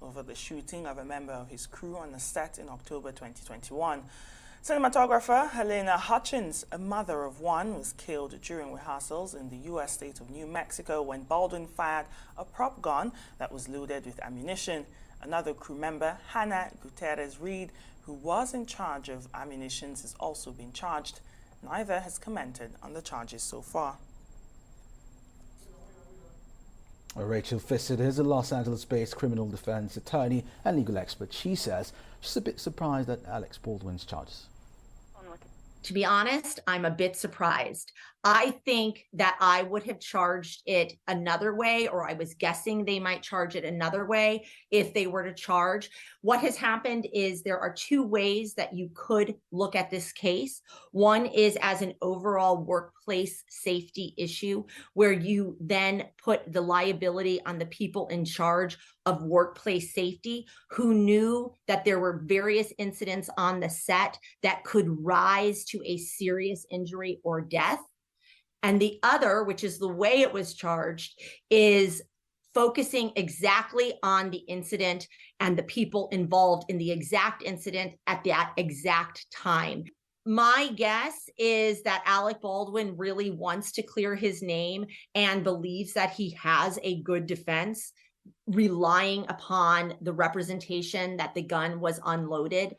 over the shooting of a member of his crew on a set in October 2021. Cinematographer Helena Hutchins, a mother of one, was killed during rehearsals in the U.S. state of New Mexico when Baldwin fired a prop gun that was loaded with ammunition. Another crew member, Hannah Gutierrez-Reed, who was in charge of ammunition, has also been charged. Neither has commented on the charges so far. Rachel Fissett is a Los Angeles-based criminal defense attorney and legal expert. She says she's a bit surprised at Alec Baldwin's charges. To be honest, I'm a bit surprised. I think that I would have charged it another way, or I was guessing they might charge it another way if they were to charge. What has happened is there are two ways that you could look at this case. One is as an overall workplace safety issue, where you then put the liability on the people in charge of workplace safety who knew that there were various incidents on the set that could rise to a serious injury or death. And the other, which is the way it was charged, is focusing exactly on the incident and the people involved in the exact incident at that exact time. My guess is that Alec Baldwin really wants to clear his name and believes that he has a good defense, relying upon the representation that the gun was unloaded.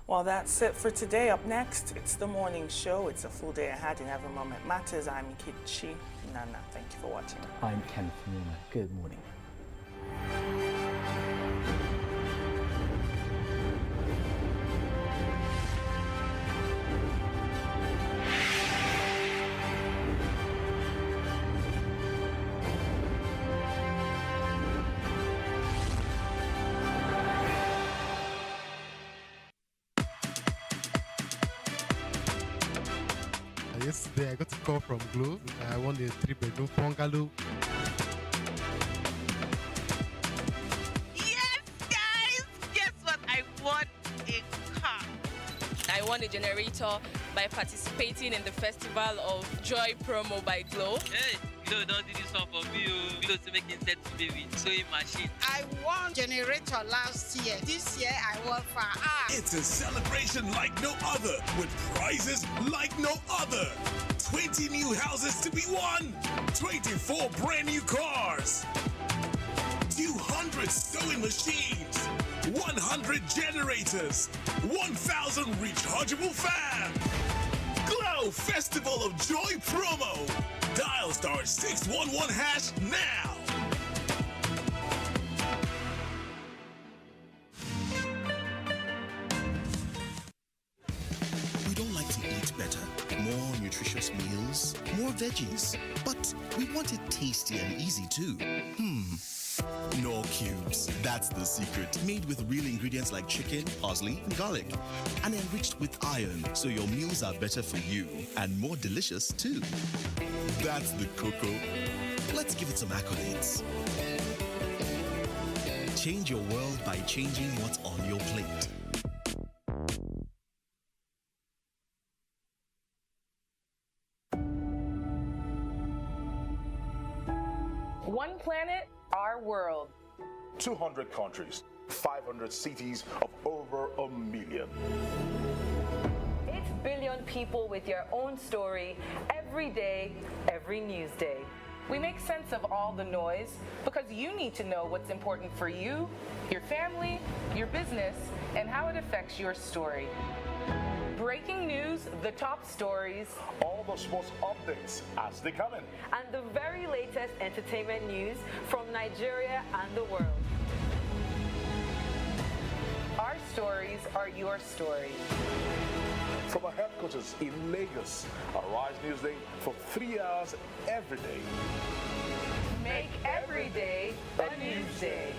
Well, that's it for today. Up next, it's the morning show. It's a full day ahead in Every Moment Matters. I'm Kichi Nana. Thank you for watching. I'm Kenneth Newman. Good morning. Yesterday, I got a call from Glow. I won a 3-bedroom bungalow. Yes, guys! Guess what? I won a car. I won a generator by participating in the Festival of Joy promo by Glow. Hey, Glow don't do this one for me. Glow to make it set baby sewing machine. I won generator last year. This year I won for It's a celebration like no other, with prizes like no other. 20 new houses to be won, 24 brand new cars, 200 sewing machines, 100 generators, 1,000 rechargeable fans. Glow Festival of Joy promo. Dial *611# now. We don't like to eat better, more nutritious meals, more veggies, but we want it tasty and easy too. Knorr Cubes, that's the secret. Made with real ingredients like chicken, parsley, and garlic. And enriched with iron, so your meals are better for you and more delicious too. That's the cocoa. Let's give it some accolades. Change your world by changing what's on your plate. One planet, our world. 200 countries, 500 cities of over 1 million. 8 billion people with your own story every day, every news day. We make sense of all the noise because you need to know what's important for you, your family, your business, and how it affects your story. Breaking news, the top stories, all the sports updates as they come in, and the very latest entertainment news from Nigeria and the world. Our stories are your story. From our headquarters in Lagos, Arise Newsday for 3 hours every day. Make every day a news day.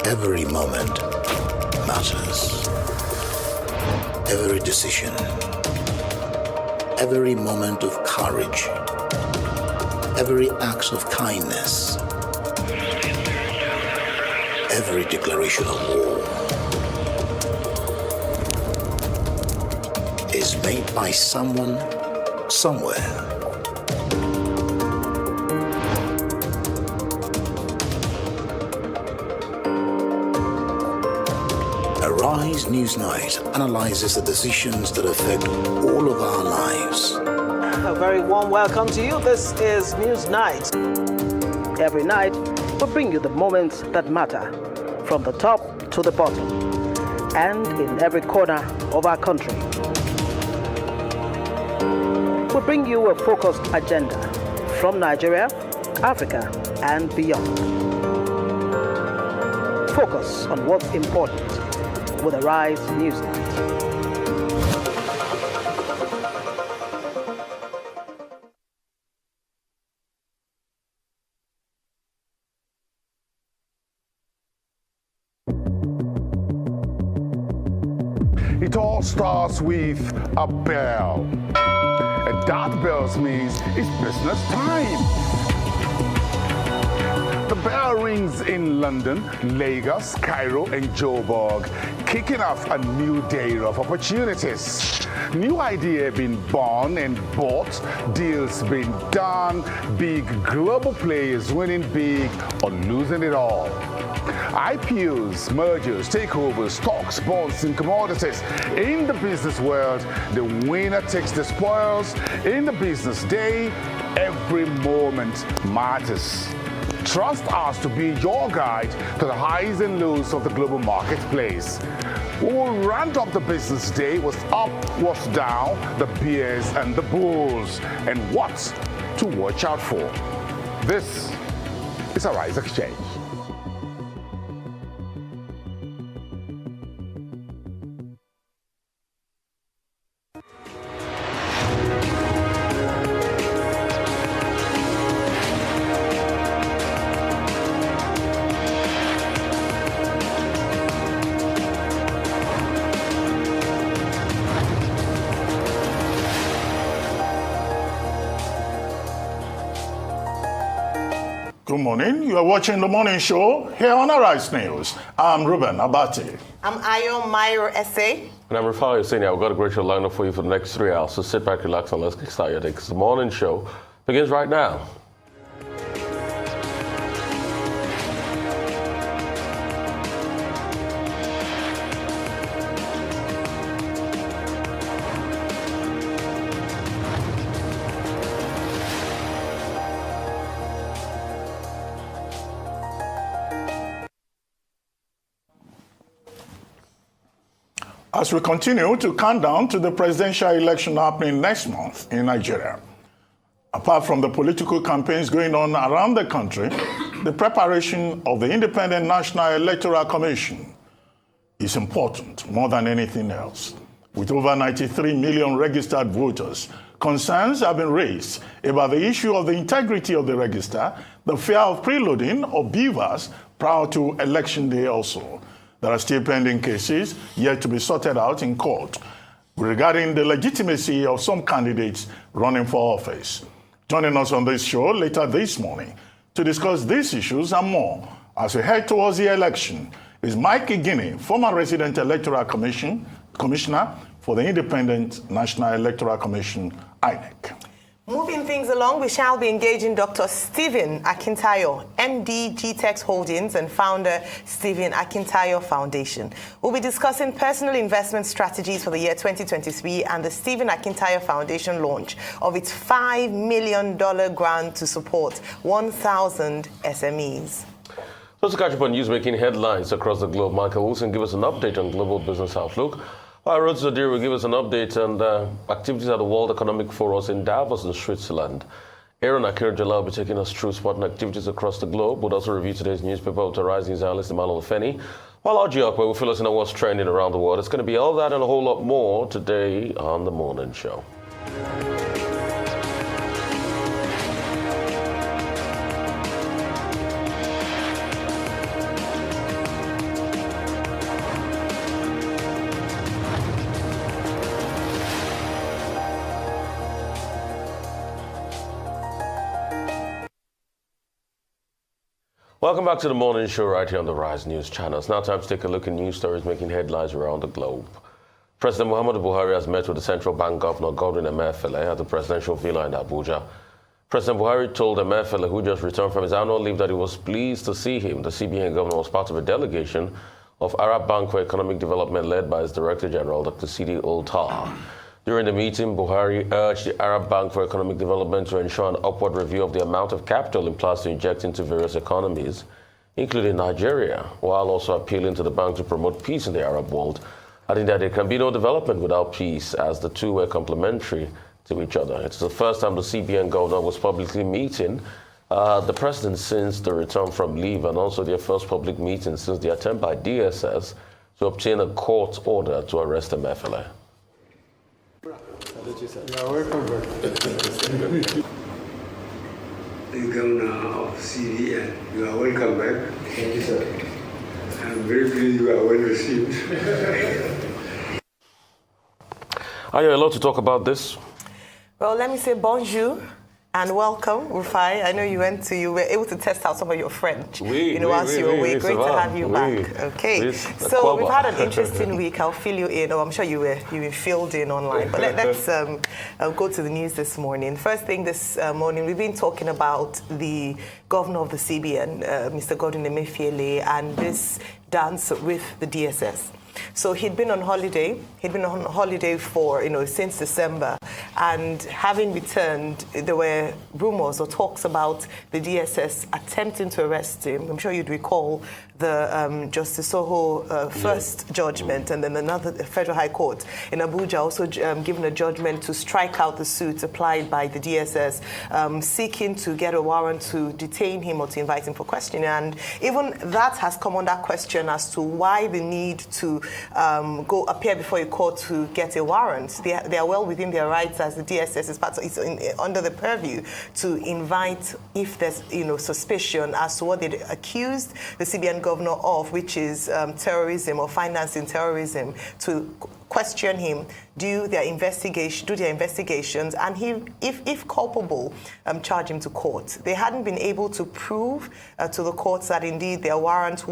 Every moment matters. Every decision. Every moment of courage. Every act of kindness. Every declaration of war is made by someone, somewhere. Arise Newsnight analyzes the decisions that affect all of our lives. A very warm welcome to you. This is Newsnight. Every night, we bring you the moments that matter, from the top to the bottom, and in every corner of our country. We bring you a focused agenda from Nigeria, Africa, and beyond. Focus on what's important with Arise Newsnight. It all starts with a bell. And that bell means it's business time. The bell rings in London, Lagos, Cairo, and Joburg, kicking off a new day of opportunities. New idea being born and bought, deals being done, big global players winning big or losing it all. IPOs, mergers, takeovers, stocks, bonds, and commodities. In the business world, the winner takes the spoils. In the business day, every moment matters. Trust us to be your guide to the highs and lows of the global marketplace. We will round up the business day, what's up, what's down, the bears and the bulls, and what to watch out for. This is Arise Exchange. Good morning. You are watching the morning show here on Arise News. I'm Ruben Abati. I'm Ayo Mairo Essay. And I'm Rafal Husseini. I've got a great show lined up for you for the next 3 hours. So sit back, relax, and let's get started. Because the morning show begins right now. As we continue to count down to the presidential election happening next month in Nigeria, apart from the political campaigns going on around the country, the preparation of the Independent National Electoral Commission is important more than anything else. With over 93 million registered voters, concerns have been raised about the issue of the integrity of the register, the fear of preloading of beavers prior to election day also. There are still pending cases yet to be sorted out in court regarding the legitimacy of some candidates running for office. Joining us on this show later this morning to discuss these issues and more as we head towards the election is Mike Igini, former resident electoral commissioner for the Independent National Electoral Commission, INEC. Moving things along, we shall be engaging Dr. Stephen Akintayo, MD GTEX Holdings and founder Stephen Akintayo Foundation. We'll be discussing personal investment strategies for the year 2023 and the Stephen Akintayo Foundation launch of its $5 million grant to support 1,000 SMEs. So to catch up on news making headlines across the globe, Michael Wilson give us an update on global business outlook. Rhodes Zadir will give us an update on activities at the World Economic Forum in Davos in Switzerland. Aaron Akir Jalal will be taking us through sporting activities across the globe. We'll also review today's newspaper with Arise News analyst Emmanuel Feni. While Audrey Okwe will fill us in on what's trending around the world. It's going to be all that and a whole lot more today on The Morning Show. Welcome back to the morning show right here on the Rise News channel. It's now time to take a look at news stories making headlines around the globe. President Muhammadu Buhari has met with the central bank governor Godwin Emefiele at the presidential villa in Abuja. President Buhari told Emefiele, who just returned from his annual leave, that he was pleased to see him. The CBN governor was part of a delegation of Arab Bank for Economic Development led by its Director General, Dr. Sidi Ould-Taha. During the meeting, Buhari urged the Arab Bank for Economic Development to ensure an upward review of the amount of capital it plans to inject into various economies, including Nigeria, while also appealing to the bank to promote peace in the Arab world, adding that there can be no development without peace, as the two were complementary to each other. It's the first time the CBN governor was publicly meeting the president since the return from leave, and also their first public meeting since the attempt by DSS to obtain a court order to arrest Emefiele. You are welcome back. The governor of CBN, you are welcome back. Thank you, sir. I'm very pleased you are well received. Are you allowed to talk about this? Well, let me say bonjour and welcome, Rufai. I know you were able to test out some of your French, whilst you were away. Great to have you back. Okay, so we've had an interesting week. I'll fill you in. I'm sure you've been filled in online. But let's go to the news this morning. First thing this morning, we've been talking about the governor of the CBN, Mr. Godwin Emefiele, and this dance with the DSS. So he'd been on holiday. He'd been on holiday for, since December. And having returned, there were rumors or talks about the DSS attempting to arrest him. I'm sure you'd recall the Justice Soho first judgment, and then another Federal High Court in Abuja also given a judgment to strike out the suit applied by the DSS, seeking to get a warrant to detain him or to invite him for questioning. And even that has come under question as to why the need to go appear before a court to get a warrant. They are well within their rights, as the DSS is under the purview to invite if there's suspicion as to what they accused the CBN governor of, which is terrorism or financing terrorism, to question him, do their investigations, and if culpable, charge him to court. They hadn't been able to prove to the courts that indeed their warrant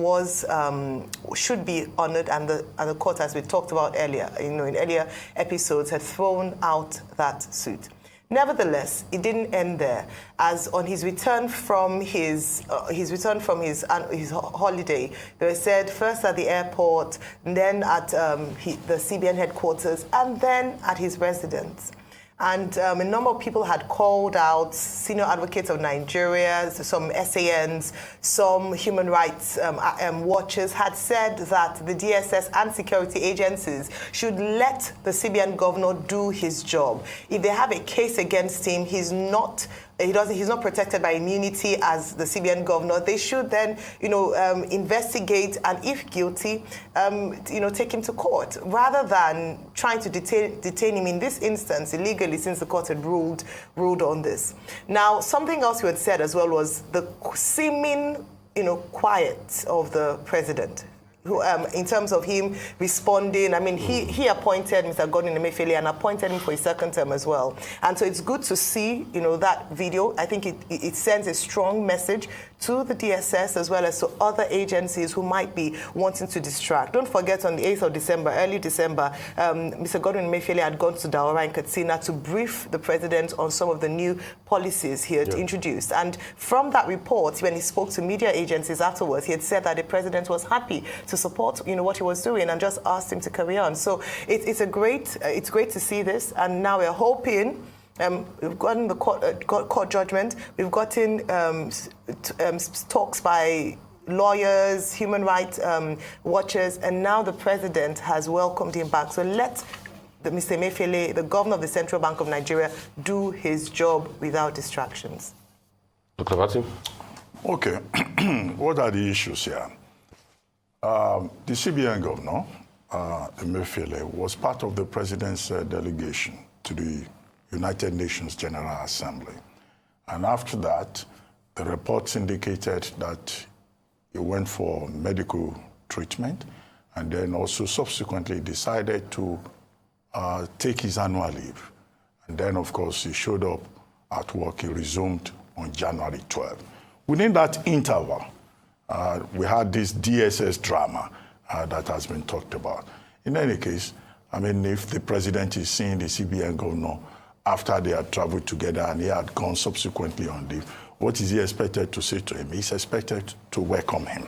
should be honored, and the court, as we talked about earlier, in earlier episodes, had thrown out that suit. Nevertheless, it didn't end there, as on his return from his holiday, they were said first at the airport, then at the CBN headquarters, and then at his residence. And a number of people had called out, senior advocates of Nigeria, some SANs, some human rights watchers had said that the DSS and security agencies should let the CBN governor do his job. If they have a case against him, he's not protected by immunity as the CBN governor. They should then, investigate, and if guilty, take him to court, rather than trying to detain him in this instance illegally, since the court had ruled on this. Now, something else you had said as well was the seeming, quiet of the president. Who, in terms of him responding, I mean, he appointed Mr. Godwin Emefiele and appointed him for his second term as well. And so it's good to see, that video. I think it sends a strong message to the DSS as well as to other agencies who might be wanting to distract. Don't forget, on the 8th of December, early December, Mr. Godwin Emefiele had gone to Daura and Katsina to brief the president on some of the new policies he had introduced. And from that report, when he spoke to media agencies afterwards, he had said that the president was happy to support, what he was doing, and just asked him to carry on. So it's great to see this, and now we're hoping. We've gotten the court judgment. We've gotten talks by lawyers, human rights watchers, and now the president has welcomed him back. So let Mr. Emefiele, the governor of the Central Bank of Nigeria, do his job without distractions. Dr. Vati? Okay. What are the issues here? The CBN governor, Emefiele, was part of the president's delegation to the United Nations General Assembly. And after that, the reports indicated that he went for medical treatment, and then also subsequently decided to take his annual leave. And then, of course, he showed up at work. He resumed on January 12th. Within that interval, we had this DSS drama that has been talked about. In any case, I mean, if the president is seeing the CBN governor after they had traveled together and he had gone subsequently on leave, what is he expected to say to him? He's expected to welcome him.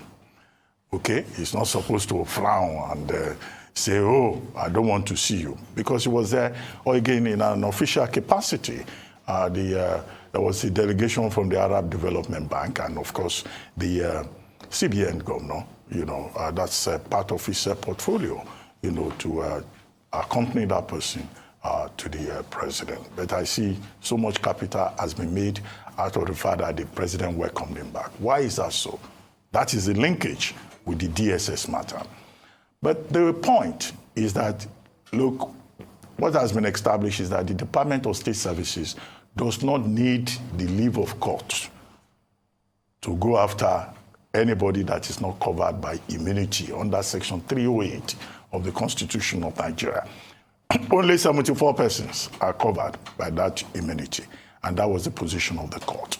Okay? He's not supposed to frown and say, oh, I don't want to see you. Because he was there, or again, in an official capacity. There was a delegation from the Arab Development Bank and, of course, the CBN governor, that's part of his portfolio, to accompany that person to the president. But I see so much capital has been made out of the fact that the president welcomed him back. Why is that so? That is the linkage with the DSS matter. But the point is that, look, what has been established is that the Department of State Services does not need the leave of court to go after anybody that is not covered by immunity under Section 308 of the Constitution of Nigeria. Only 74 persons are covered by that immunity, and that was the position of the court.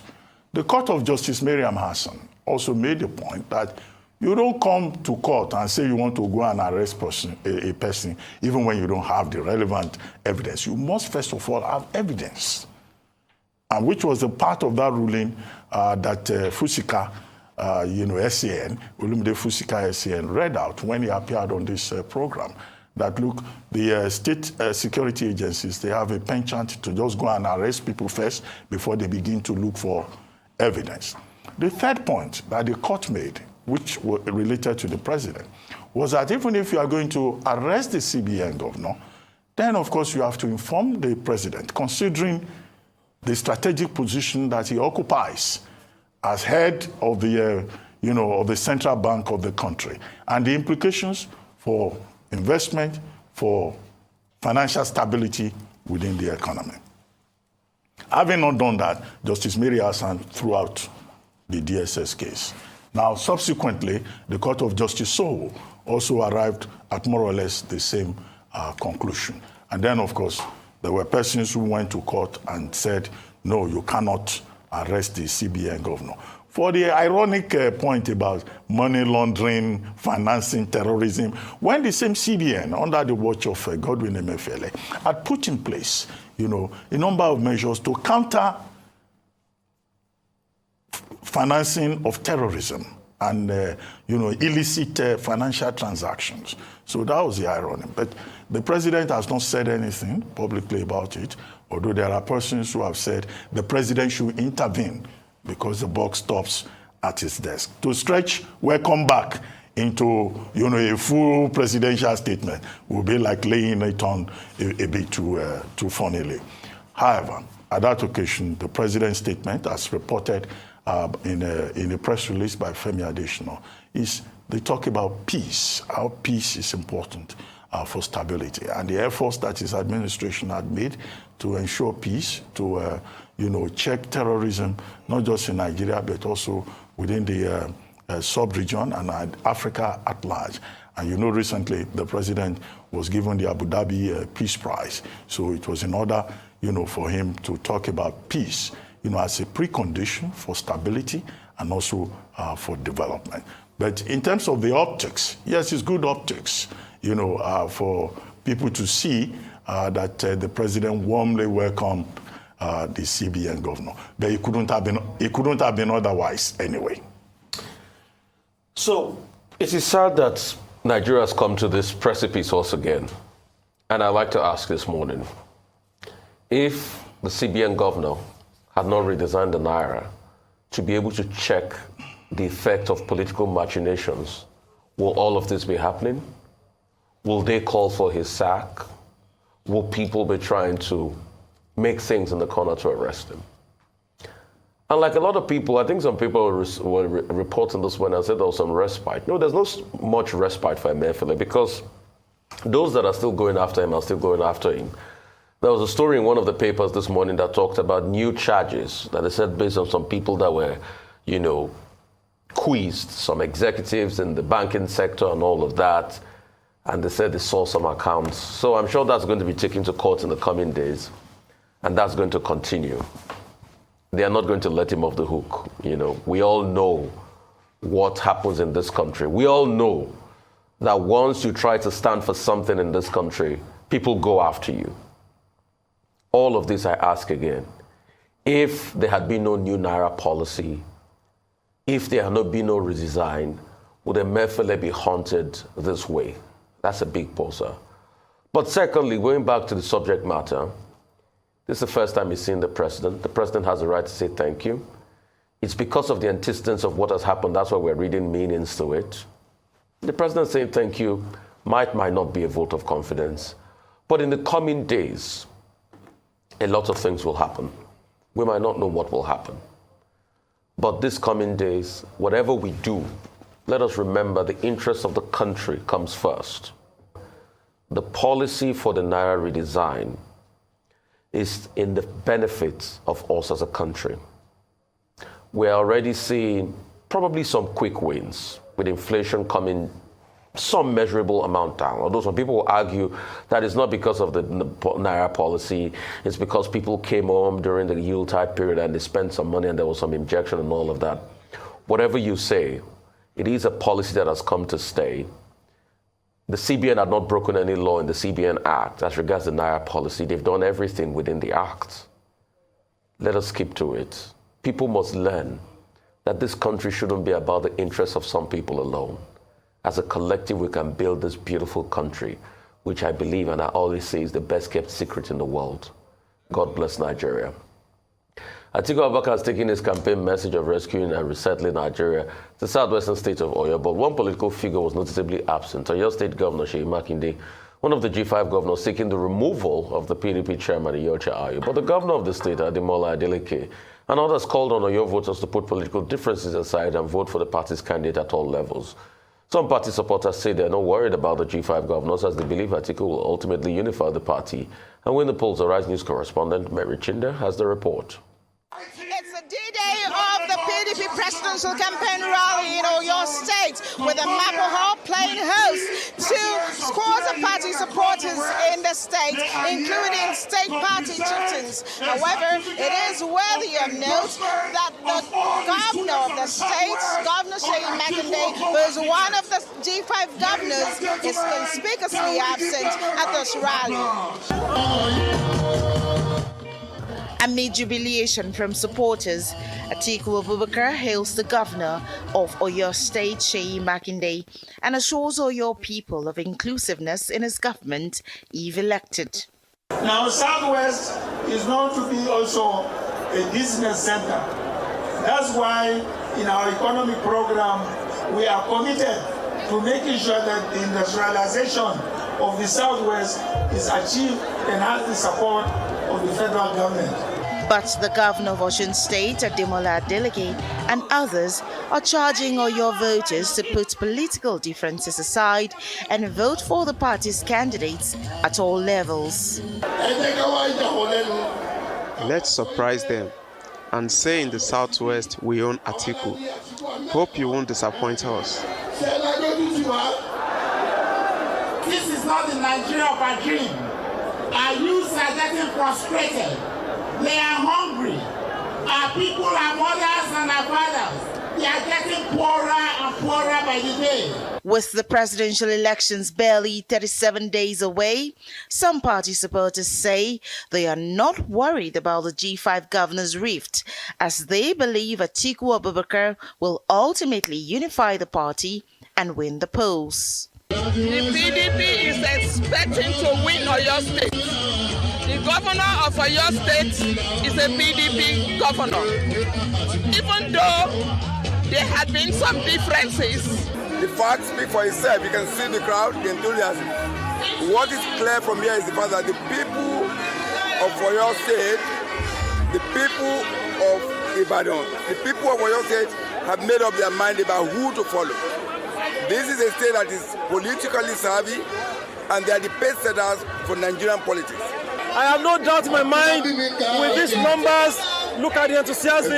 The Court of Justice Mariam Hassan also made the point that you don't come to court and say you want to go and arrest a person even when you don't have the relevant evidence. You must first of all have evidence, and which was a part of that ruling that Fusika, SAN, Olumide Fusika SAN, read out when he appeared on this program. That, look, the state security agencies, they have a penchant to just go and arrest people first before they begin to look for evidence. The third point that the court made, which were related to the president, was that even if you are going to arrest the CBN governor, then of course you have to inform the president, considering the strategic position that he occupies as head of the, of the central bank of the country, and the implications for investment, for financial stability within the economy. Having not done that, Justice Mary Hassan threw out the DSS case. Now, subsequently, the Court of Justice Soho also arrived at more or less the same conclusion. And then, of course, there were persons who went to court and said, no, you cannot arrest the CBN governor. For the ironic point about money laundering, financing terrorism, when the same CBN, under the watch of Godwin Emefiele, had put in place, a number of measures to counter financing of terrorism and, illicit financial transactions. So that was the irony. But the president has not said anything publicly about it, although there are persons who have said the president should intervene because the buck stops at his desk. To stretch welcome back into, a full presidential statement will be like laying it on a bit too funnily. However, at that occasion, the president's statement, as reported in a press release by Femi Adesina, is they talk about peace, how peace is important for stability, and the efforts that his administration had made to ensure peace, to check terrorism, not just in Nigeria, but also within the sub-region and Africa at large. And recently the president was given the Abu Dhabi Peace Prize. So it was in order, for him to talk about peace, as a precondition for stability and also for development. But in terms of the optics, yes, it's good optics, for people to see that the president warmly welcomed the CBN governor. But it couldn't have been otherwise anyway. So it is sad that Nigeria has come to this precipice once again. And I'd like to ask this morning, if the CBN governor had not redesigned the Naira to be able to check the effect of political machinations, will all of this be happening? Will they call for his sack? Will people be trying to make things in the corner to arrest him? And like a lot of people, I think some people were reporting this when I said there was some respite. No, there's not much respite for Emefiele because those that are still going after him are still going after him. There was a story in one of the papers this morning that talked about new charges that they said based on some people that were, quizzed, some executives in the banking sector and all of that. And they said they saw some accounts. So I'm sure that's going to be taken to court in the coming days. And that's going to continue. They are not going to let him off the hook. We all know what happens in this country. We all know that once you try to stand for something in this country, people go after you. All of this I ask again. If there had been no new Naira policy, if there had not been no redesign, would Emefiele be haunted this way? That's a big poser. But secondly, going back to the subject matter, this is the first time he's seen the president. The president has the right to say thank you. It's because of the antecedents of what has happened. That's why we're reading meanings to it. The president saying thank you might not be a vote of confidence. But in the coming days, a lot of things will happen. We might not know what will happen. But these coming days, whatever we do, let us remember the interest of the country comes first. The policy for the Naira redesign is in the benefit of us as a country. We're already seeing probably some quick wins with inflation coming some measurable amount down. Although some people will argue that it's not because of the Naira policy, it's because people came home during the Yuletide period and they spent some money and there was some injection and all of that. Whatever you say, it is a policy that has come to stay. The CBN had not broken any law in the CBN Act as regards the Naira policy. They've done everything within the Act. Let us keep to it. People must learn that this country shouldn't be about the interests of some people alone. As a collective, we can build this beautiful country, which I believe and I always say is the best kept secret in the world. God bless Nigeria. Atiku Abubakar has taken his campaign message of rescuing and resettling Nigeria to the southwestern state of Oyo, but one political figure was noticeably absent. Oyo State Governor Seyi Makinde, one of the G5 governors seeking the removal of the PDP chairman Iyorchia Ayu. But the governor of the state, Ademola Adeleke, and others called on Oyo voters to put political differences aside and vote for the party's candidate at all levels. Some party supporters say they're not worried about the G5 governors as they believe Atiku will ultimately unify the party and win the polls. The Rise News correspondent Mary Chinda has the report. It's the D-Day of the PDP presidential campaign rally in Oyo State, with the Maple Hall playing host to scores of party supporters in the state, including state party chieftains. However, it is worthy of note that the governor of the state, Governor Seyi Makinde, who is one of the G5 governors, is conspicuously absent at this rally. Amid jubilation from supporters, Atiku Abubakar hails the governor of Oyo State, Seyi Makinde, and assures Oyo people of inclusiveness in his government if elected. Now, Southwest is known to be also a business center. That's why in our economic program, we are committed to making sure that the industrialization of the Southwest is achieved and has the support of the federal government. But the governor of Osun State, Ademola Adeleke, and others are charging Oyo voters to put political differences aside and vote for the party's candidates at all levels. Let's surprise them and say in the Southwest we own Atiku. Hope you won't disappoint us. This is not the Nigeria of our dream. Our youths are getting frustrated. They are hungry. Our people, our mothers and our fathers, they are getting poorer and poorer by the day. With the presidential elections barely 37 days away, some party supporters say they are not worried about the G5 governor's rift, as they believe Atiku Abubakar will ultimately unify the party and win the polls. The PDP is expecting to win Oyo State. The governor of Oyo State is a PDP governor. Even though there had been some differences. The facts speak for itself. You can see the crowd, the enthusiasm. What is clear from here is the fact that the people of Oyo State, the people of Ibadan, the people of Oyo State have made up their mind about who to follow. This is a state that is politically savvy, and they are the pace setters for Nigerian politics. I have no doubt in my mind with these numbers. Look at the enthusiasm,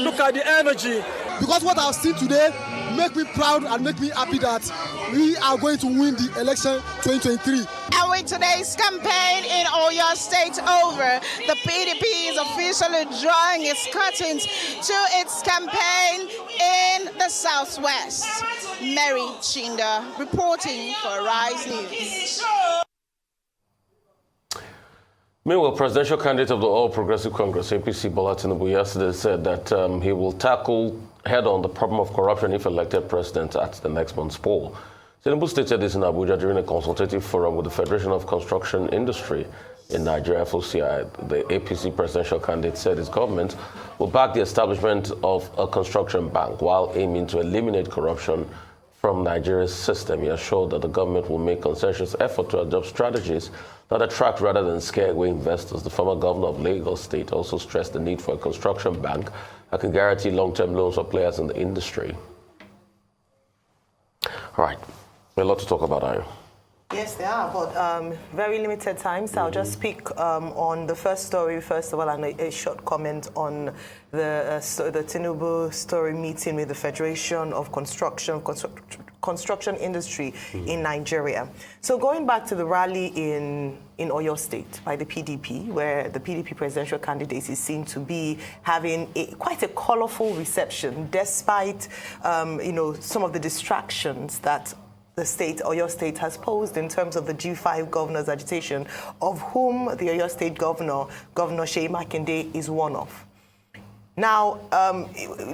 look at the energy. Because what I've seen today make me proud and make me happy that we are going to win the election 2023. And with today's campaign in Oyo State over, the PDP is officially drawing its curtains to its campaign in the Southwest. Mary Chinda reporting for Rise News. Meanwhile, presidential candidate of the All Progressive Congress, APC, Bola Tinubu, yesterday said that he will tackle head-on the problem of corruption if elected president at the next month's poll. Tinubu stated this in Abuja during a consultative forum with the Federation of Construction Industry in Nigeria, FOCI. The APC presidential candidate said his government will back the establishment of a construction bank while aiming to eliminate corruption from Nigeria's system. He assured that the government will make conscientious effort to adopt strategies that attract rather than scare away investors. The former governor of Lagos State also stressed the need for a construction bank that can guarantee long-term loans for players in the industry. All right, a lot to talk about, Ayo. Yes, there are, but very limited time. So I'll just speak on the first story first of all, and a short comment on the Tinubu story meeting with the Federation of Construction Industry in Nigeria. So going back to the rally in Oyo State by the PDP, where the PDP presidential candidate is seen to be having quite a colorful reception, despite some of the distractions that the Oyo State has posed in terms of the G5 governor's agitation, of whom the Oyo State governor, Governor Seyi Makinde, is one of. Now,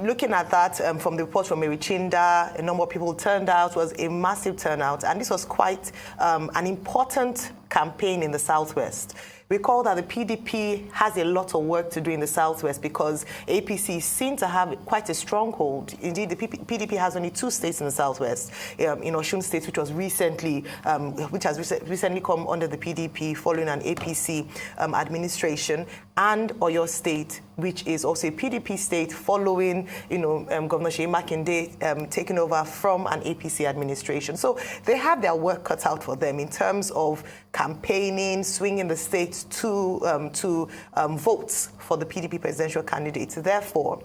looking at that from the report from Mary Chinda, a number of people turned out, was a massive turnout, and this was quite an important campaign in the Southwest. Recall that the PDP has a lot of work to do in the Southwest because APC seem to have quite a stronghold. Indeed, the PDP has only 2 states in the Southwest. In Osun State, which has recently come under the PDP following an APC administration, and Oyo State, which is also a PDP state following, Governor Seyi Makinde taking over from an APC administration. So they have their work cut out for them in terms of campaigning, swinging the states to votes for the PDP presidential candidate. Therefore,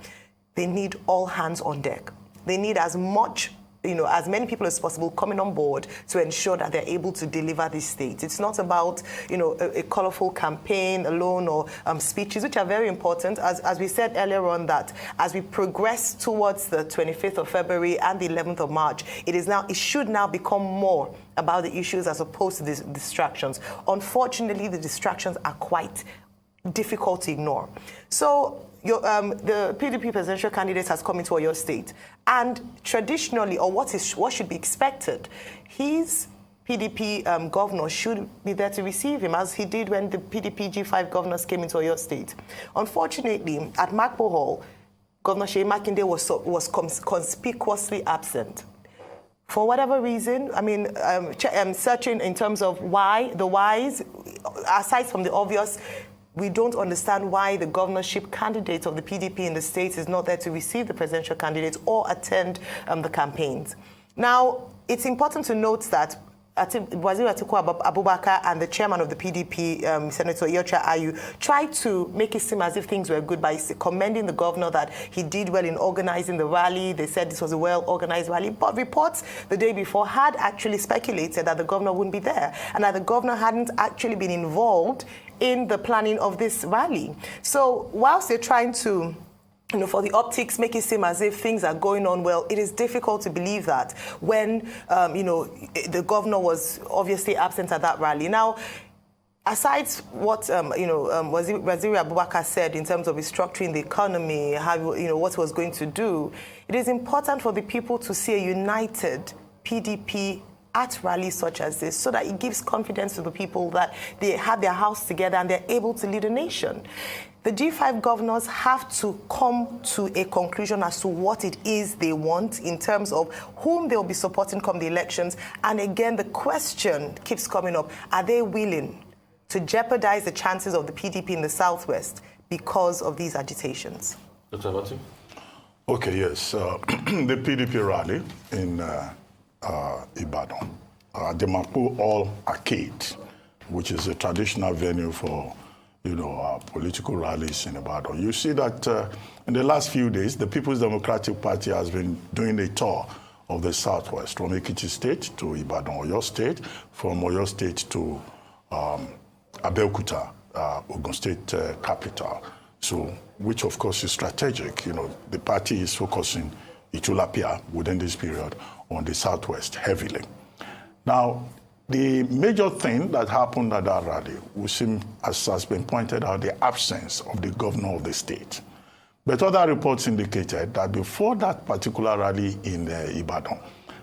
they need all hands on deck. They need as many people as possible coming on board to ensure that they're able to deliver this state. It's not about, a colorful campaign alone or speeches, which are very important. As we said earlier on, that as we progress towards the 25th of February and the 11th of March, it should now become more about the issues as opposed to the distractions. Unfortunately, the distractions are quite difficult to ignore. So the PDP presidential candidate has come into Oyo State, and traditionally, or what should be expected, his PDP governor should be there to receive him, as he did when the PDP G5 governors came into Oyo State. Unfortunately, at Makpo Hall, Governor Seyi Makinde was conspicuously absent. For whatever reason, searching in terms of the whys, aside from the obvious, we don't understand why the governorship candidate of the PDP in the state is not there to receive the presidential candidate or attend the campaigns. Now, it's important to note that Waziri Atiku Abubakar and the chairman of the PDP, Senator Iyorchia Ayu, tried to make it seem as if things were good by commending the governor that he did well in organizing the rally. They said this was a well-organized rally, but reports the day before had actually speculated that the governor wouldn't be there and that the governor hadn't actually been involved in the planning of this rally. So whilst they're trying to for the optics, make it seem as if things are going on well, it is difficult to believe that when, the governor was obviously absent at that rally. Now, aside what, Waziri Abubakar said in terms of restructuring the economy, what he was going to do, it is important for the people to see a united PDP at rallies such as this, so that it gives confidence to the people that they have their house together and they're able to lead a nation. The G5 governors have to come to a conclusion as to what it is they want in terms of whom they'll be supporting come the elections. And again, the question keeps coming up, are they willing to jeopardize the chances of the PDP in the Southwest because of these agitations? Dr. Abati? Okay, yes. The PDP rally in Ibadan, the Makpo Hall Arcade, which is a traditional venue for political rallies in Ibadan. You see that in the last few days, the People's Democratic Party has been doing a tour of the Southwest, from Ekiti State to Ibadan, Oyo State, from Oyo State to Abeokuta, Ogun State capital. So, which of course is strategic. You know, the party is focusing Itulapia within this period on the Southwest heavily. Now, the major thing that happened at that rally, we seem, as has been pointed out, the absence of the governor of the state. But other reports indicated that before that particular rally in Ibadan,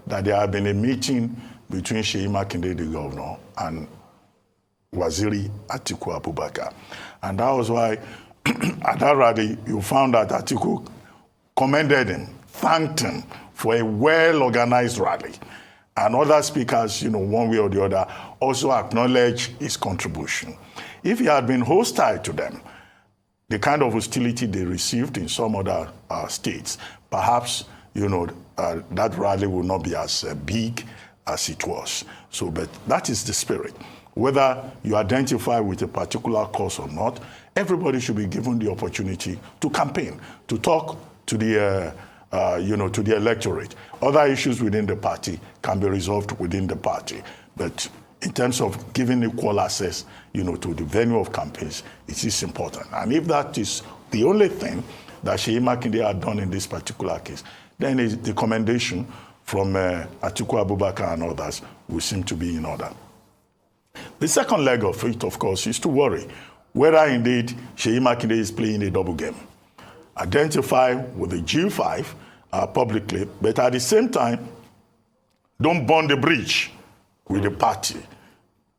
that there had been a meeting between Seyi Makinde, the governor, and Waziri Atiku Abubakar. And that was why at that rally, you found that Atiku commended him, thanked him for a well-organized rally. And other speakers, you know, one way or the other, also acknowledged his contribution. If he had been hostile to them, the kind of hostility they received in some other states, perhaps, you know, that rally will not be as big as it was. So, but that is the spirit. Whether you identify with a particular cause or not, everybody should be given the opportunity to campaign, to talk to the, to the electorate. Other issues within the party can be resolved within the party. But in terms of giving equal access, you know, to the venue of campaigns, it is important. And if that is the only thing that Seyi Makinde had done in this particular case, then the commendation from Atiku Abubakar and others will seem to be in order. The second leg of it, of course, is to worry whether indeed Seyi Makinde is playing a double game. Identify with the G5 publicly, but at the same time, don't burn the bridge with the party.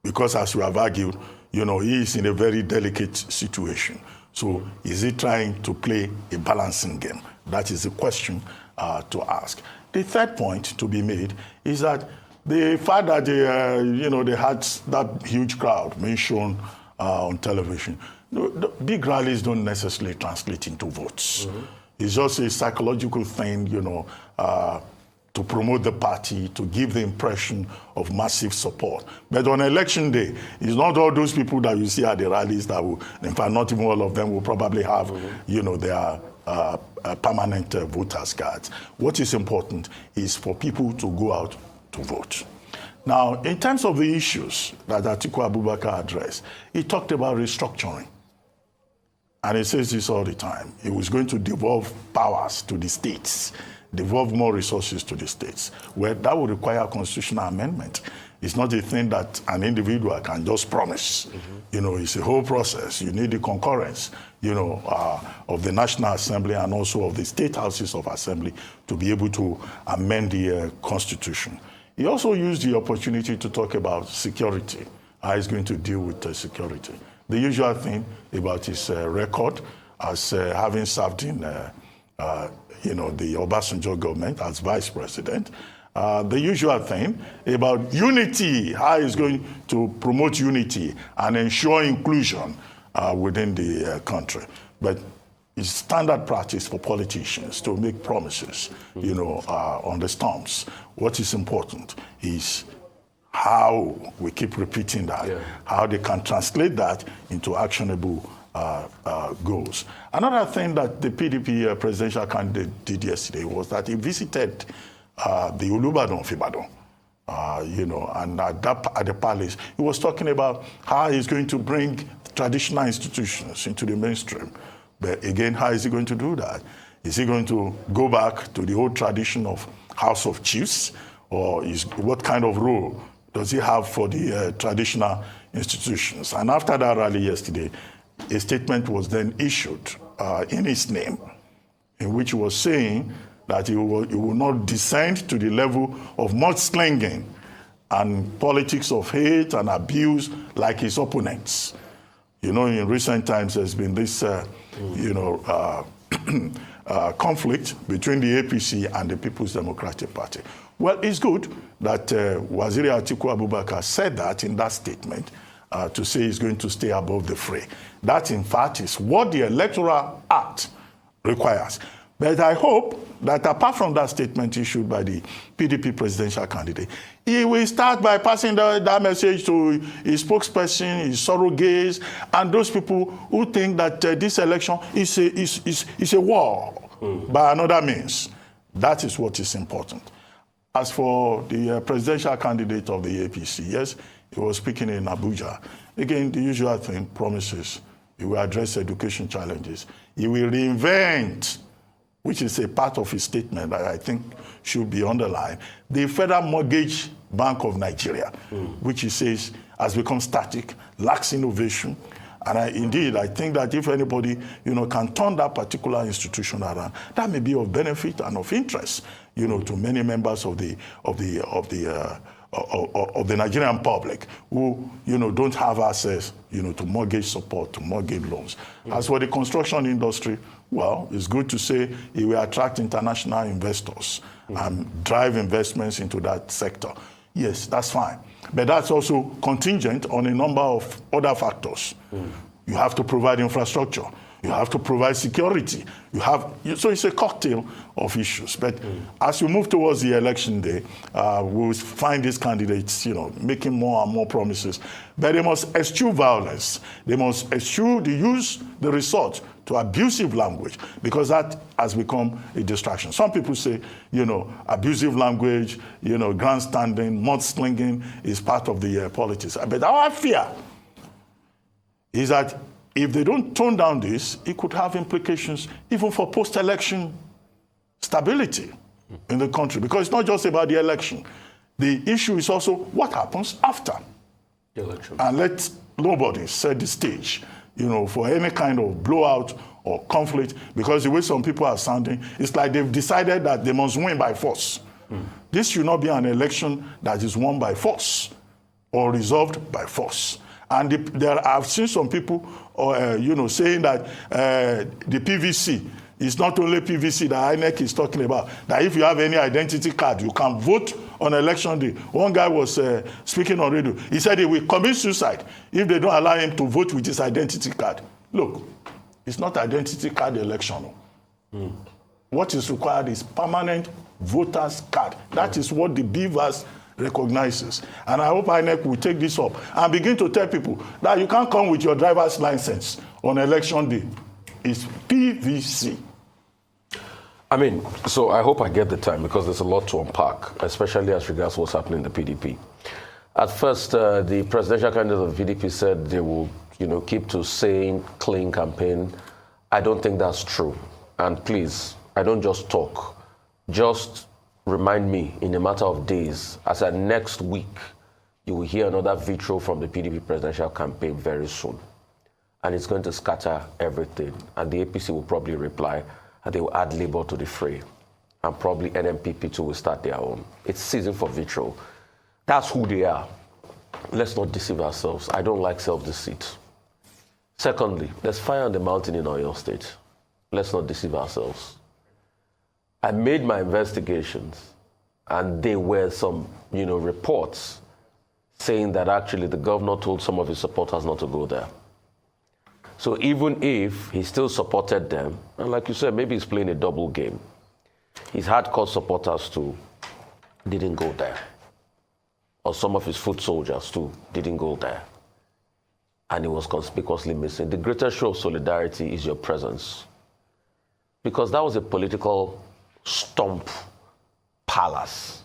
Because as we have argued, you know, he is in a very delicate situation. So is he trying to play a balancing game? That is the question to ask. The third point to be made is that the fact that they had that huge crowd being shown on television, the big rallies don't necessarily translate into votes. Mm-hmm. It's just a psychological thing, you know, to promote the party, to give the impression of massive support. But on election day, it's not all those people that you see at the rallies that will, in fact, not even all of them will probably have, you know, their permanent voters cards. What is important is for people to go out to vote. Now, in terms of the issues that Atiku Abubakar addressed, he talked about restructuring. And he says this all the time. He was going to devolve powers to the states, devolve more resources to the states. Well, that would require a constitutional amendment. It's not a thing that an individual can just promise. Mm-hmm. You know, it's a whole process. You need the concurrence, you know, of the National Assembly and also of the state houses of assembly to be able to amend the Constitution. He also used the opportunity to talk about security, how he's going to deal with security. The usual thing about his record as having served in, the Obasanjo government as vice president. The usual thing about unity, how he's going to promote unity and ensure inclusion within the country. But it's standard practice for politicians to make promises, you know, on the stumps. What is important is how we keep repeating that, how they can translate that into actionable goals. Another thing that the PDP presidential candidate did yesterday was that he visited the Olubadan of Ibadan, and at the palace, he was talking about how he's going to bring traditional institutions into the mainstream. But again, how is he going to do that? Is he going to go back to the old tradition of House of Chiefs? Or what kind of role does he have for the traditional institutions? And after that rally yesterday, a statement was then issued in his name, in which he was saying that he will not descend to the level of mudslinging and politics of hate and abuse like his opponents. You know, in recent times, there's been this, conflict between the APC and the People's Democratic Party. Well, it's good that Waziri Atiku Abubakar said that in that statement to say he's going to stay above the fray. That, in fact, is what the Electoral Act requires. But I hope that apart from that statement issued by the PDP presidential candidate, he will start by passing that message to his spokesperson, his surrogates, and those people who think that this election is a war by another means. That is what is important. as for the presidential candidate of the APC, yes, he was speaking in Abuja. Again, the usual thing, promises. He will address education challenges. He will reinvent, which is a part of his statement that I think should be underlined, the Federal Mortgage Bank of Nigeria, which he says has become static, lacks innovation. And I think that if anybody, can turn that particular institution around, that may be of benefit and of interest, to many members of the Nigerian public who, don't have access, to mortgage support, to mortgage loans. As for the construction industry, well, it's good to say it will attract international investors and drive investments into that sector. Yes, that's fine. But that's also contingent on a number of other factors. You have to provide infrastructure. You have to provide security. So it's a cocktail of issues. But as we move towards the election day, we'll find these candidates, making more and more promises. But they must eschew violence. They must eschew the resort to abusive language, because that has become a distraction. Some people say, abusive language, grandstanding, mudslinging is part of the politics. But our fear is that if they don't tone down this, it could have implications even for post-election stability in the country. Because it's not just about the election. The issue is also what happens after the election. And let nobody set the stage, for any kind of blowout or conflict. Because the way some people are sounding, it's like they've decided that they must win by force. This should not be an election that is won by force or resolved by force. And I've seen some people, saying that the PVC is not only PVC that INEC is talking about, that if you have any identity card, you can vote on election day. One guy was speaking on radio. He said he will commit suicide if they don't allow him to vote with his identity card. Look, it's not identity card election. What is required is permanent voter's card. That is what the Beavers recognizes. And I hope INEC will take this up and begin to tell people that you can't come with your driver's license on election day. It's PVC. So I hope I get the time, because there's a lot to unpack, especially as regards what's happening in the PDP. At first, the presidential candidate of the PDP said they will, keep to saying clean campaign. I don't think that's true. And please, I don't just talk. Just remind me in a matter of days, as at next week, you will hear another vitriol from the PDP presidential campaign very soon. And it's going to scatter everything. And the APC will probably reply, and they will add labor to the fray. And probably NMPP too will start their own. It's season for vitriol. That's who they are. Let's not deceive ourselves. I don't like self-deceit. Secondly, there's fire on the mountain in Oyo State. Let's not deceive ourselves. I made my investigations, and there were some, reports saying that actually the governor told some of his supporters not to go there. So even if he still supported them, and like you said, maybe he's playing a double game. His hardcore supporters too didn't go there. Or some of his foot soldiers too didn't go there. And he was conspicuously missing. The greatest show of solidarity is your presence. Because that was a political stomp palace.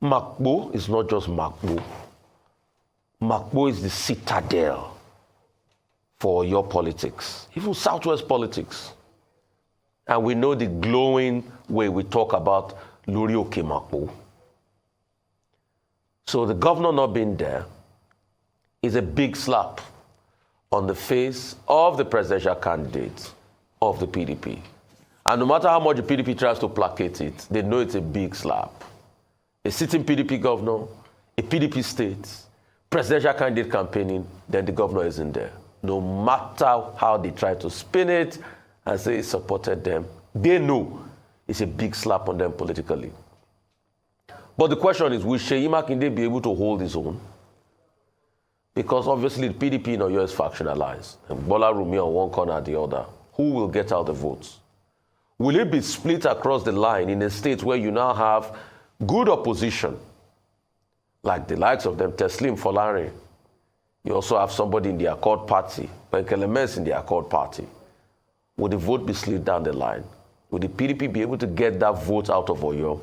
Makbo is not just Makbo. Makbo is the citadel for your politics, even Southwest politics. And we know the glowing way we talk about Lori Oke Makbo. So the governor not being there is a big slap on the face of the presidential candidate of the PDP. And no matter how much the PDP tries to placate it, they know it's a big slap. A sitting PDP governor, a PDP state, presidential candidate campaigning, then the governor isn't there. No matter how they try to spin it and say it supported them, they know it's a big slap on them politically. But the question is, will Seyi Makinde be able to hold his own? Because obviously the PDP in Oyo is factionalized. And Bola Rumi on one corner or the other. Who will get out the votes? Will it be split across the line in a state where you now have good opposition, like the likes of them, Teslim Folari? You also have somebody in the Accord Party, Benkele Mens in the Accord Party. Will the vote be split down the line? Will the PDP be able to get that vote out of Oyo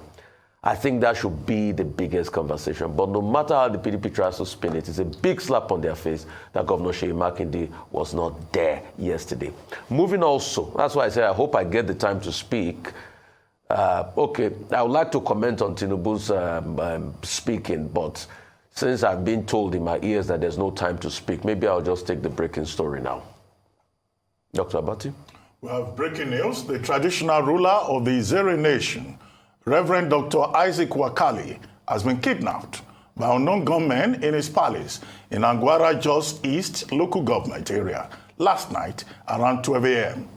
I think that should be the biggest conversation. But no matter how the PDP tries to spin it, it's a big slap on their face that Governor Seyi Makinde was not there yesterday. Moving also, that's why I say I hope I get the time to speak. Okay, I would like to comment on Tinubu's speaking, but since I've been told in my ears that there's no time to speak, maybe I'll just take the breaking story now. Dr. Abati? We have breaking news. The traditional ruler of the Izere Nation, Reverend Dr. Isaac Wakali, has been kidnapped by unknown gunmen in his palace in Angwara Jos East local government area last night around 12 a.m.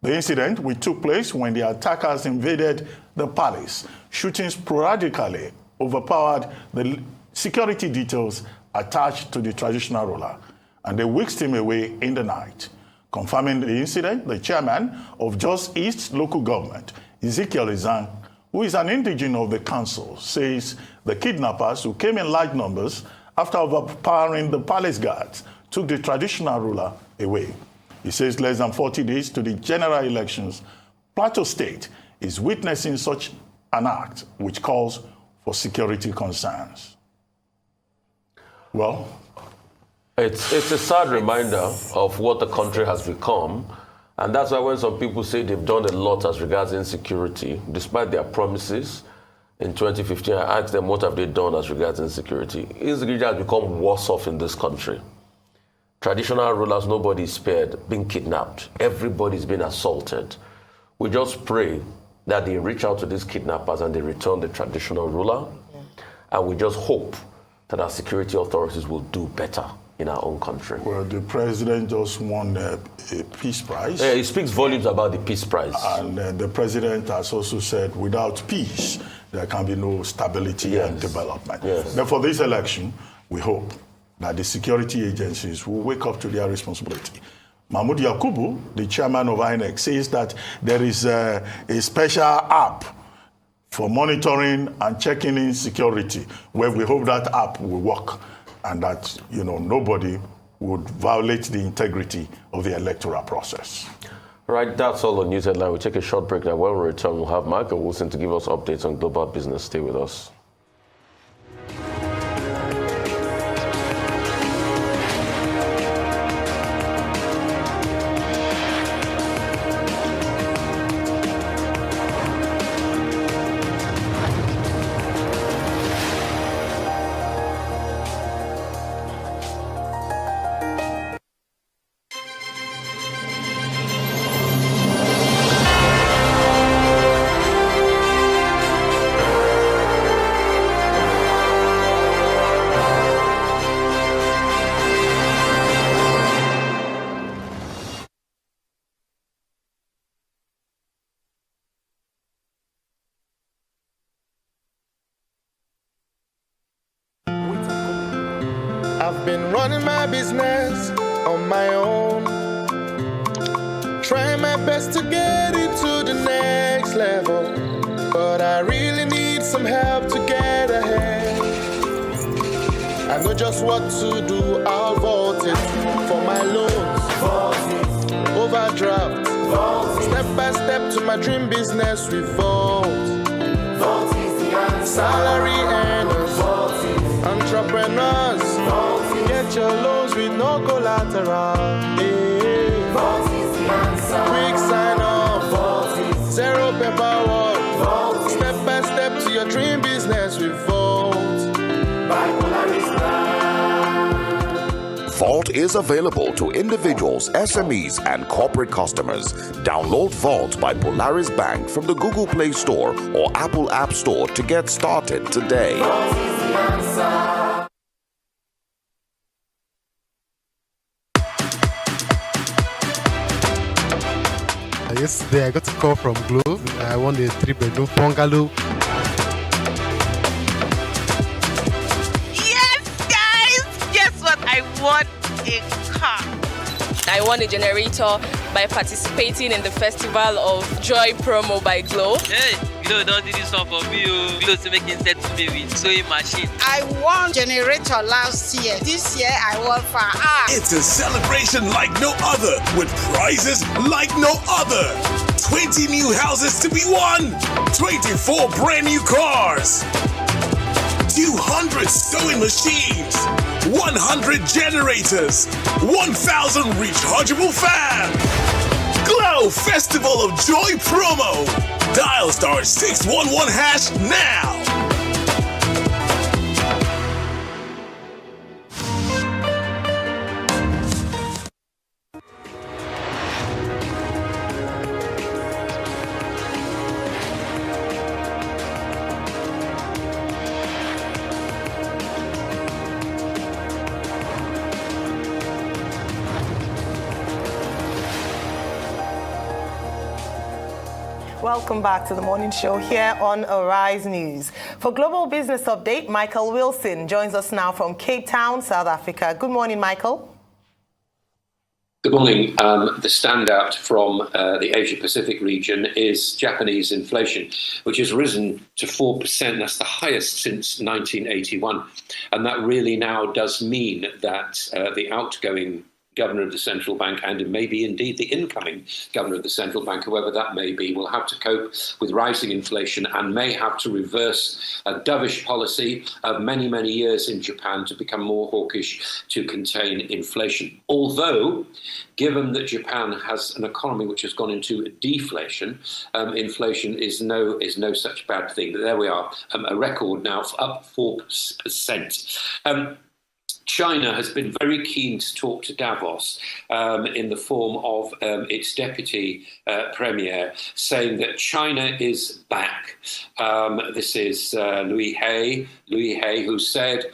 The incident, which took place when the attackers invaded the palace, shooting sporadically overpowered the security details attached to the traditional ruler, and they whisked him away in the night. Confirming the incident, the chairman of Jos East local government, Ezekiel Izang, who is an indigene of the council, says the kidnappers, who came in large numbers after overpowering the palace guards, took the traditional ruler away. He says less than 40 days to the general elections, Plateau State is witnessing such an act which calls for security concerns. Well, it's a sad reminder of what the country has become. And that's why when some people say they've done a lot as regards insecurity, despite their promises in 2015, I asked them what have they done as regards insecurity. Insecurity has become worse off in this country. Traditional rulers, nobody is spared, being kidnapped. Everybody's been assaulted. We just pray that they reach out to these kidnappers and they return the traditional ruler. Yeah. And we just hope that our security authorities will do better in our own country. Well, the president just won a peace prize. Yeah, he speaks volumes about the peace prize. And the president has also said without peace, there can be no stability and development. Yes. But for this election, we hope that the security agencies will wake up to their responsibility. Mahmoud Yakubu, the chairman of INEC, says that there is a special app for monitoring and checking in security, where we hope that app will work and that, nobody would violate the integrity of the electoral process. Right, that's all on News Headline. We'll take a short break now. When we return, we'll have Michael Wilson to give us updates on global business. Stay with us. I've been running my business on my own, trying my best to get it to the next level, but I really need some help to get ahead. I know just what to do, I'll vote it for my loans, overdraft, step by step to my dream business we vote. Vote is the answer. Salary earners, entrepreneurs, get your loans with no collateral. Hey. Vote is the answer. Quick sign up, zero paperwork, step by step to your dream business we vote. By Polaris Bank. Vault is available to individuals, SMEs, and corporate customers. Download Vault by Polaris Bank from the Google Play Store or Apple App Store to get started today. Vault is the answer. Yesterday, I got a call from Globe. I won a 3-bedroom bungalow. Yes, guys! Guess what? I won a car. I won a generator by participating in the Festival of Joy promo by Globe. Hey, Glow don't do this one for me. Glow to make insect to be with sewing machine. I won generator last year. This year I won for It's a celebration like no other, with prizes like no other. 20 new houses to be won, 24 brand new cars, 200 sewing machines, 100 generators, 1,000 rechargeable fans. Glow Festival of Joy promo. Dial *611# now. Welcome back to the morning show here on Arise News. For Global Business Update, Michael Wilson joins us now from Cape Town, South Africa. Good morning, Michael. Good morning. The standout from the Asia-Pacific region is Japanese inflation, which has risen to 4%. That's the highest since 1981. And that really now does mean that the outgoing governor of the central bank, and maybe indeed the incoming governor of the central bank, whoever that may be, will have to cope with rising inflation and may have to reverse a dovish policy of many, many years in Japan to become more hawkish to contain inflation. Although, given that Japan has an economy which has gone into deflation, inflation is no such bad thing. But there we are, a record now up 4%. China has been very keen to talk to Davos in the form of its deputy premier, saying that China is back. This is Liu He, who said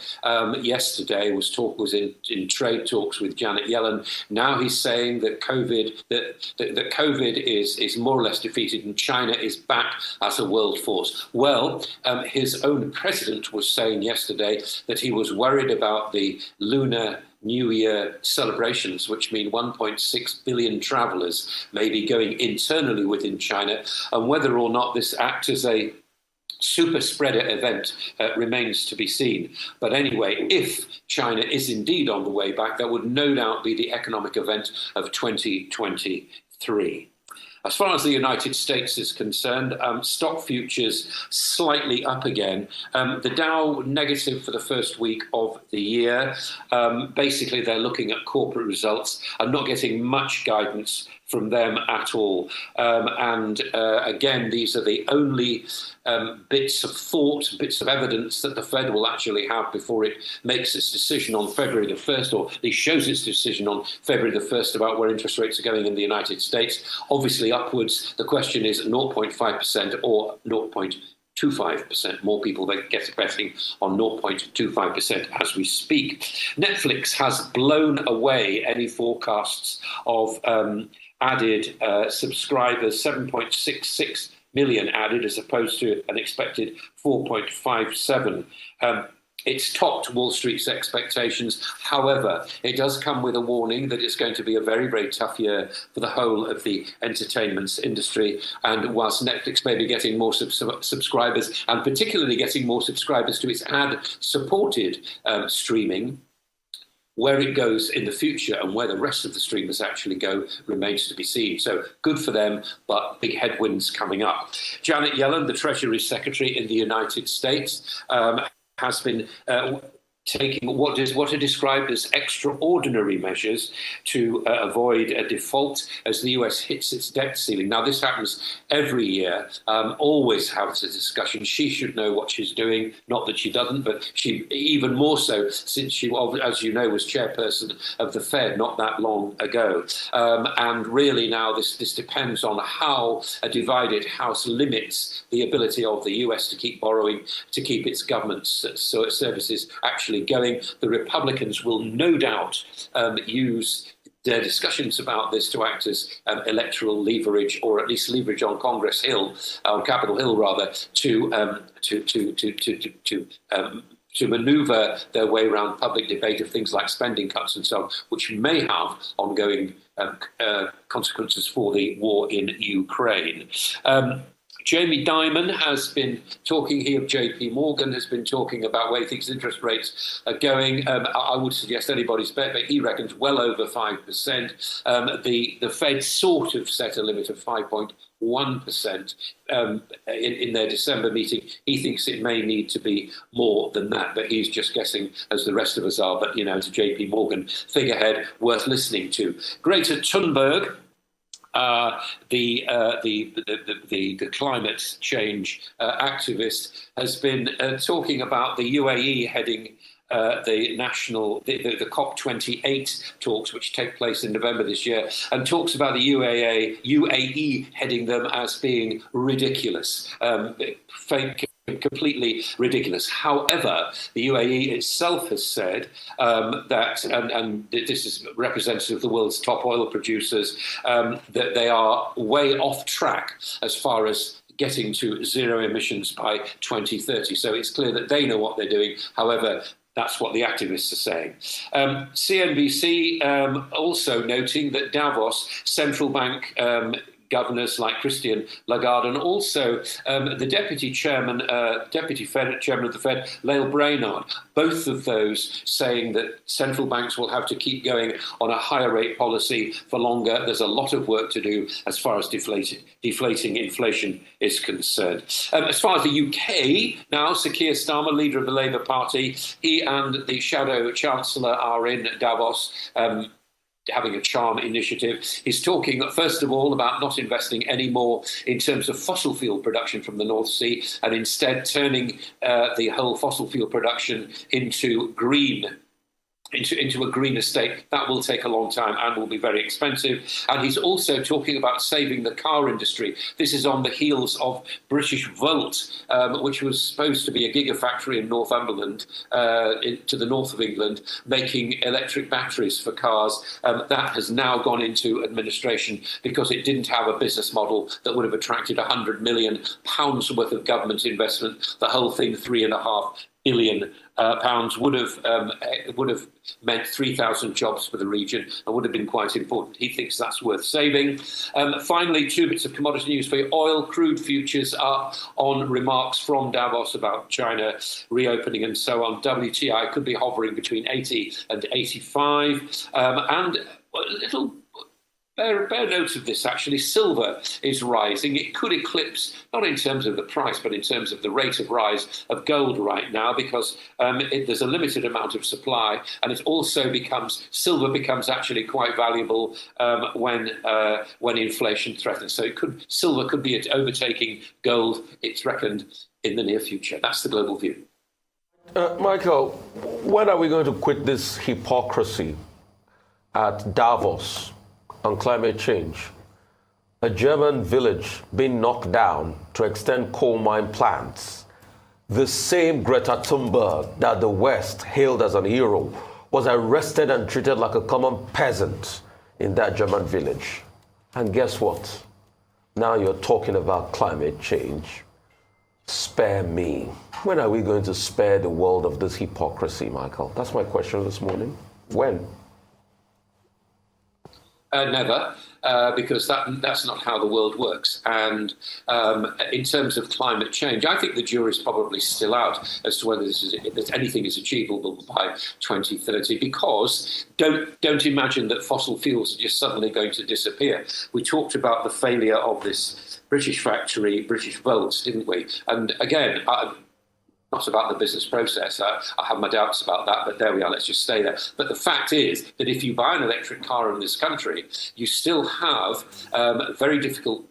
yesterday was in trade talks with Janet Yellen. Now he's saying that COVID is more or less defeated and China is back as a world force. Well, his own president was saying yesterday that he was worried about the Lunar New Year celebrations, which mean 1.6 billion travellers may be going internally within China, and whether or not this acts as a super spreader event remains to be seen. But anyway, if China is indeed on the way back, that would no doubt be the economic event of 2023. As far as the United States is concerned, stock futures slightly up again. The Dow negative for the first week of the year. Basically, they're looking at corporate results and not getting much guidance from them at all. Again, these are the only bits of thought, bits of evidence that the Fed will actually have before it makes its decision on February the 1st, or at least shows its decision on February the 1st about where interest rates are going in the United States. Obviously upwards, the question is 0.5% or 0.25%. More people that get betting on 0.25% as we speak. Netflix has blown away any forecasts of added subscribers, 7.66 million added as opposed to an expected 4.57. It's topped Wall Street's expectations. However, it does come with a warning that it's going to be a very, very tough year for the whole of the entertainment industry. And whilst Netflix may be getting more subscribers, and particularly getting more subscribers to its ad-supported streaming, where it goes in the future and where the rest of the streamers actually go remains to be seen. So good for them, but big headwinds coming up. Janet Yellen, the Treasury Secretary in the United States, has been taking what are described as extraordinary measures to avoid a default as the US hits its debt ceiling. Now, this happens every year, always has a discussion. She should know what she's doing, not that she doesn't, but she even more so since she, as you know, was chairperson of the Fed not that long ago. And really now this depends on how a divided House limits the ability of the US to keep borrowing, to keep its government services actually going. The Republicans will no doubt use their discussions about this to act as electoral leverage, or at least leverage on Capitol Hill rather, to manoeuvre their way around public debate of things like spending cuts and so on, which may have ongoing consequences for the war in Ukraine. Jamie Dimon has been talking, he of JP Morgan has been talking about where he thinks interest rates are going. I would suggest anybody's bet, but he reckons well over 5%. The Fed sort of set a limit of 5.1% in their December meeting. He thinks it may need to be more than that, but he's just guessing as the rest of us are. But, it's a JP Morgan figurehead worth listening to. Greta Thunberg, the climate change activist, has been talking about the UAE heading the COP28 talks, which take place in November this year, and talks about the UAE heading them as being ridiculous, fake. Completely ridiculous. However, the UAE itself has said that, and this is representative of the world's top oil producers, that they are way off track as far as getting to zero emissions by 2030. So it's clear that they know what they're doing. However, that's what the activists are saying. CNBC also noting that Davos central bank governors like Christian Lagarde and also the deputy chairman of the Fed, Lael Brainard, both of those saying that central banks will have to keep going on a higher rate policy for longer. There's a lot of work to do as far as deflating inflation is concerned. As far as the UK, now Sir Keir Starmer, leader of the Labour Party, he and the shadow chancellor are in Davos, having a charm initiative. He's talking, first of all, about not investing any more in terms of fossil fuel production from the North Sea and instead turning the whole fossil fuel production into a greener state. That will take a long time and will be very expensive. And he's also talking about saving the car industry. This is on the heels of British Volt, which was supposed to be a gigafactory in Northumberland, to the north of England, making electric batteries for cars. That has now gone into administration because it didn't have a business model that would have attracted £100 million worth of government investment. The whole thing, £3.5 billion would have meant 3,000 jobs for the region and would have been quite important. He thinks that's worth saving. Finally, two bits of commodity news for you. Oil crude futures are on remarks from Davos about China reopening and so on. WTI could be hovering between 80 and 85. And a little bear note of this, actually. Silver is rising. It could eclipse, not in terms of the price, but in terms of the rate of rise of gold right now, because there's a limited amount of supply, and it also silver becomes actually quite valuable when inflation threatens. So silver could be overtaking gold, it's reckoned, in the near future. That's the global view. Michael, when are we going to quit this hypocrisy at Davos on climate change? A German village being knocked down to extend coal mine plants. The same Greta Thunberg that the West hailed as an hero was arrested and treated like a common peasant in that German village. And guess what? Now you're talking about climate change. Spare me. When are we going to spare the world of this hypocrisy, Michael? That's my question this morning. When? Never, because that's not how the world works. And in terms of climate change, I think the jury's probably still out as to whether that anything is achievable by 2030. Because don't imagine that fossil fuels are just suddenly going to disappear. We talked about the failure of this British factory, British Volt, didn't we? And again, not about the business process. I have my doubts about that, but there we are. Let's just stay there. But the fact is that if you buy an electric car in this country, you still have a very difficult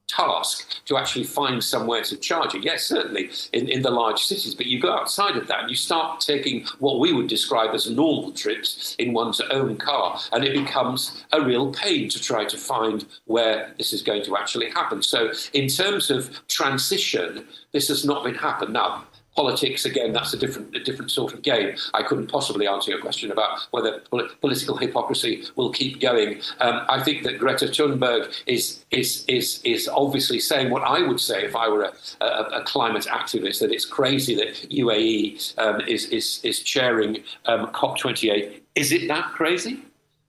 task to actually find somewhere to charge it. Yes, certainly in the large cities, but you go outside of that and you start taking what we would describe as normal trips in one's own car, and it becomes a real pain to try to find where this is going to actually happen. So in terms of transition, this has not been happened. Now, politics, again, that's a different sort of game. I couldn't possibly answer your question about whether political hypocrisy will keep going. I think that Greta Thunberg is obviously saying what I would say if I were a climate activist, that it's crazy that UAE is chairing COP28. Is it that crazy?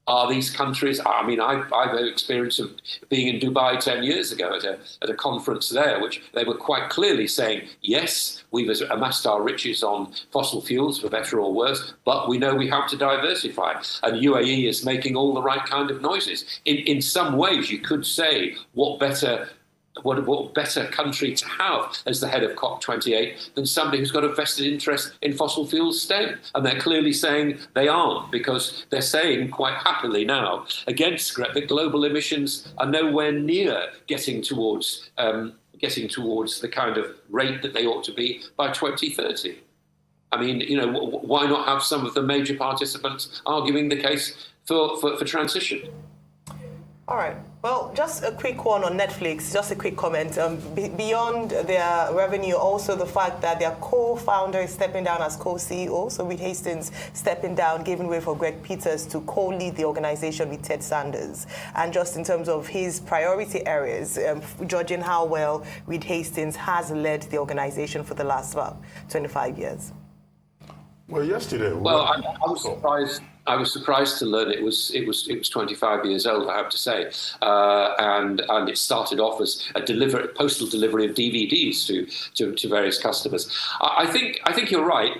Are these countries? I mean, I've had experience of being in Dubai 10 years ago at a conference there, which they were quite clearly saying, yes, we've amassed our riches on fossil fuels, for better or worse, but we know we have to diversify. And UAE is making all the right kind of noises. In some ways, you could say, what better country to have as the head of COP28 than somebody who's got a vested interest in fossil fuels staying? And they're clearly saying they aren't, because they're saying quite happily now against that global emissions are nowhere near getting towards the kind of rate that they ought to be by 2030. I mean, why not have some of the major participants arguing the case for transition? All right. Well, just a quick one on Netflix, just a quick comment. Beyond their revenue, also the fact that their co-founder is stepping down as co-CEO, so Reed Hastings stepping down, giving way for Greg Peters to co-lead the organization with Ted Sanders. And just in terms of his priority areas, judging how well Reed Hastings has led the organization for the last 25 years. Well, yesterday... I was surprised to learn it was 25 years old, I have to say, and it started off as a postal delivery of DVDs to various customers. I think you're right.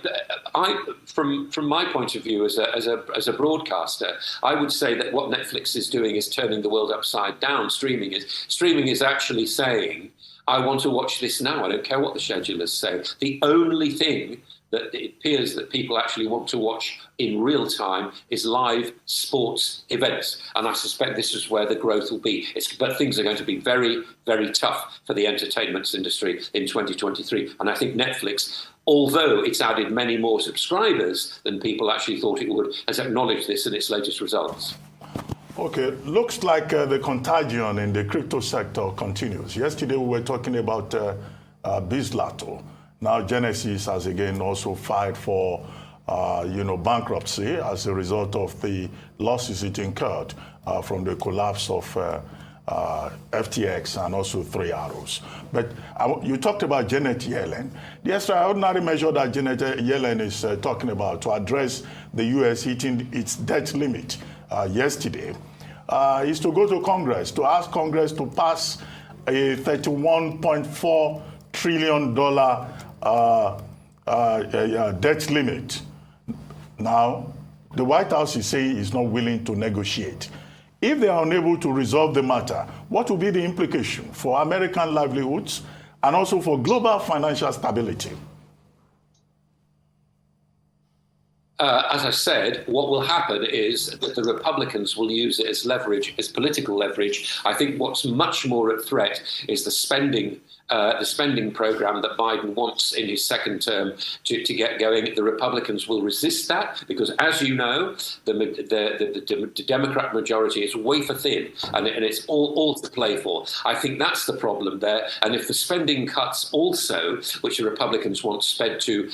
From my point of view as a broadcaster, I would say that what Netflix is doing is turning the world upside down. Streaming is actually saying, I want to watch this now. I don't care what the schedulers say. The only thing that it appears that people actually want to watch in real time is live sports events. And I suspect this is where the growth will be. But things are going to be very, very tough for the entertainment industry in 2023. And I think Netflix, although it's added many more subscribers than people actually thought it would, has acknowledged this in its latest results. Okay, looks like the contagion in the crypto sector continues. Yesterday we were talking about Bizlato. Now Genesis has again also filed for bankruptcy as a result of the losses it incurred from the collapse of FTX and also 3 Arrows. But you talked about Janet Yellen. The extraordinary measure that Janet Yellen is talking about to address the U.S. hitting its debt limit yesterday is to go to Congress, to ask Congress to pass a $31.4 trillion debt limit. Now, the White House is saying it's not willing to negotiate. If they are unable to resolve the matter, what will be the implication for American livelihoods and also for global financial stability? As I said, what will happen is that the Republicans will use it as leverage, as political leverage. I think what's much more at threat is the spending program that Biden wants in his second term to get going. The Republicans will resist that because, as you know, the Democrat majority is wafer thin and it's all to play for. I think that's the problem there. And if the spending cuts also, which the Republicans want spend to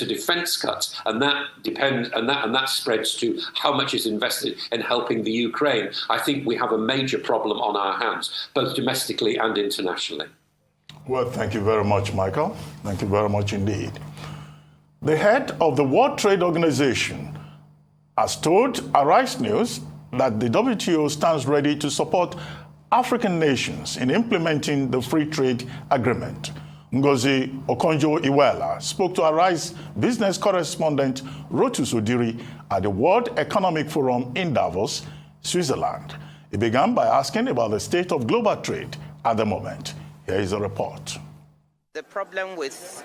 defense cuts, and that spreads to how much is invested in helping the Ukraine, I think we have a major problem on our hands, both domestically and internationally. Well, thank you very much, Michael. Thank you very much indeed. The head of the World Trade Organization has told Arise News that the WTO stands ready to support African nations in implementing the free trade agreement. Ngozi Okonjo-Iweala spoke to Arise business correspondent Rotus Odiri at the World Economic Forum in Davos, Switzerland. He began by asking about the state of global trade at the moment. Here is a report. The problem with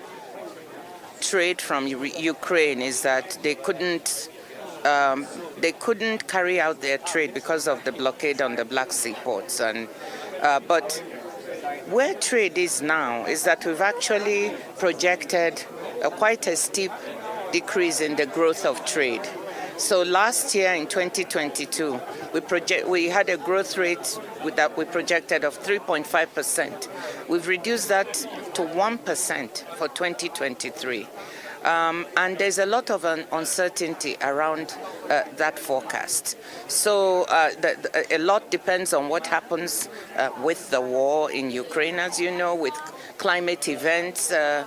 trade from Ukraine is that they couldn't carry out their trade because of the blockade on the Black Sea ports. But where trade is now is that we've actually projected quite a steep decrease in the growth of trade. So last year in 2022, we had a growth rate that we projected of 3.5%. We've reduced that to 1% for 2023. And there's a lot of uncertainty around that forecast. So a lot depends on what happens with the war in Ukraine, as you know, with climate events. A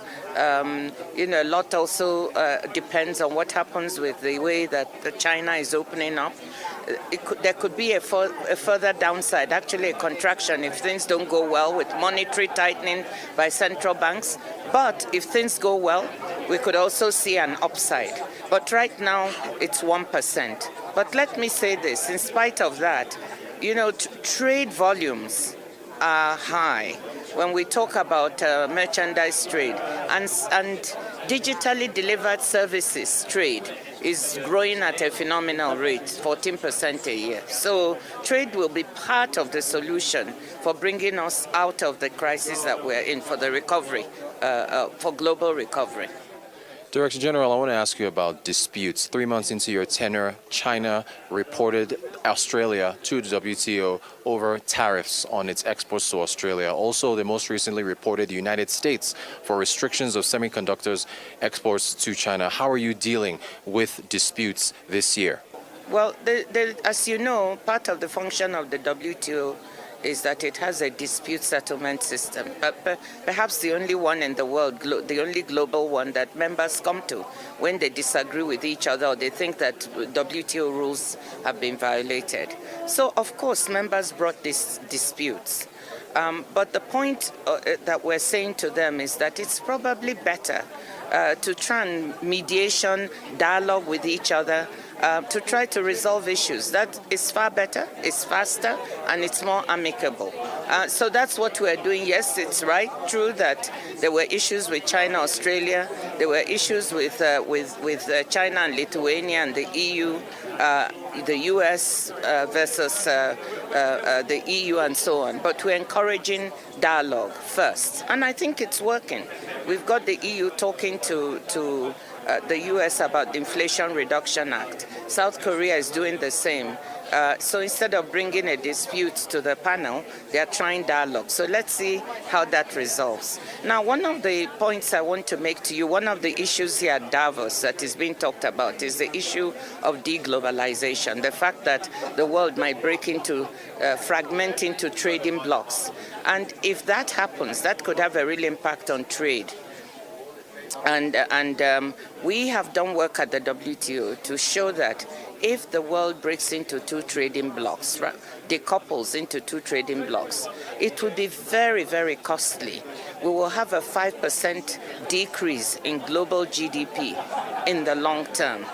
lot also depends on what happens with the way that China is opening up. there could be a further downside, actually a contraction if things don't go well with monetary tightening by central banks. But if things go well, we could also see an upside. But right now, it's 1%. But let me say this, in spite of that, trade volumes are high when we talk about merchandise trade, and digitally delivered services trade is growing at a phenomenal rate, 14% a year. So trade will be part of the solution for bringing us out of the crisis that we're in for the recovery, for global recovery. Director General, I want to ask you about disputes. 3 months into your tenure, China reported Australia to the WTO over tariffs on its exports to Australia. Also, they most recently reported the United States for restrictions of semiconductors exports to China. How are you dealing with disputes this year? Well, as you know, part of the function of the WTO is that it has a dispute settlement system, but perhaps the only one in the world, the only global one that members come to when they disagree with each other or they think that WTO rules have been violated. So, of course, members brought these disputes. But the point that we're saying to them is that it's probably better to try and mediation, dialogue with each other, to try to resolve issues. That is far better, it's faster, and it's more amicable. So that's what we're doing. Yes, it's true that there were issues with China, Australia. There were issues with China and Lithuania and the EU, the US versus the EU and so on. But we're encouraging dialogue first. And I think it's working. We've got the EU talking to the US about the Inflation Reduction Act. South Korea is doing the same. So instead of bringing a dispute to the panel, they are trying dialogue. So let's see how that resolves. Now, one of the points I want to make to you, one of the issues here at Davos that is being talked about is the issue of deglobalization, the fact that the world might break into, fragment into trading blocks. And if that happens, that could have a real impact on trade. And we have done work at the WTO to show that if the world breaks into two trading blocks, decouples into two trading blocks, it would be very, very costly. We will have a 5% decrease in global GDP in the long term.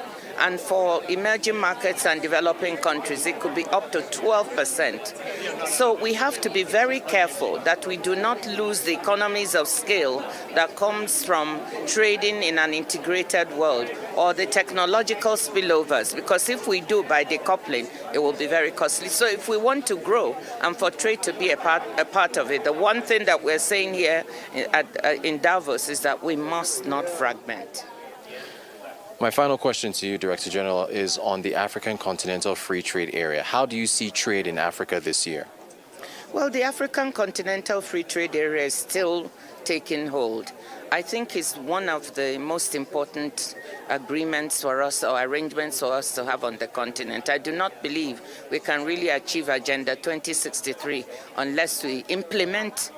And for emerging markets and developing countries, it could be up to 12%. So we have to be very careful that we do not lose the economies of scale that comes from trading in an integrated world or the technological spillovers, because if we do by decoupling, it will be very costly. So if we want to grow and for trade to be a part of it, the one thing that we're saying here in Davos is that we must not fragment. My final question to you, Director General, is on the African Continental Free Trade Area. How do you see trade in Africa this year? Well, the African Continental Free Trade Area is still taking hold. I think it's one of the most important agreements for us or arrangements for us to have on the continent. I do not believe we can really achieve Agenda 2063 unless we implement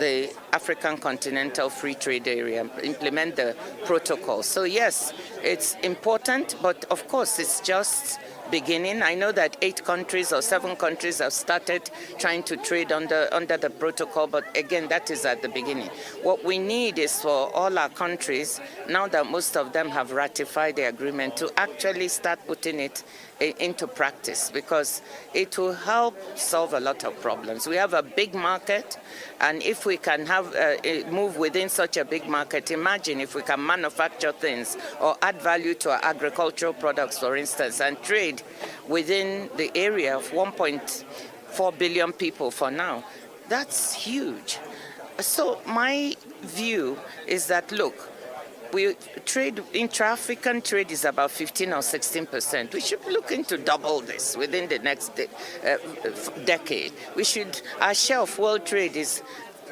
the African Continental Free Trade Area, implement the protocol. So yes, it's important, but of course it's just beginning. I know that 8 countries or 7 countries have started trying to trade under the protocol, but again, that is at the beginning. What we need is for all our countries, now that most of them have ratified the agreement, to actually start putting it into practice, because it will help solve a lot of problems. We have a big market, and if we can have move within such a big market, imagine if we can manufacture things or add value to our agricultural products, for instance, and trade within the area of 1.4 billion people for now. That's huge. So my view is that, look, we trade, intra-African trade is about 15 or 16%. We should be looking to double this within the next decade. Our share of world trade is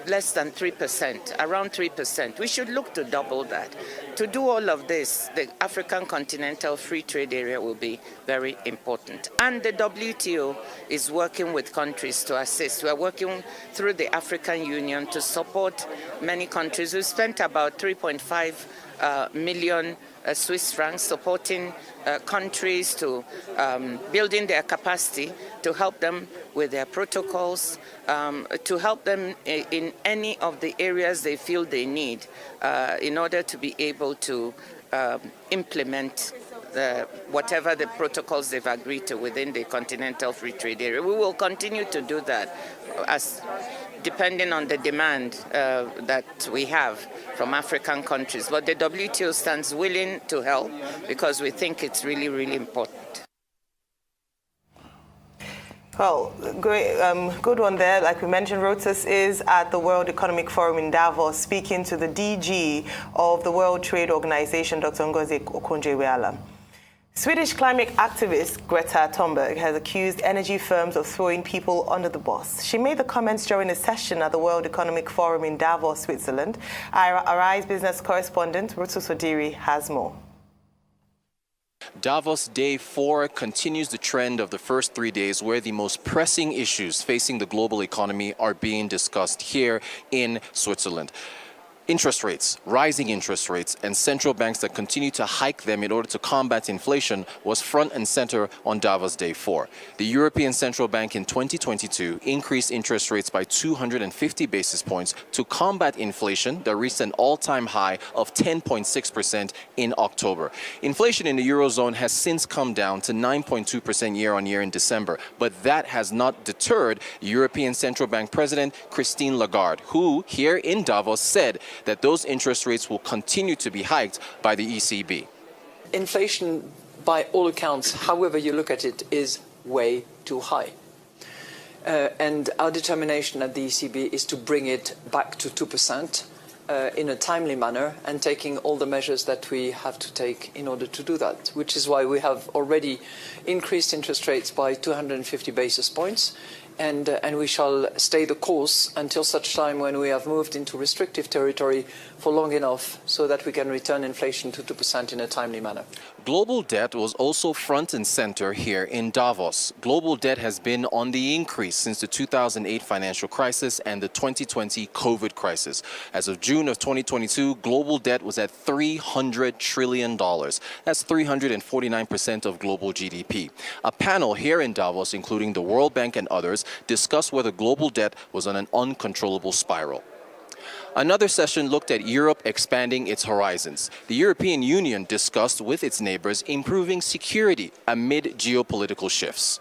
less than 3%, around 3%. We should look to double that. To do all of this, the African Continental Free Trade Area will be very important. And the WTO is working with countries to assist. We're working through the African Union to support many countries. We spent about $3.5 million Swiss francs, supporting countries to building their capacity to help them with their protocols, to help them in any of the areas they feel they need in order to be able to implement whatever the protocols they've agreed to within the continental free trade area. We will continue to do that depending on the demand that we have from African countries. But the WTO stands willing to help because we think it's really, really important. Well, great, good one there. Like we mentioned, Rotus is at the World Economic Forum in Davos, speaking to the DG of the World Trade Organization, Dr. Ngozi Okonjo-Iweala. Swedish climate activist Greta Thunberg has accused energy firms of throwing people under the bus. She made the comments during a session at the World Economic Forum in Davos, Switzerland. Arise business correspondent Rotus Odiri has more. Davos Day 4 continues the trend of the first 3 days where the most pressing issues facing the global economy are being discussed here in Switzerland. Interest rates, rising interest rates, and central banks that continue to hike them in order to combat inflation was front and center on Davos Day 4. The European Central Bank in 2022 increased interest rates by 250 basis points to combat inflation that reached an all-time high of 10.6% in October. Inflation in the Eurozone has since come down to 9.2% year-on-year in December, but that has not deterred European Central Bank President Christine Lagarde, who here in Davos said that those interest rates will continue to be hiked by the ECB. Inflation, by all accounts, however you look at it, is way too high. And our determination at the ECB is to bring it back to 2% in a timely manner and taking all the measures that we have to take in order to do that, which is why we have already increased interest rates by 250 basis points. And we shall stay the course until such time when we have moved into restrictive territory for long enough so that we can return inflation to 2% in a timely manner. Global debt was also front and center here in Davos. Global debt has been on the increase since the 2008 financial crisis and the 2020 COVID crisis. As of June of 2022, global debt was at $300 trillion. That's 349% of global GDP. A panel here in Davos, including the World Bank and others, discussed whether global debt was on an uncontrollable spiral. Another session looked at Europe expanding its horizons. The European Union discussed with its neighbors improving security amid geopolitical shifts.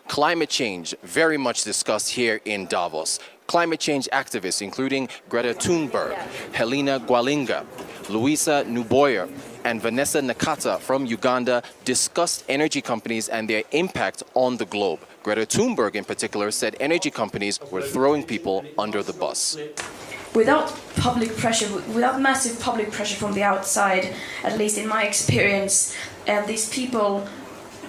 Climate change, very much discussed here in Davos. Climate change activists, including Greta Thunberg, Helena Gwalinga, Luisa Nuboyer, and Vanessa Nakata from Uganda, discussed energy companies and their impact on the globe. Greta Thunberg, in particular, said energy companies were throwing people under the bus. Without public pressure, without massive public pressure from the outside, at least in my experience, these people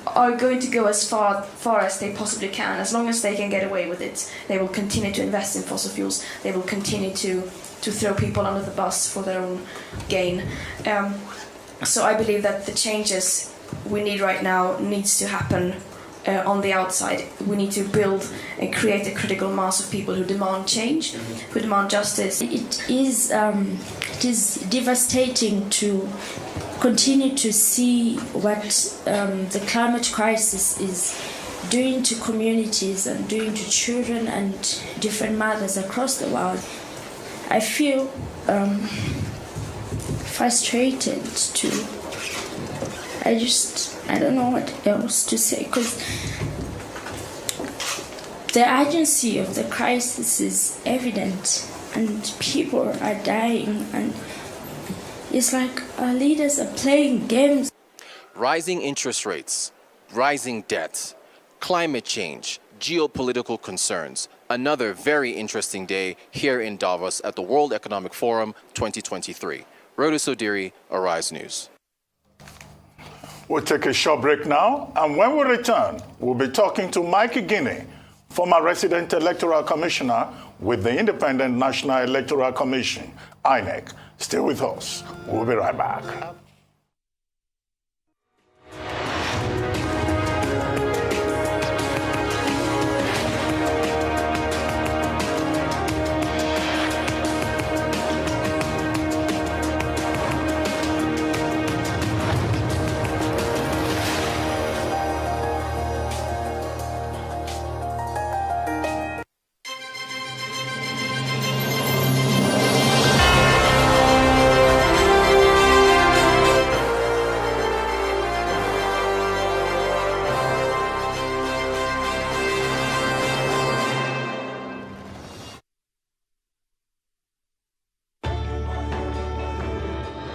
are going to go as far as they possibly can. As long as they can get away with it, they will continue to invest in fossil fuels. They will continue to throw people under the bus for their own gain. So I believe that the changes we need right now needs to happen on the outside. We need to build and create a critical mass of people who demand change, who demand justice. It is devastating to continue to see what the climate crisis is doing to communities and doing to children and different mothers across the world. I feel frustrated too. I don't know what else to say, because the urgency of the crisis is evident and people are dying, and it's like our leaders are playing games. Rising interest rates, rising debt, climate change, geopolitical concerns. Another very interesting day here in Davos at the World Economic Forum 2023. Rotus Odiri, Arise News. We'll take a short break now, and when we return, we'll be talking to Mike Guinea, former resident electoral commissioner with the Independent National Electoral Commission, INEC. Stay with us. We'll be right back.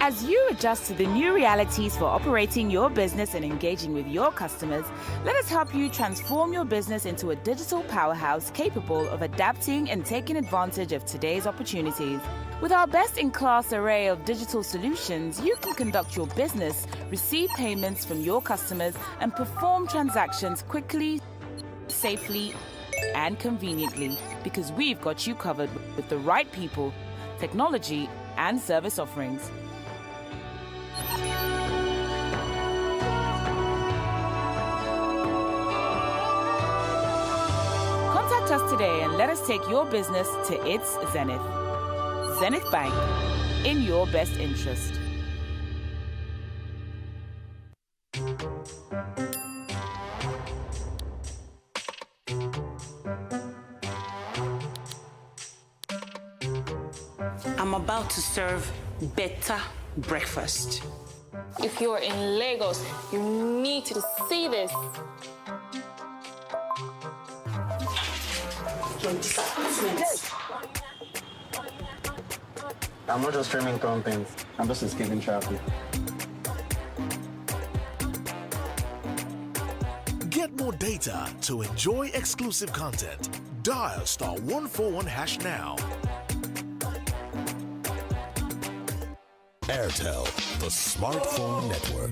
As you adjust to the new realities for operating your business and engaging with your customers, let us help you transform your business into a digital powerhouse capable of adapting and taking advantage of today's opportunities. With our best-in-class array of digital solutions, you can conduct your business, receive payments from your customers, and perform transactions quickly, safely, and conveniently, because we've got you covered with the right people, technology, and service offerings. Contact us today and let us take your business to its zenith. Zenith Bank, in your best interest. I'm about to serve better breakfast. If you're in Lagos, you need to see this. I'm not just streaming content, I'm just escaping traffic. Get more data to enjoy exclusive content. Dial *141# now. Airtel, the smartphone network.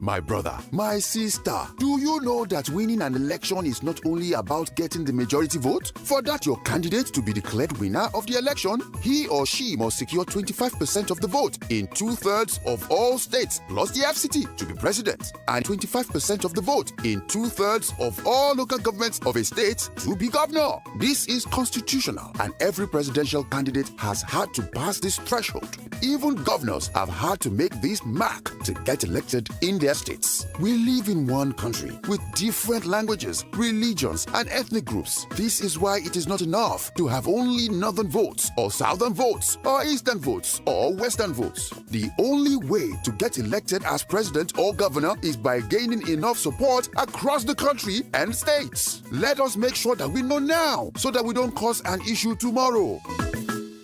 My brother, my sister, do you know that winning an election is not only about getting the majority vote? For that your candidate to be declared winner of the election, he or she must secure 25% of the vote in 2/3 of all states plus the FCT to be president, and 25% of the vote in 2/3 of all local governments of a state to be governor. This is constitutional, and every presidential candidate has had to pass this threshold. Even governors have had to make this mark to get elected in their states. We live in one country with different languages, religions, and ethnic groups. This is why it is not enough to have only northern votes, or southern votes, or eastern votes, or western votes. The only way to get elected as president or governor is by gaining enough support across the country and states. Let us make sure that we know now so that we don't cause an issue tomorrow.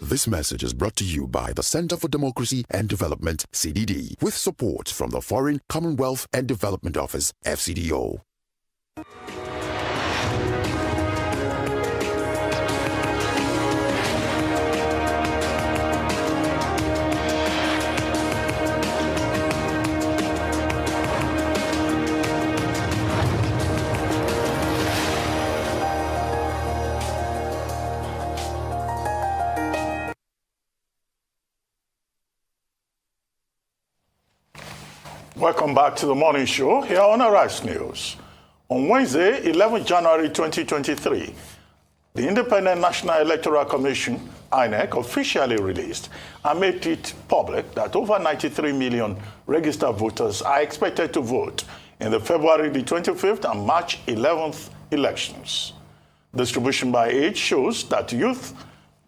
This message is brought to you by the Center for Democracy and Development, CDD, with support from the Foreign, Commonwealth and Development Office, FCDO. Welcome back to the morning show here on Arise News. On Wednesday, 11 January 2023, the Independent National Electoral Commission, INEC, officially released and made it public that over 93 million registered voters are expected to vote in the February the 25th and March 11th elections. Distribution by age shows that youth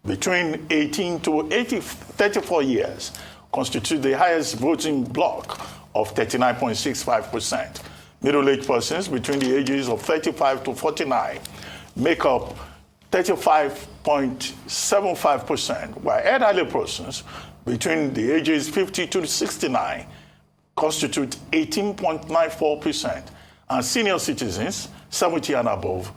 between 18 to 34 years constitute the highest voting bloc of 39.65%. Middle-aged persons between the ages of 35 to 49 make up 35.75%, while elderly persons between the ages 50 to 69 constitute 18.94%, and senior citizens 70 and above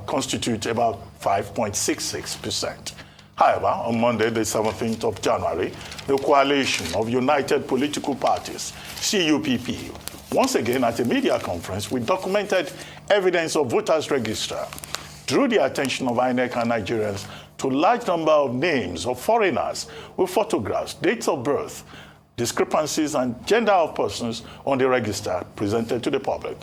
constitute about 5.66%. However, on Monday, the 17th of January, the Coalition of United Political Parties, CUPP, once again at a media conference, we documented evidence of voters' register, drew the attention of INEC and Nigerians to a large number of names of foreigners with photographs, dates of birth, discrepancies, and gender of persons on the register presented to the public.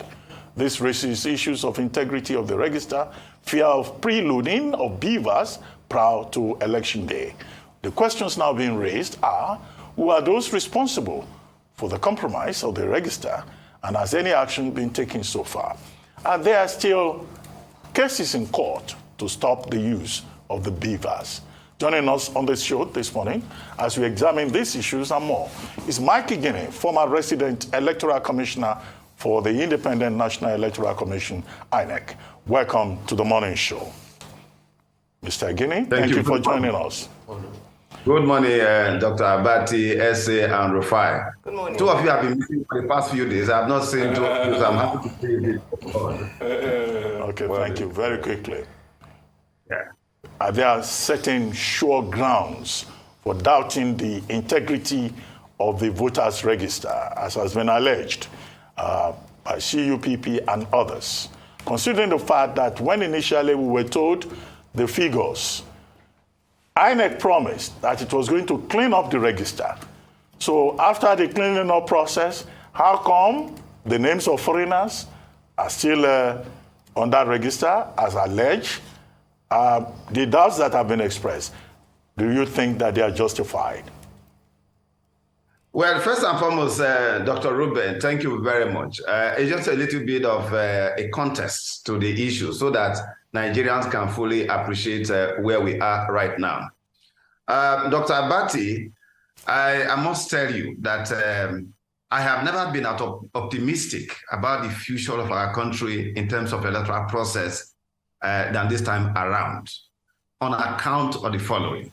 This raises issues of integrity of the register, fear of preloading of beavers prior to election day. The questions now being raised are, who are those responsible for the compromise of the register, and has any action been taken so far? And there are still cases in court to stop the use of the beavers. Joining us on this show this morning as we examine these issues and more is Mike Igini, former resident electoral commissioner for the Independent National Electoral Commission, INEC. Welcome to the morning show. Mr. Igini, thank you for joining us. Good morning, Dr. Abati, Ese, and Rufai. Good morning. Two of you have been missing for the past few days. I have not seen two of you, so I'm happy to see you. Okay, thank you. Very quickly. Are there certain sure grounds for doubting the integrity of the voters' register, as has been alleged by CUPP and others, considering the fact that when initially we were told the figures, INEC promised that it was going to clean up the register. So after the cleaning up process, how come the names of foreigners are still on that register as alleged? The doubts that have been expressed, do you think that they are justified? Well, first and foremost, Dr. Ruben, thank you very much. It's just a little bit of a context to the issue so that Nigerians can fully appreciate where we are right now. Dr. Abati, I must tell you that I have never been optimistic about the future of our country in terms of electoral process than this time around, on account of the following.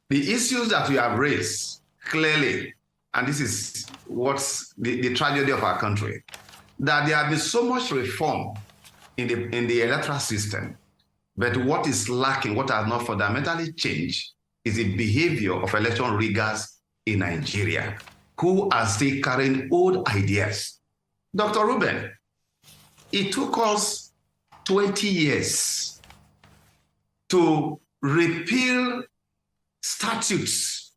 The issues that we have raised clearly, and this is what's the tragedy of our country, that there have been so much reform in the electoral system, but what is lacking, what has not fundamentally changed, is the behavior of election riggers in Nigeria, who are still carrying old ideas. Dr. Ruben, it took us 20 years to repeal statutes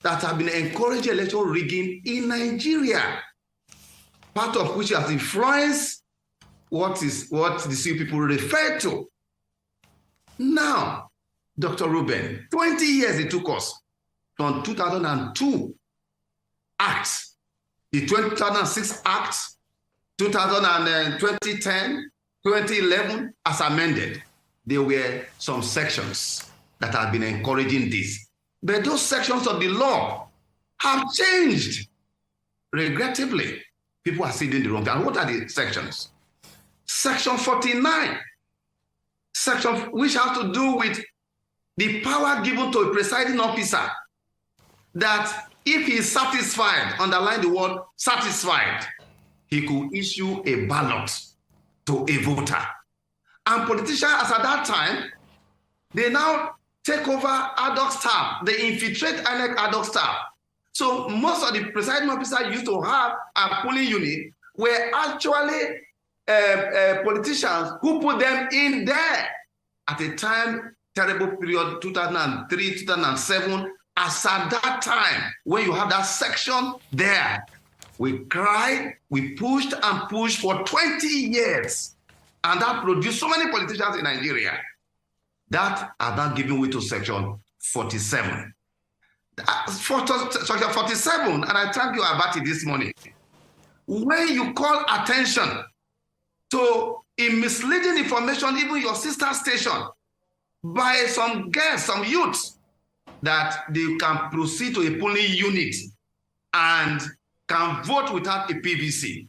that have been encouraging election rigging in Nigeria, part of which has influenced what the CU people refer to. Now, Dr. Ruben, 20 years it took us from 2002 Act, the 2006 Act, 2010, 2011 as amended. There were some sections that have been encouraging this. But those sections of the law have changed. Regrettably, people are still doing the wrong thing. And what are the sections? Section 49, section which has to do with the power given to a presiding officer that if he is satisfied, underline the word satisfied, he could issue a ballot to a voter. And politicians, as at that time, they now take over ad hoc staff. They infiltrate INEC ad hoc staff. So most of the presiding officers used to have a polling unit were actually politicians who put them in there. At a time, terrible period, 2003, 2007, as at that time, when you have that section there, we cried, we pushed and pushed for 20 years. And that produced so many politicians in Nigeria. That are now giving way to section 47. Section 47, and I thank you about it this morning. When you call attention to a misleading information, even your sister station, by some girls, some youths, that they can proceed to a polling unit and can vote without a PVC.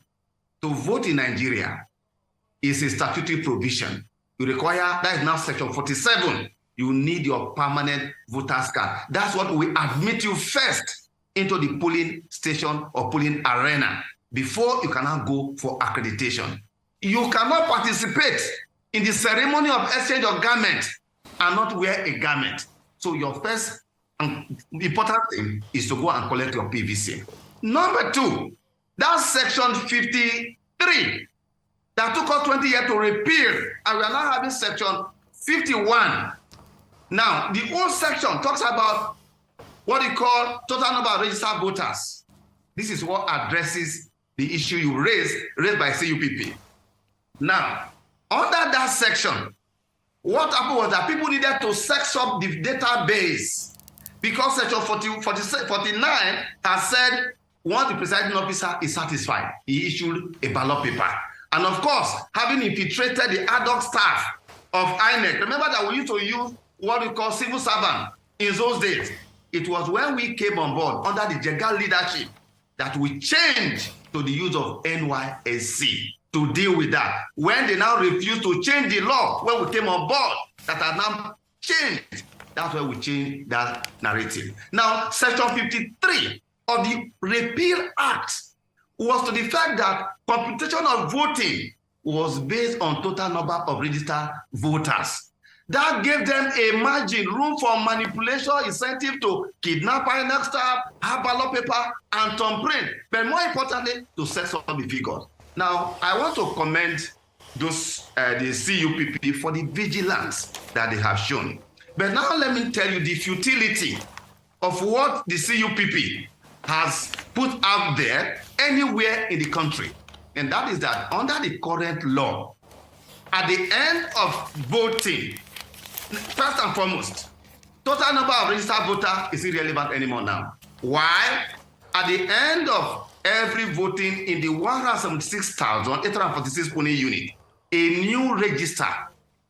To vote in Nigeria is a statutory provision. You require, that is now section 47. You need your permanent voter's card. That's what we admit you first into the polling station or polling arena before you can now go for accreditation. You cannot participate in the ceremony of exchange of garment and not wear a garment. So your first important thing is to go and collect your PVC. Number two, that's section 53 that took us 20 years to repeal, and we are now having section 51. Now, the old section talks about what you call total number of registered voters. This is what addresses the issue you raised by CUPP. Now, under that section, what happened was that people needed to sex up the database because section 49 has said once the presiding officer is satisfied, he issued a ballot paper. And of course, having infiltrated the ad hoc staff of INEC, remember that we used to use what we call civil servant in those days. It was when we came on board under the Jegal leadership that we changed to the use of NYSC to deal with that. When they now refuse to change the law when we came on board, that has now changed That's why we change that narrative. Now, Section 53 of the Repeal Act was to the fact that computation of voting was based on total number of registered voters. That gave them a margin, room for manipulation, incentive to kidnap next staff, have ballot paper, and thumbprint. But more importantly, to set up the figures. Now, I want to commend those the CUPP for the vigilance that they have shown. But now let me tell you the futility of what the CUPP has put out there anywhere in the country. And that is that under the current law, at the end of voting, first and foremost, total number of registered voters is irrelevant anymore now. Why? At the end of every voting in the 176,846 polling unit, a new register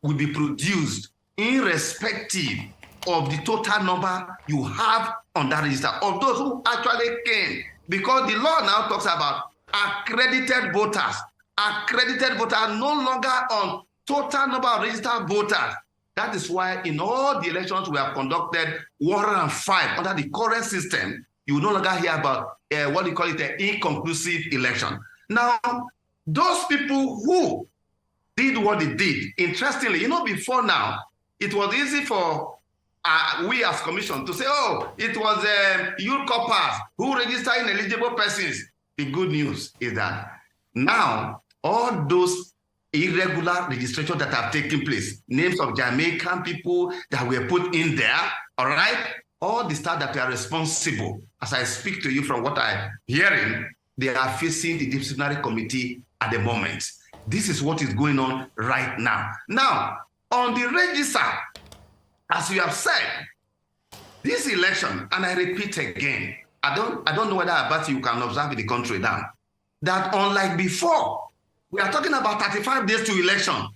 will be produced irrespective of the total number you have on that register, of those who actually came. Because the law now talks about accredited voters. Accredited voters no longer on total number of registered voters. That is why in all the elections we have conducted, 105 under the current system, you no longer hear about what you call it an inconclusive election. Now, those people who did what they did, interestingly, you know, before now, it was easy for we as commission to say, oh, it was youth corpers who registered ineligible persons. The good news is that now all those irregular registrations that have taken place, names of Jamaican people that were put in there, all right, all the staff that are responsible, as I speak to you from what I'm hearing, they are facing the disciplinary committee at the moment. This is what is going on right now. Now, on the register, as you have said, this election, and I repeat again, I don't know whether about you can observe in the country now, that unlike before, we are talking about 35 days to election.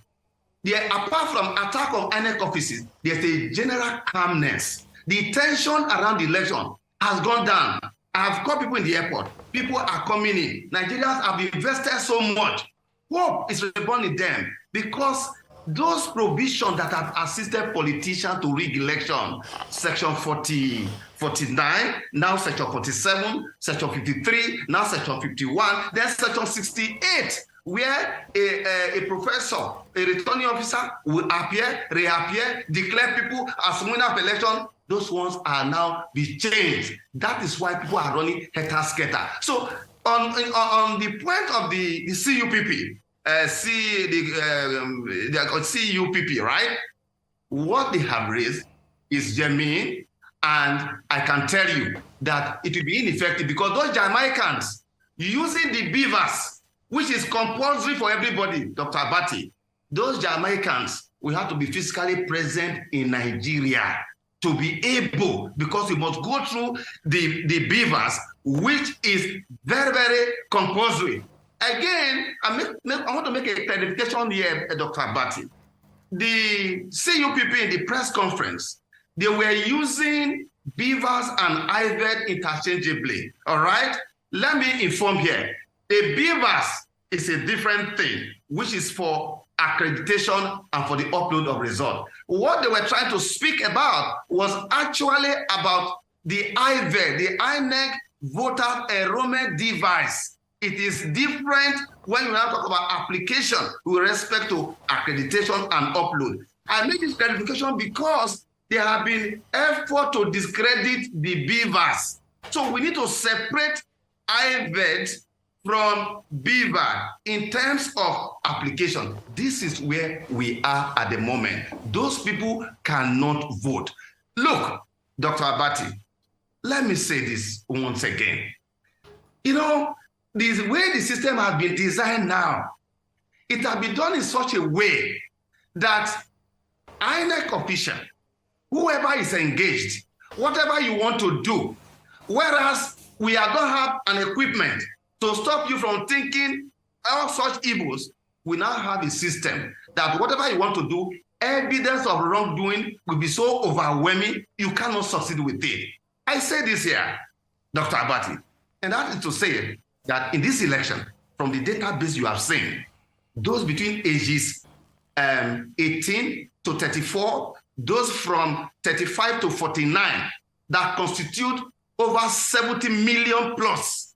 Apart from attack of INEC offices, there's a general calmness. The tension around the election has gone down. I have called people in the airport. People are coming in. Nigerians have invested so much. Hope is reborn in them because those provisions that have assisted politicians to rig election, Section 49, now Section 47, Section 53, now Section 51, then Section 68, where a professor, a returning officer will appear, reappear, declare people as winner of election. Those ones are now be changed. That is why people are running helter-skelter. So on the point of the CUPP, CUPP, right? What they have raised is genuine, and I can tell you that it will be ineffective because those Jamaicans using the beavers, which is compulsory for everybody, Dr. Abati, those Jamaicans will have to be physically present in Nigeria to be able, because we must go through the beavers, which is very, very compulsory. Again, I want to make a clarification here, Dr. Abati. The CUPP in the press conference, they were using beavers and IVED interchangeably, all right? Let me inform here. The beavers is a different thing, which is for accreditation and for the upload of results. What they were trying to speak about was actually about the IVED, the INEC voter enrollment device. It is different when you now talk about application with respect to accreditation and upload. I make this clarification because there have been efforts to discredit the beavers. So we need to separate IVED from beaver in terms of application. This is where we are at the moment. Those people cannot vote. Look, Dr. Abati, let me say this once again. You know, the way the system has been designed now, it has been done in such a way that INEC official, whoever is engaged, whatever you want to do, whereas we don't have an equipment to stop you from thinking all such evils, we now have a system that whatever you want to do, evidence of wrongdoing will be so overwhelming, you cannot succeed with it. I say this here, Dr. Abati, and that is to say that in this election, from the database you have seen, those between ages 18 to 34, those from 35 to 49 that constitute over 70 million plus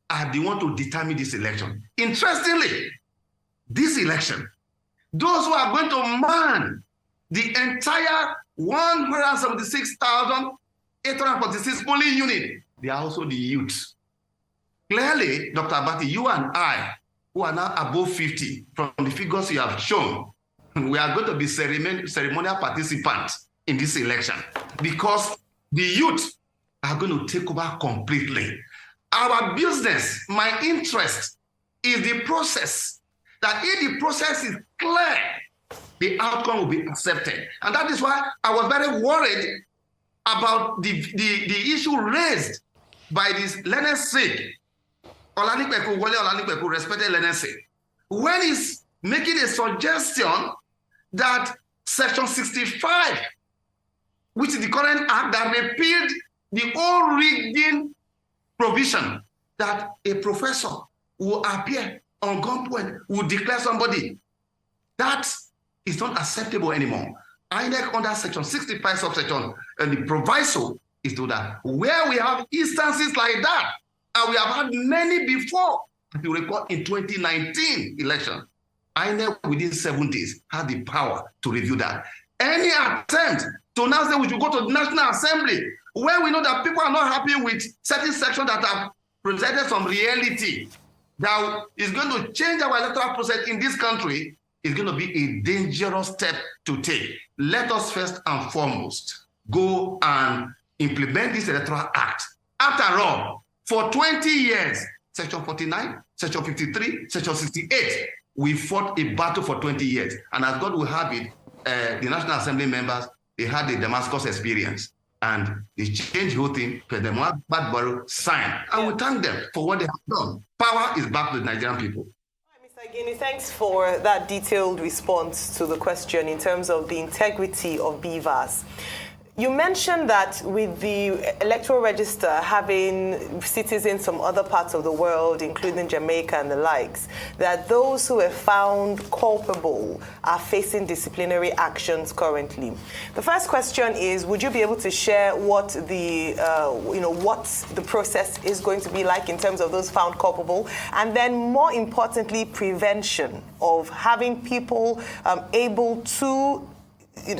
are the one to determine this election. Interestingly, this election, those who are going to man the entire 176,846 polling unit, they are also the youth. Clearly, Dr. Abati, you and I, who are now above 50, from the figures you have shown, we are going to be ceremonial participants in this election because the youth are going to take over completely. Our business, my interest, is the process. That if the process is clear, the outcome will be accepted. And that is why I was very worried about the issue raised by this Leonard Singh, respected Leonard Singh, when he's making a suggestion that Section 65, which is the current act that repealed the old rigging provision, that a professor will appear on gunpoint, will declare somebody. That is not acceptable anymore. INEC under Section 65 subsection, and the proviso is to that. Where we have instances like that, and we have had many before, if you recall in 2019 election, INEC within 7 days had the power to review that. Any attempt to now say we should go to the National Assembly, where we know that people are not happy with certain sections that have presented some reality that is going to change our electoral process in this country, is going to be a dangerous step to take. Let us first and foremost go and implement this Electoral Act. After all, for 20 years, Section 49, Section 53, Section 68, we fought a battle for 20 years. And as God will have it, the National Assembly members, they had the Damascus experience. And they changed the whole thing to the Badboro sign. And we thank them for what they have done. Power is back to the Nigerian people. Mr. Gini, thanks for that detailed response to the question in terms of the integrity of BVAS. You mentioned that with the electoral register having citizens from other parts of the world, including Jamaica and the likes, that those who are found culpable are facing disciplinary actions currently. The first question is, would you be able to share what the, what the process is going to be like in terms of those found culpable? And then more importantly, prevention of having people able to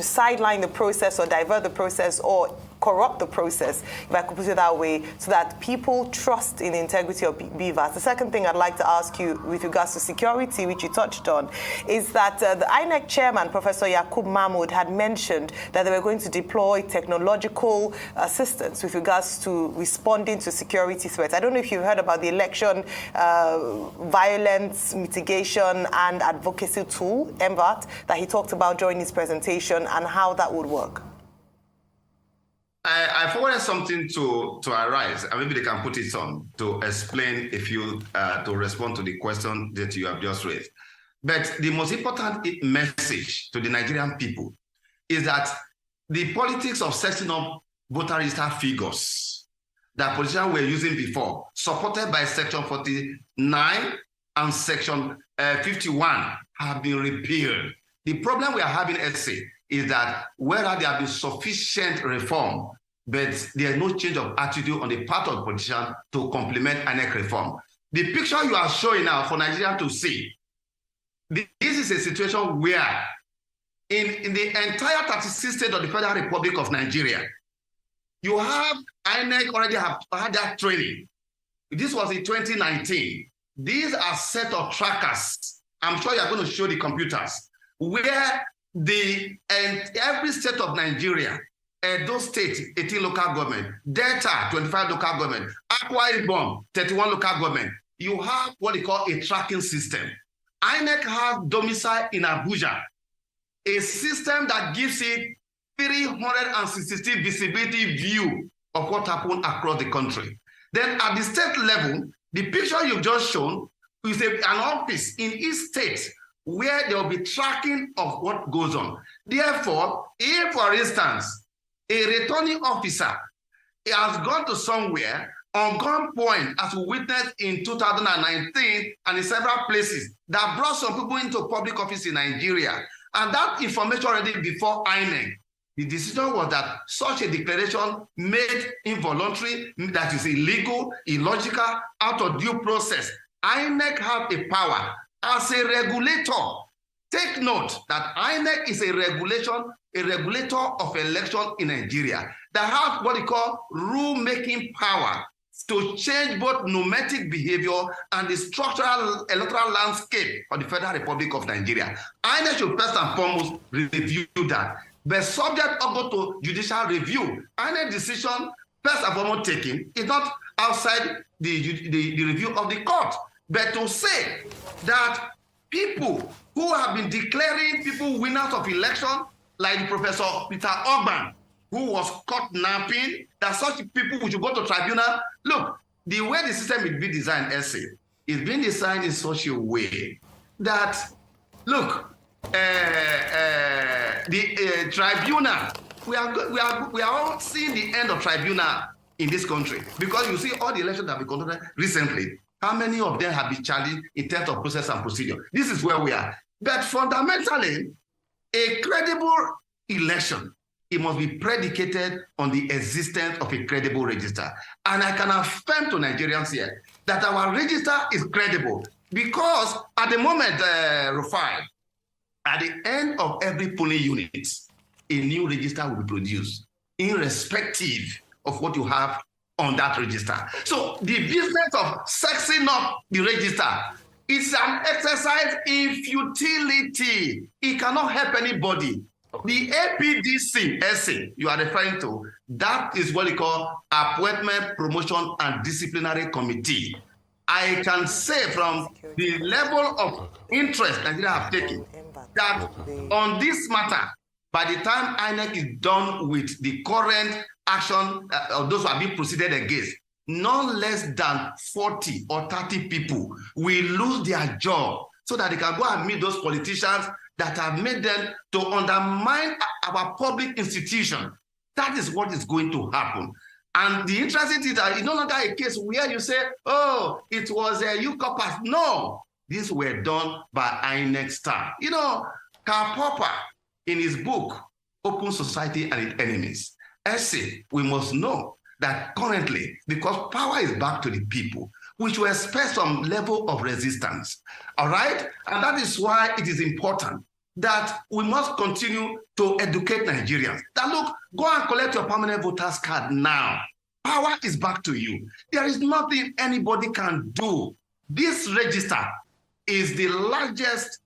sideline the process or divert the process or corrupt the process, if I could put it that way, so that people trust in the integrity of BVAS. The second thing I'd like to ask you with regards to security, which you touched on, is that the INEC chairman, Professor Yakub Mahmoud, had mentioned that they were going to deploy technological assistance with regards to responding to security threats. I don't know if you've heard about the election violence mitigation and advocacy tool, MVAT, that he talked about during his presentation and how that would work. I forwarded something to Arise, and maybe they can put it on to explain to respond to the question that you have just raised. But the most important message to the Nigerian people is that the politics of setting up voter register figures that politicians were using before, supported by Section 49 and Section 51, have been repealed. The problem we are having, SA, is that whether there have been sufficient reform, but there is no change of attitude on the part of the politician to complement INEC reform. The picture you are showing now for Nigeria to see, this is a situation where in the entire 36 states of the Federal Republic of Nigeria, you have INEC already have had that training. This was in 2019. These are set of trackers. I'm sure you're going to show the computers where every state of Nigeria, those states, 18 local government, Delta, 25 local government, Akwa Ibom, 31 local government, you have what they call a tracking system. INEC has domicile in Abuja, a system that gives it 360 visibility view of what happened across the country. Then at the state level, the picture you've just shown is an office in each state where there will be tracking of what goes on. Therefore, if, for instance, a returning officer has gone to somewhere on gunpoint, as we witnessed in 2019 and in several places, that brought some people into public office in Nigeria, and that information already before INEC, The decision was that such a declaration made involuntary, that is illegal, illogical, out of due process. INEC have a power as a regulator. Take note that INEC is a regulator of election in Nigeria that has what they call rule-making power to change both nomadic behavior and the structural electoral landscape of the Federal Republic of Nigeria. INEC should first and foremost review that. But subject also to judicial review. INEC decision, first and foremost taken, is not outside the review of the court. But to say that people who have been declaring people winners of election, like Professor Peter Ogban, who was caught napping, that such people who should go to tribunal. Look, the way the system is being designed, essay, is being designed in such a way that, look, the tribunal, we are all seeing the end of tribunal in this country, because you see all the elections that have been conducted recently. How many of them have been challenged in terms of process and procedure? This is where we are. But fundamentally, a credible election, it must be predicated on the existence of a credible register. And I can affirm to Nigerians here that our register is credible, because at the moment, Rufai, at the end of every polling unit, a new register will be produced, irrespective of what you have on that register. So the business of sexing up the register is an exercise in futility. It cannot help anybody. The APDC essay you are referring to, that is what we call Appointment, Promotion, and Disciplinary Committee. I can say from the level of interest Nigeria have taken, that on this matter, by the time INEC is done with the current action of those who have been proceeded against, not less than 40 or 30 people will lose their job, so that they can go and meet those politicians that have made them to undermine our public institution. That is what is going to happen. And the interesting thing is that it's no longer a case where you say, oh, it was a UCOPAS. No, these were done by INEC staff. You know, Karl Popper, in his book, Open Society and Its Enemies, essay, we must know that currently, because power is back to the people, we should expect some level of resistance, all right? And that is why it is important that we must continue to educate Nigerians. That look, go and collect your permanent voter's card now. Power is back to you. There is nothing anybody can do. This register is the largest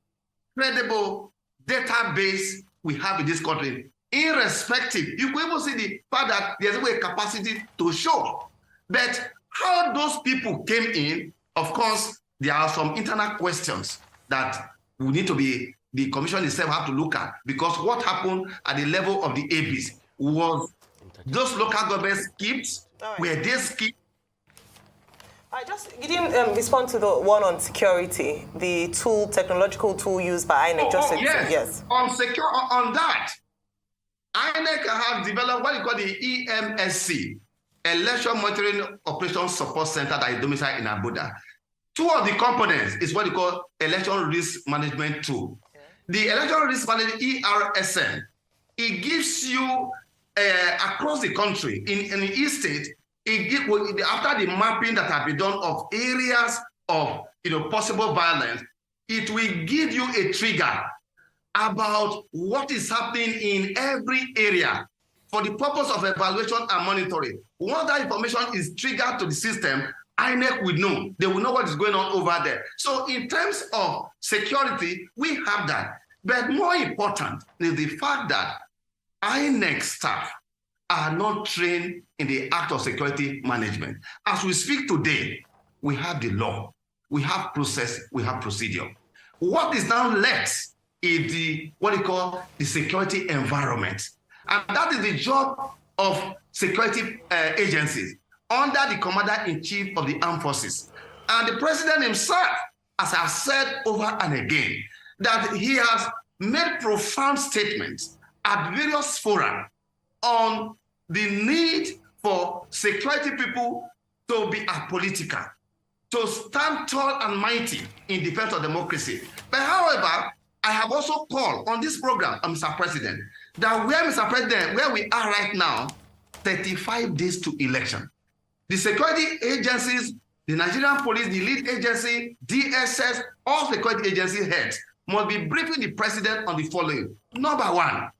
credible database we have in this country. Irrespective, you can even see the fact that there's a capacity to show. But how those people came in, of course, there are some internal questions that we need to be, the commission itself have to look at, because what happened at the level of the ABs was those local governments skipped, where they skipped. You didn't respond to the one on security, the tool, technological tool used by INEC. Yes. On that, INEC have developed what you call the EMSC, Election Monitoring Operations Support Center, that is domiciled in Abuja. Two of the components is what you call Election Risk Management Tool. The Election Risk Management, ERSM, it gives you across the country, in each state, it gives, after the mapping that have been done of areas of possible violence, it will give you a trigger about what is happening in every area for the purpose of evaluation and monitoring. Once that information is triggered to the system, INEC will know. They will know what is going on over there. So in terms of security, we have that. But more important is the fact that INEC staff are not trained in the act of security management. As we speak today, we have the law, we have process, we have procedure. What is now left is the what we call the security environment. And that is the job of security agencies under the Commander-in-Chief of the Armed Forces. And the President himself, as I've said over and again, that he has made profound statements at various fora on the need for security people to be apolitical, to stand tall and mighty in defense of democracy. But however, I have also called on this program, Mr. President, that where, Mr. President, where we are right now, 35 days to election. The security agencies, the Nigerian police, the lead agency, DSS, all security agency heads must be briefing the president on the following. Number one,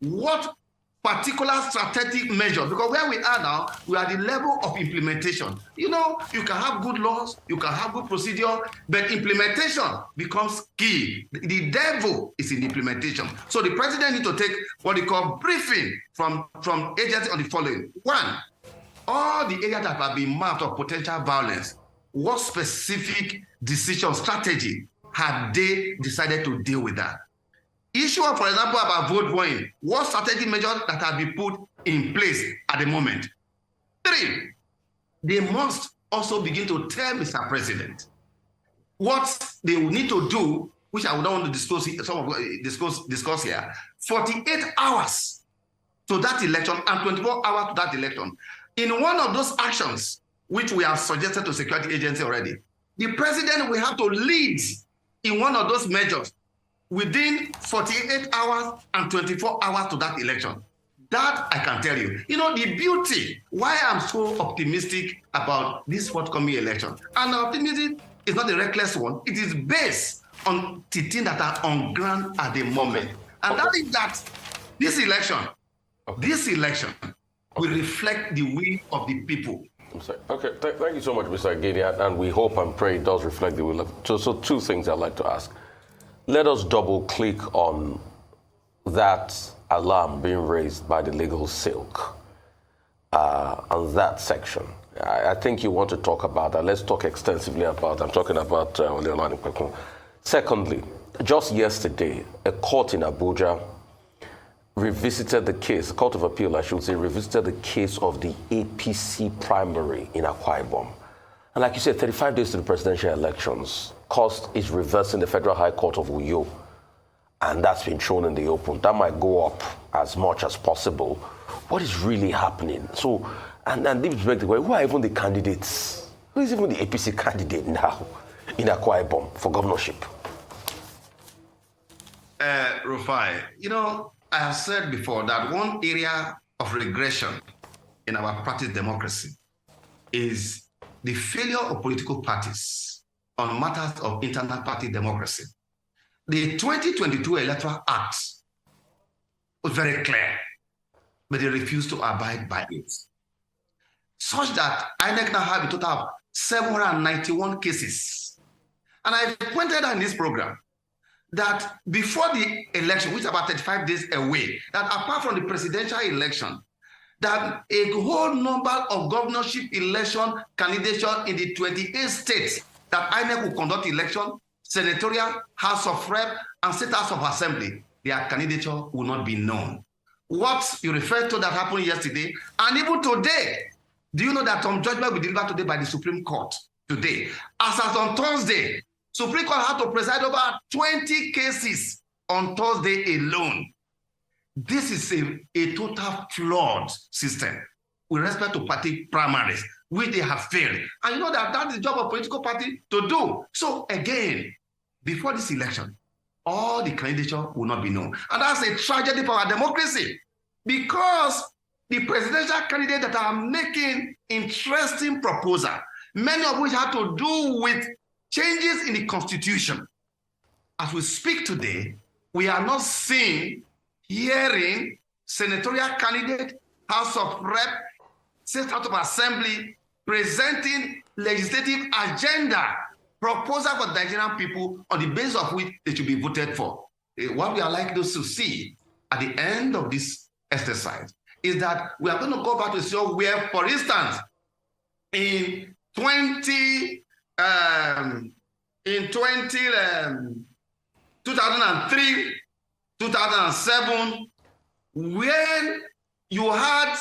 what particular strategic measure, because where we are now, we are at the level of implementation. You know, you can have good laws, you can have good procedure, but implementation becomes key. The devil is in implementation. So the president needs to take what they call briefing from agencies on the following. One, all the areas that have been mapped of potential violence, what specific decision strategy have they decided to deal with that? Issue, for example, about vote buying, what strategic measures that have been put in place at the moment? 3, they must also begin to tell Mr. President what they will need to do, which I would not want to discuss here, 48 hours to that election and 24 hours to that election. In one of those actions, which we have suggested to security agency already, the president will have to lead in one of those measures within 48 hours and 24 hours to that election. That I can tell you. You know, the beauty, why I'm so optimistic about this forthcoming election. And optimism is not a reckless one. It is based on the things that are on ground at the moment. And that is that this election will reflect the will of the people. Okay, thank you so much, Mr. Gideon, and we hope and pray it does reflect the will of... So two things I'd like to ask. Let us double-click on that alarm being raised by the legal silk, on that section. I think you want to talk about that. Let's talk extensively about that. I'm talking about Oleolani Pekun. Secondly, just yesterday, a court in Abuja revisited the case, Court of Appeal, I should say, revisited the case of the APC primary in Akwa Ibom. And like you said, 35 days to the presidential elections. Cost is reversing the Federal High Court of Uyo. And that's been shown in the open. That might go up as much as possible. What is really happening? So, and this brings the way, who are even the candidates? Who is even the APC candidate now in Akwa Ibom for governorship? Rufai, you know, I have said before that one area of regression in our practice democracy is the failure of political parties on matters of internal party democracy. The 2022 Electoral Act was very clear, but they refused to abide by it. Such that INEC now have a total of 791 cases. And I pointed out in this program that before the election, which is about 35 days away, that apart from the presidential election, that a whole number of governorship election candidature in the 28 states that INEC will conduct election, senatorial, House of Rep, and State House of Assembly, their candidature will not be known. What you referred to that happened yesterday, and even today, do you know that some judgment will be delivered today by the Supreme Court today? As on Thursday, Supreme Court had to preside over 20 cases on Thursday alone. This is a total flawed system with respect to party primaries, which they have failed. And you know that that's the job of political party to do. So again, before this election, all the candidature will not be known. And that's a tragedy for our democracy, because the presidential candidates that are making interesting proposals, many of which have to do with changes in the Constitution. As we speak today, we are not seeing, hearing senatorial candidate, House of Rep, State House of Assembly presenting legislative agenda, proposal for the Nigerian people on the basis of which they should be voted for. What we are likely to see at the end of this exercise is that we are going to go back to see where, for instance, in 2003, in 2007, when you had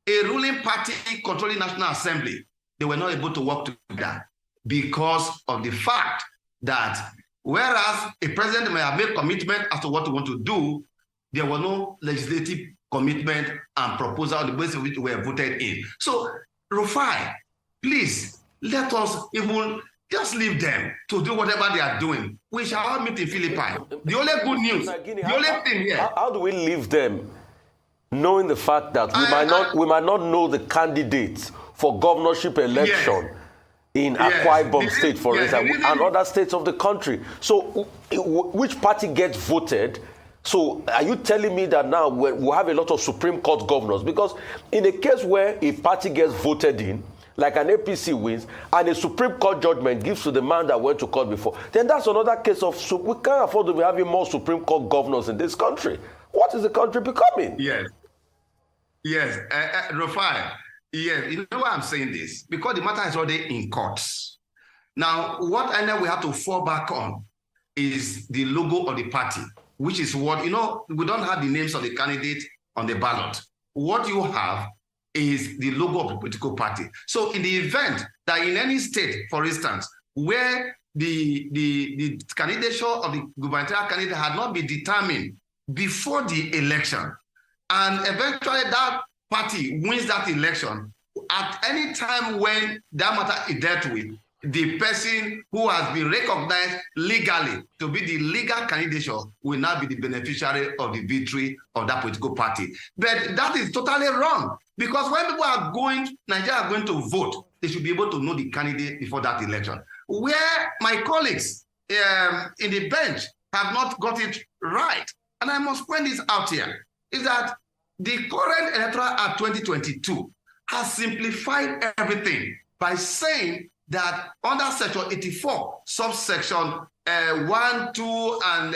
a ruling party controlling National Assembly, they were not able to work together because of the fact that whereas a president may have made commitment as to what he want to do, there was no legislative commitment and proposal on the basis of which we were voted in. So, Rufai, please, let us even just leave them to do whatever they are doing. We shall all meet in Philippi. The only good news, the only thing here. How do we leave them? knowing the fact that we might not know the candidates for governorship election in Akwa Ibom State, for instance, and other states of the country. So which party gets voted? So are you telling me that now we'll have a lot of Supreme Court governors? Because in a case where a party gets voted in, like an APC wins, and a Supreme Court judgment gives to the man that went to court before, then that's another case of, we can't afford to be having more Supreme Court governors in this country. What is the country becoming? Yes, Rufai, yes, you know why I'm saying this? Because the matter is already in courts. Now, what I know we have to fall back on is the logo of the party, which is what, we don't have the names of the candidate on the ballot. What you have is the logo of the political party. So in the event that in any state, for instance, where the candidature of the gubernatorial candidate had not been determined before the election, and eventually that party wins that election, at any time when that matter is dealt with, the person who has been recognized legally to be the legal candidature will now be the beneficiary of the victory of that political party. But that is totally wrong, because when people Nigeria are going to vote, they should be able to know the candidate before that election. Where my colleagues in the bench have not got it right, and I must point this out here, is that the current Electoral Act 2022 has simplified everything by saying that under Section 84, subsection 1, 2, and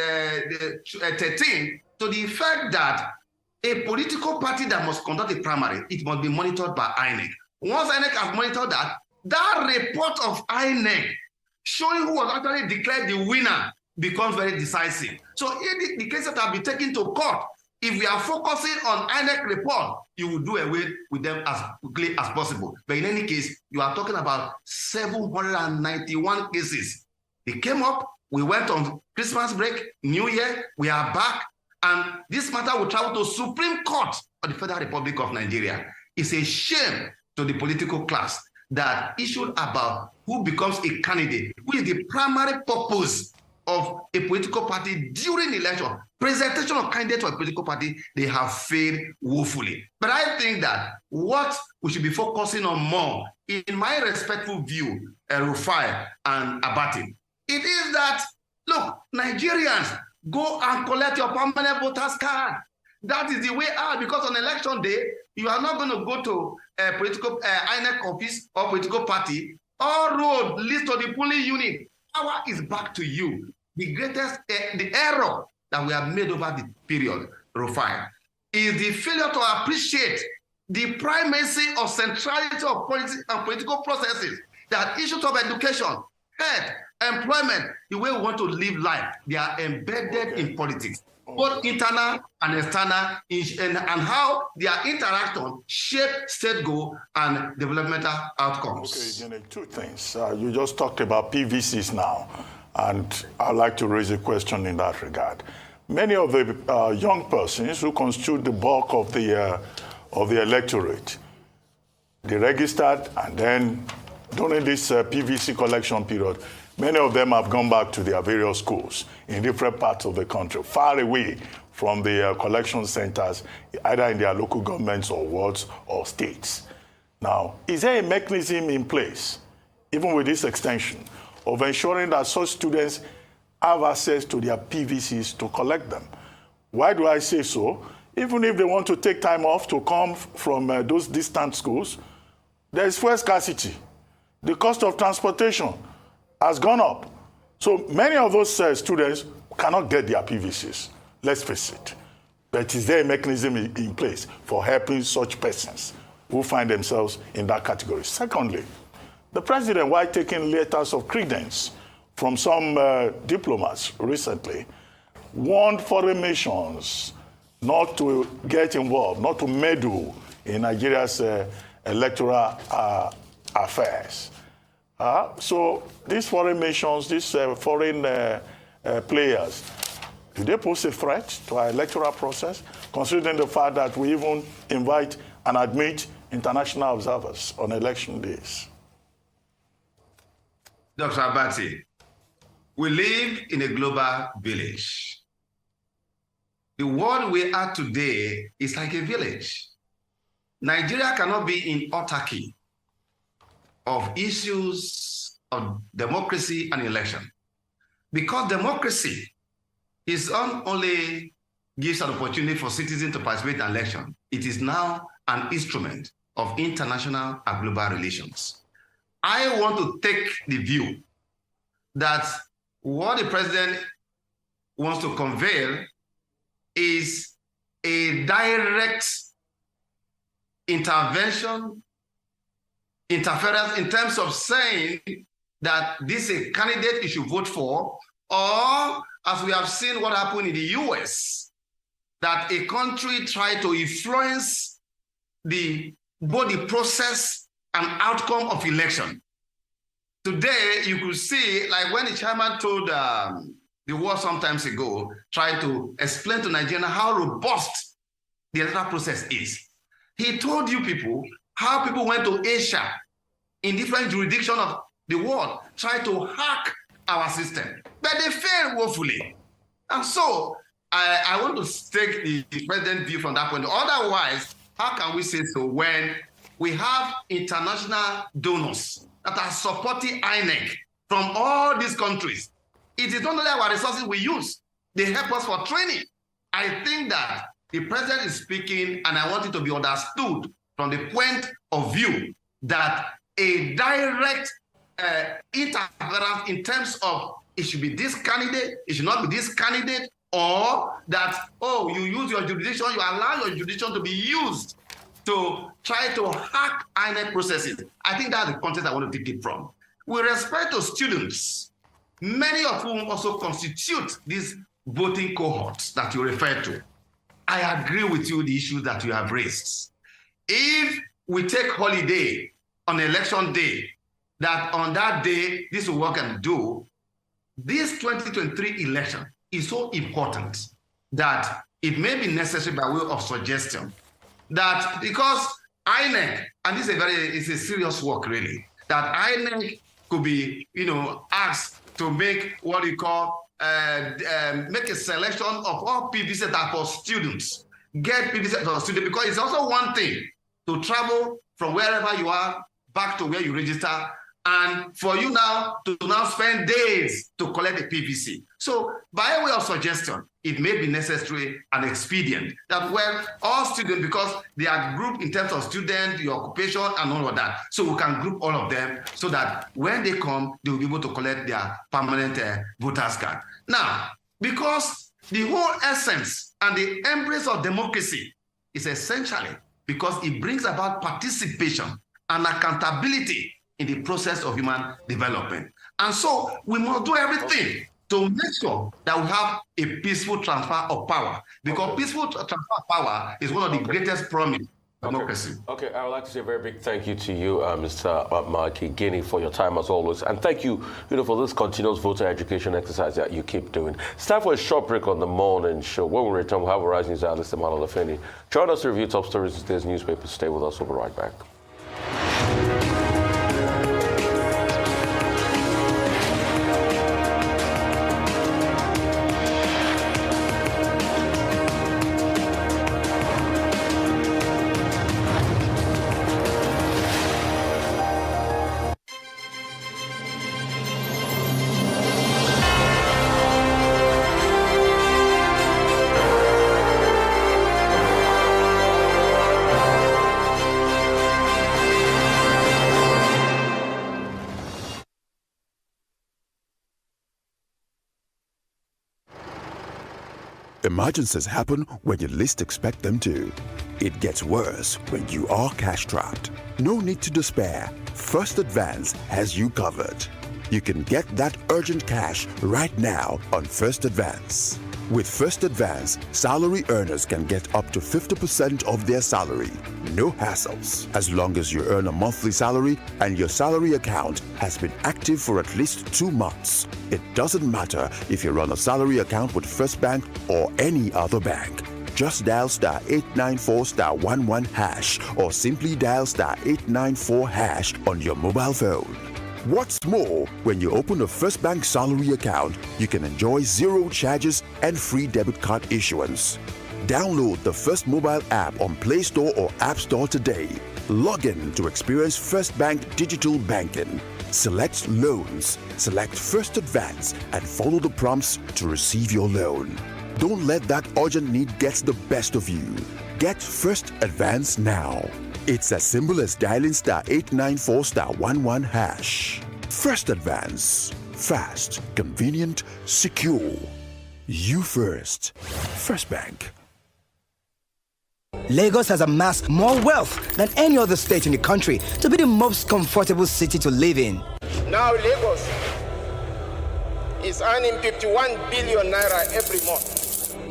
13, to the effect that a political party that must conduct a primary, it must be monitored by INEC. Once INEC has monitored that report of INEC showing who was actually declared the winner becomes very decisive. So in the cases that have been taken to court, if we are focusing on INEC report, you will do away with them as quickly as possible. But in any case, you are talking about 791 cases. They came up, we went on Christmas break, New Year, we are back, and this matter will travel to Supreme Court of the Federal Republic of Nigeria. It's a shame to the political class that issue about who becomes a candidate, who is the primary purpose of a political party during the election, presentation of candidates for a political party, they have failed woefully. But I think that what we should be focusing on more, in my respectful view, Rufai and Abati, it is that, look, Nigerians, go and collect your permanent voter's card. That is the way out, because on election day, you are not going to go to a political INEC office or political party. All road leads to the polling unit. Power is back to you. The greatest, the error that we have made over the period, Rufai, is the failure to appreciate the primacy of centrality of politics and political processes, that issues of education, health, employment, the way we want to live life, they are embedded in politics, both internal and external, and how their interaction shape state goal and developmental outcomes. Okay, Jenny, two things. You just talked about PVCs now, and I'd like to raise a question in that regard. Many of the young persons who constitute the bulk of the electorate, they registered, and then during this PVC collection period, many of them have gone back to their various schools in different parts of the country, far away from the collection centers, either in their local governments or wards or states. Now, is there a mechanism in place, even with this extension, of ensuring that such students have access to their PVCs to collect them? Why do I say so? Even if they want to take time off to come from those distant schools, there is fuel scarcity. The cost of transportation has gone up. So many of those students cannot get their PVCs, let's face it. But is there a mechanism in place for helping such persons who find themselves in that category? Secondly, the president, while taking letters of credence from some diplomats recently, warned foreign nations not to get involved, not to meddle in Nigeria's electoral affairs. So these foreign nations, these foreign players, do they pose a threat to our electoral process, considering the fact that we even invite and admit international observers on election days? Dr. Abati, we live in a global village. the world we are today is like a village. Nigeria cannot be in autarky of issues of democracy and election, because democracy is not only gives an opportunity for citizens to participate in election, it is now an instrument of international and global relations. I want to take the view that what the president wants to convey is a direct interference in terms of saying that this is a candidate you should vote for, or as we have seen what happened in the US, that a country tried to influence both the process and outcome of election. Today, you could see, like when the chairman told the world some time ago, tried to explain to Nigerians how robust the electoral process is. He told you people how people went to Asia in different jurisdictions of the world, tried to hack our system, but they failed woefully. And so I want to take the president's view from that point. Otherwise, how can we say so when we have international donors that are supporting INEC from all these countries? It is not only our resources we use, they help us for training. I think that the president is speaking, and I want it to be understood from the point of view that a direct interference in terms of it should be this candidate, it should not be this candidate, or that, oh, you use your jurisdiction, you allow your jurisdiction to be used to try to hack INEC processes. I think that's the context I want to take it from. With respect to students, many of whom also constitute these voting cohorts that you refer to, I agree with you the issues that you have raised. If we take holiday on election day, that on that day, this will work and do, this 2023 election is so important that it may be necessary by way of suggestion that because INEC, and this is it's a serious work really, that INEC could be, asked to make what you call, make a selection of all PVC that for students, get PVC for students, because it's also one thing to travel from wherever you are back to where you register, and for you now to spend days to collect the PVC. So by way of suggestion, it may be necessary and expedient that all students, because they are grouped in terms of student, your occupation, and all of that, so we can group all of them so that when they come, they will be able to collect their permanent voters card. Now, because the whole essence and the embrace of democracy is essentially because it brings about participation and accountability in the process of human development. And so we must do everything to make sure that we have a peaceful transfer of power, because peaceful transfer of power is one of the greatest promise of democracy. Okay, I would like to say a very big thank you to you, Mr. Mike Guinea, for your time as always. And thank you, for this continuous voter education exercise that you keep doing. It's time for a short break on the morning show. When we return, we'll have a Rising News analyst, Emmanuel Lafeni. Join us to review top stories in today's newspapers. Stay with us. We'll be right back. Emergencies happen when you least expect them to. It gets worse when you are cash-strapped. No need to despair. First Advance has you covered. You can get that urgent cash right now on First Advance. With First Advance, salary earners can get up to 50% of their salary. No hassles. As long as you earn a monthly salary and your salary account has been active for at least 2 months. It doesn't matter if you run a salary account with First Bank or any other bank. Just dial *894*11# or simply dial *894# on your mobile phone. What's more, when you open a First Bank salary account, you can enjoy 0 charges and free debit card issuance. Download the First mobile app on Play Store or App Store today. Log in to experience First Bank digital banking. Select loans, select First Advance, and follow the prompts to receive your loan. Don't let that urgent need get the best of you. Get First Advance now. It's as simple as dialing *894*11#. First Advance. Fast, convenient, secure. You first. First Bank. Lagos has amassed more wealth than any other state in the country to be the most comfortable city to live in. Now Lagos is earning 51 billion naira every month.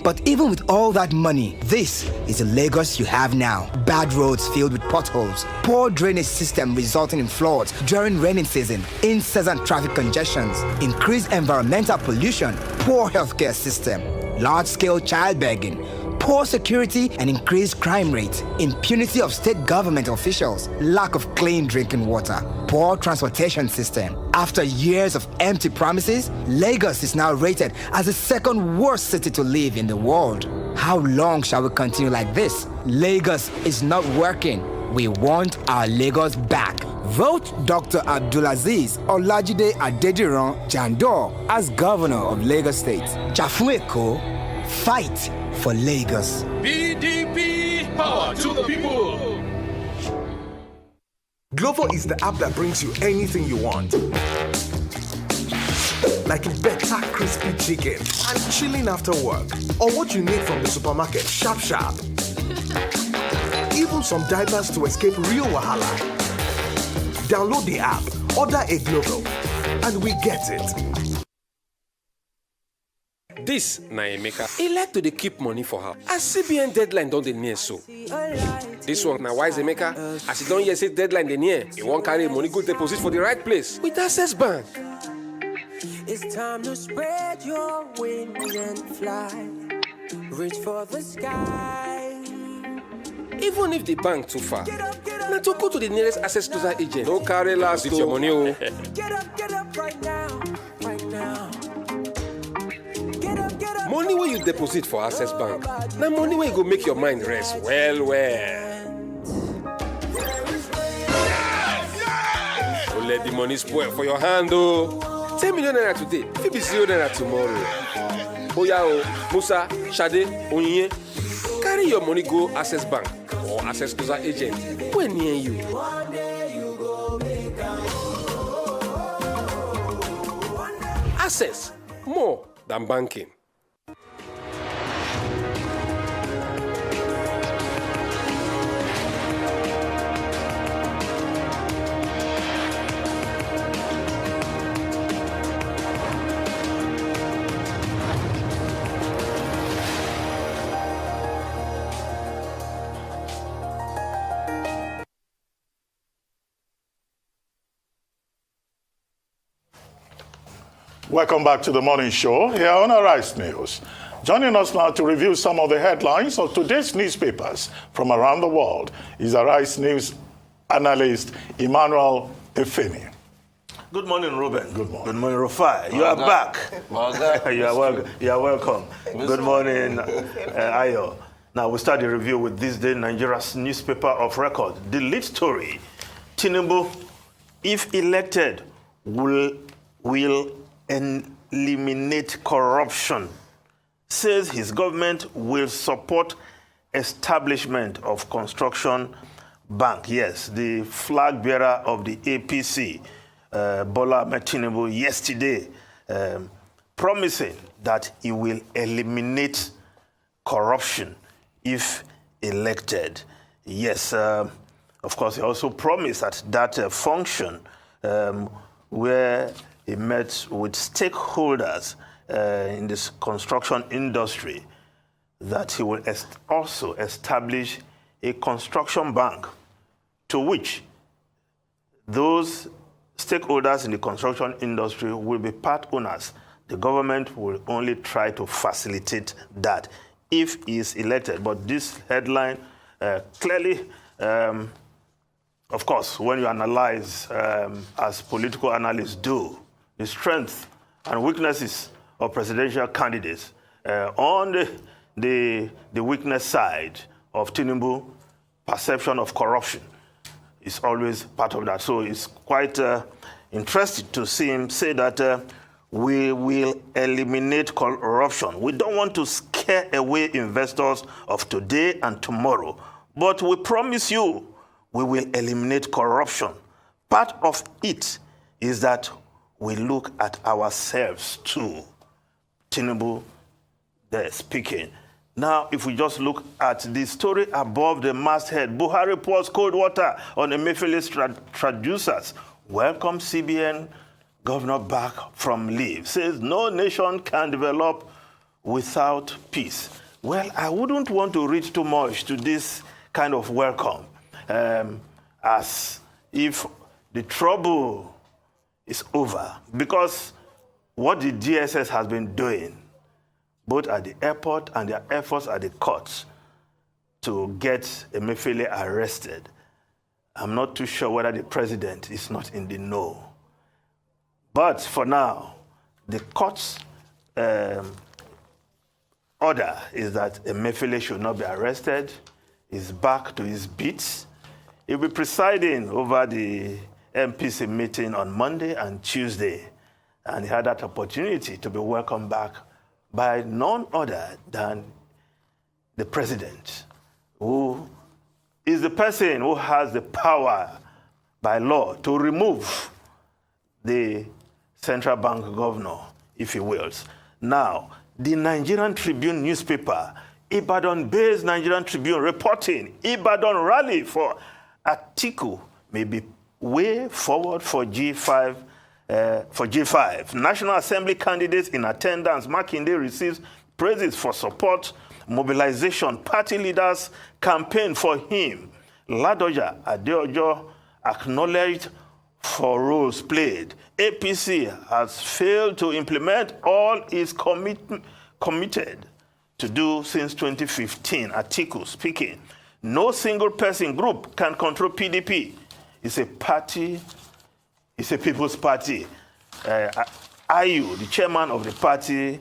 But even with all that money, this is the Lagos you have now. Bad roads filled with potholes, poor drainage system resulting in floods during rainy season, incessant traffic congestions, increased environmental pollution, poor healthcare system, large-scale child begging, poor security and increased crime rate, impunity of state government officials, lack of clean drinking water, poor transportation system. After years of empty promises, Lagos is now rated as the second worst city to live in the world. How long shall we continue like this? Lagos is not working. We want our Lagos back. Vote Dr. Abdulaziz Olajide Adediran Jandor as governor of Lagos State. Chafueko, fight for Lagos. PDP, power to the people. Glovo is the app that brings you anything you want. Like a better crispy chicken and chilling after work. Or what you need from the supermarket, sharp sharp. Even some diapers to escape real wahala. Download the app, order a Glovo, and we get it. This na Emeka. He like to dey keep money for her. As CBN deadline don dey near so. This one na wise Emeka. As he don hear say deadline dey near, he wan carry money go deposit for the right place with Access Bank. It's time to spread your wings and fly. Reach for the sky. Even if the bank too far, na to go to the nearest Access Closer agent. No carry last with your money. Get up right now, right now. Money wey you deposit for Access Bank, na money wey go make your mind rest well well. Don't let the money spoil for your hand o. 10 million naira today, fit be 0 naira tomorrow. Oya o, Musa, Shade, Onyinye, carry your money go Access Bank or Access Closer agent wey near you. Access, more than banking. Welcome back to the morning show here on Arise News. Joining us now to review some of the headlines of today's newspapers from around the world is Arise News analyst Emmanuel Efeni. Good morning, Ruben. Good morning. Good morning, Rufai. You are back. You are welcome. Good morning, Ayo. Now we start the review with this day Nigeria's newspaper of record. The lead story: Tinubu, if elected, will eliminate corruption. Says his government will support establishment of construction bank. Yes, the flag bearer of the APC, Bola Ahmed Tinubu, yesterday promising that he will eliminate corruption if elected. Yes, of course, he also promised that function where he met with stakeholders in this construction industry, that he will also establish a construction bank to which those stakeholders in the construction industry will be part owners. The government will only try to facilitate that if he is elected. But this headline clearly of course, when you analyze, as political analysts do, the strengths and weaknesses of presidential candidates, on the weakness side of Tinubu, perception of corruption is always part of that. So it's quite interesting to see him say that we will eliminate corruption. We don't want to scare away investors of today and tomorrow, but we promise you we will eliminate corruption. Part of it is that we look at ourselves too. Tinubu there speaking. Now, if we just look at the story above the masthead, Buhari pours cold water on Emefiele's traducers. Welcome CBN governor back from leave. Says no nation can develop without peace. Well, I wouldn't want to read too much to this kind of welcome, as if the trouble is over. Because what the DSS has been doing, both at the airport and their efforts at the courts to get Emefiele arrested, I'm not too sure whether the president is not in the know. But for now, the court's order is that Emefiele should not be arrested. He's back to his beats. He'll be presiding over the MPC meeting on Monday and Tuesday. And he had that opportunity to be welcomed back by none other than the president, who is the person who has the power by law to remove the central bank governor, if he wills. Now, the Nigerian Tribune newspaper, Ibadan-based Nigerian Tribune, reporting Ibadan rally for Atiku may be way forward for G5. National Assembly candidates in attendance. Makinde receives praises for support, mobilization. Party leaders campaign for him. Ladoja Adeojo acknowledged for roles played. APC has failed to implement all it's committed to do since 2015. Atiku speaking. No single person group can control PDP. It's a party. It's a people's party. Ayu, the chairman of the party,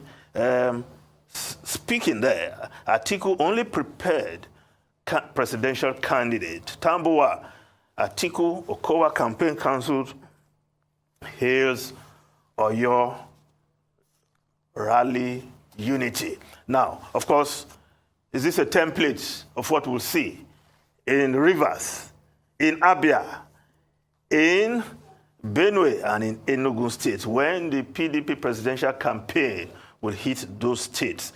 speaking there, Atiku only prepared presidential candidate. Tambuwa, Atiku Okowa Campaign Council hails Oyo rally unity. Now, of course, is this a template of what we'll see in Rivers, in Abia, in Benue, and in Enugu State, when the PDP presidential campaign will hit those states?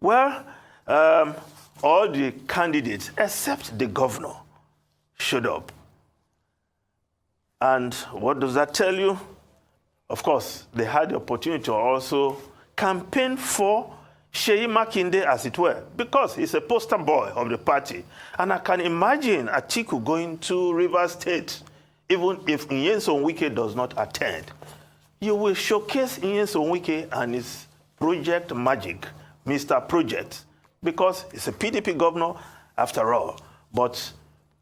Well, all the candidates, except the governor, showed up. And what does that tell you? Of course, they had the opportunity to also campaign for Sheyi Makinde, as it were, because he's a poster boy of the party. And I can imagine Atiku going to Rivers State, even if Nyesom Wike does not attend. You will showcase Nyesom Wike and his Project Magic, Mr. Project, because he's a PDP governor after all. But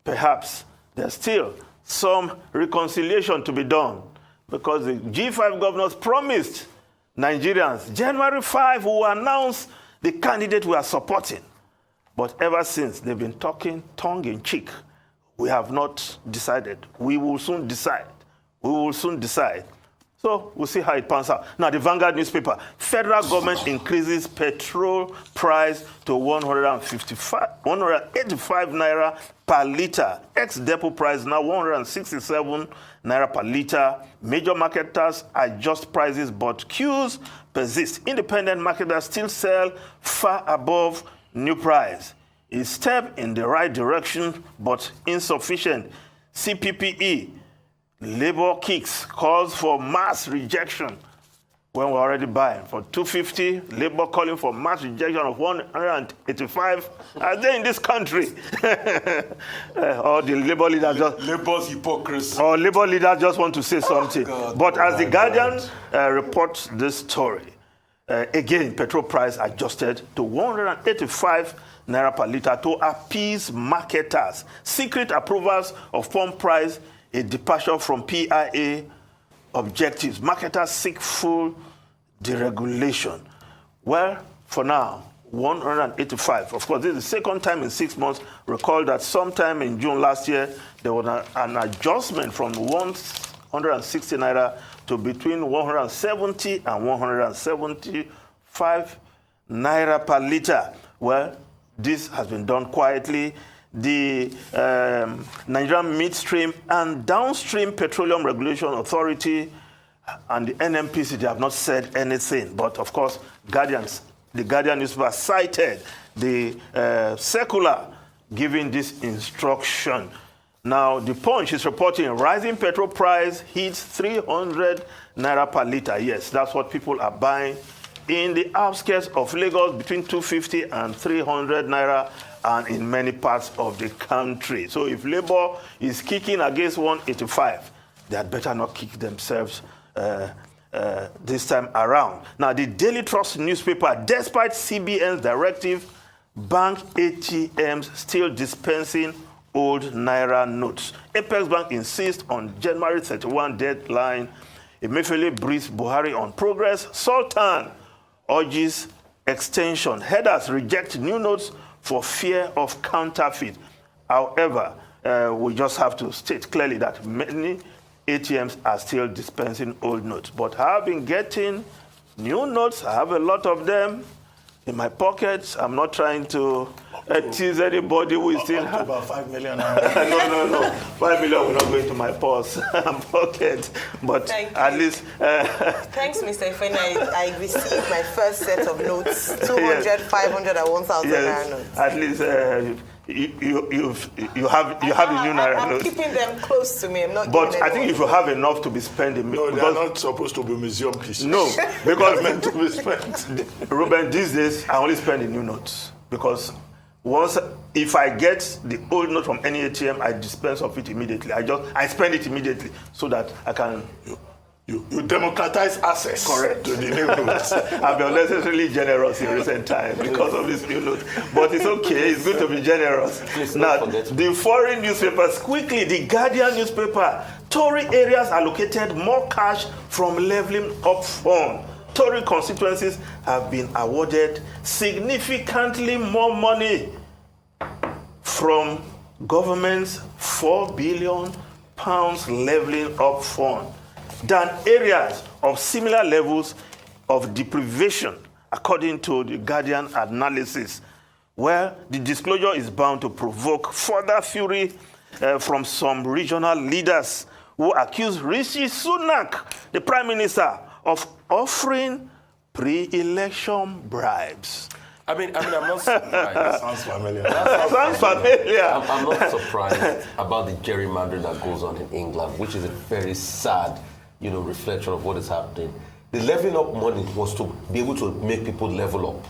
perhaps there's still some reconciliation to be done, because the G5 governors promised Nigerians, January 5, we will announce the candidate we are supporting. But ever since, they've been talking tongue-in-cheek. We have not decided. We will soon decide. We will soon decide. So we'll see how it pans out. Now, the Vanguard newspaper, federal government increases petrol price to 185 naira per litre. Ex-depot price now 167 naira per litre. Major marketers adjust prices, but queues persist. Independent marketers still sell far above new price. A step in the right direction, but insufficient. CPPE, labor kicks, calls for mass rejection when we're already buying. For 250, labor calling for mass rejection of 185. Are they in this country? Or the labor leaders just... Labor's hypocrisy. Or labor leaders just want to say something. God, but as the Guardian reports this story, again, petrol price adjusted to 185 naira per litre to appease marketers. Secret approvals of pump price, a departure from PIA objectives. Marketers seek full deregulation. Well, for now, 185. Of course, this is the second time in 6 months. Recall that sometime in June last year, there was an adjustment from 160 naira to between 170 and 175 naira per litre. Well, this has been done quietly. The Nigerian Midstream and Downstream Petroleum Regulation Authority and the NMPC, they have not said anything. But of course, the Guardian newspaper cited the circular giving this instruction. Now, the Punch is reporting rising petrol price hits 300 naira per litre. Yes, that's what people are buying in the outskirts of Lagos, between 250 and 300 naira, and in many parts of the country. So if Labour is kicking against 185, they had better not kick themselves this time around. Now, the Daily Trust newspaper, despite CBN's directive, bank ATMs still dispensing old naira notes. Apex Bank insists on January 31 deadline. Emefiele briefs Buhari on progress. Sultan urges extension. Headers reject new notes for fear of counterfeit. However, we just have to state clearly that many ATMs are still dispensing old notes. But I have been getting new notes. I have a lot of them in my pockets. I'm not trying to tease anybody who is still... About 5 million. No. 5 million will not go into my purse and pocket. But at least... Thanks, Mr. Ifeanyi. I received my first set of notes, 200, yes. 500, and 1,000 yes. naira notes. At least you have the new naira notes. I'm keeping them close to me. I'm not. But I think if you have enough to be spending, no, they are not supposed to be museum pieces. No, because meant to be spent. Ruben, these days I only spend the new notes because if I get the old note from any ATM, I dispense of it immediately. I spend it immediately so that I can. You democratize access. Correct. To the new notes. I've been unnecessarily generous in recent times because of this new note. But it's okay. It's good to be generous. Please now, the foreign newspapers, quickly, the Guardian newspaper, Tory areas allocated more cash from levelling up fund. Tory constituencies have been awarded significantly more money from government's £4 billion levelling up fund than areas of similar levels of deprivation, according to the Guardian analysis, where the disclosure is bound to provoke further fury from some regional leaders who accuse Rishi Sunak, the Prime Minister, of offering pre-election bribes. I mean, I'm not surprised. Sounds familiar. Sounds familiar. I'm not surprised about the gerrymandering that goes on in England, which is a very sad reflection of what is happening. The leveling up money was to be able to make people level up.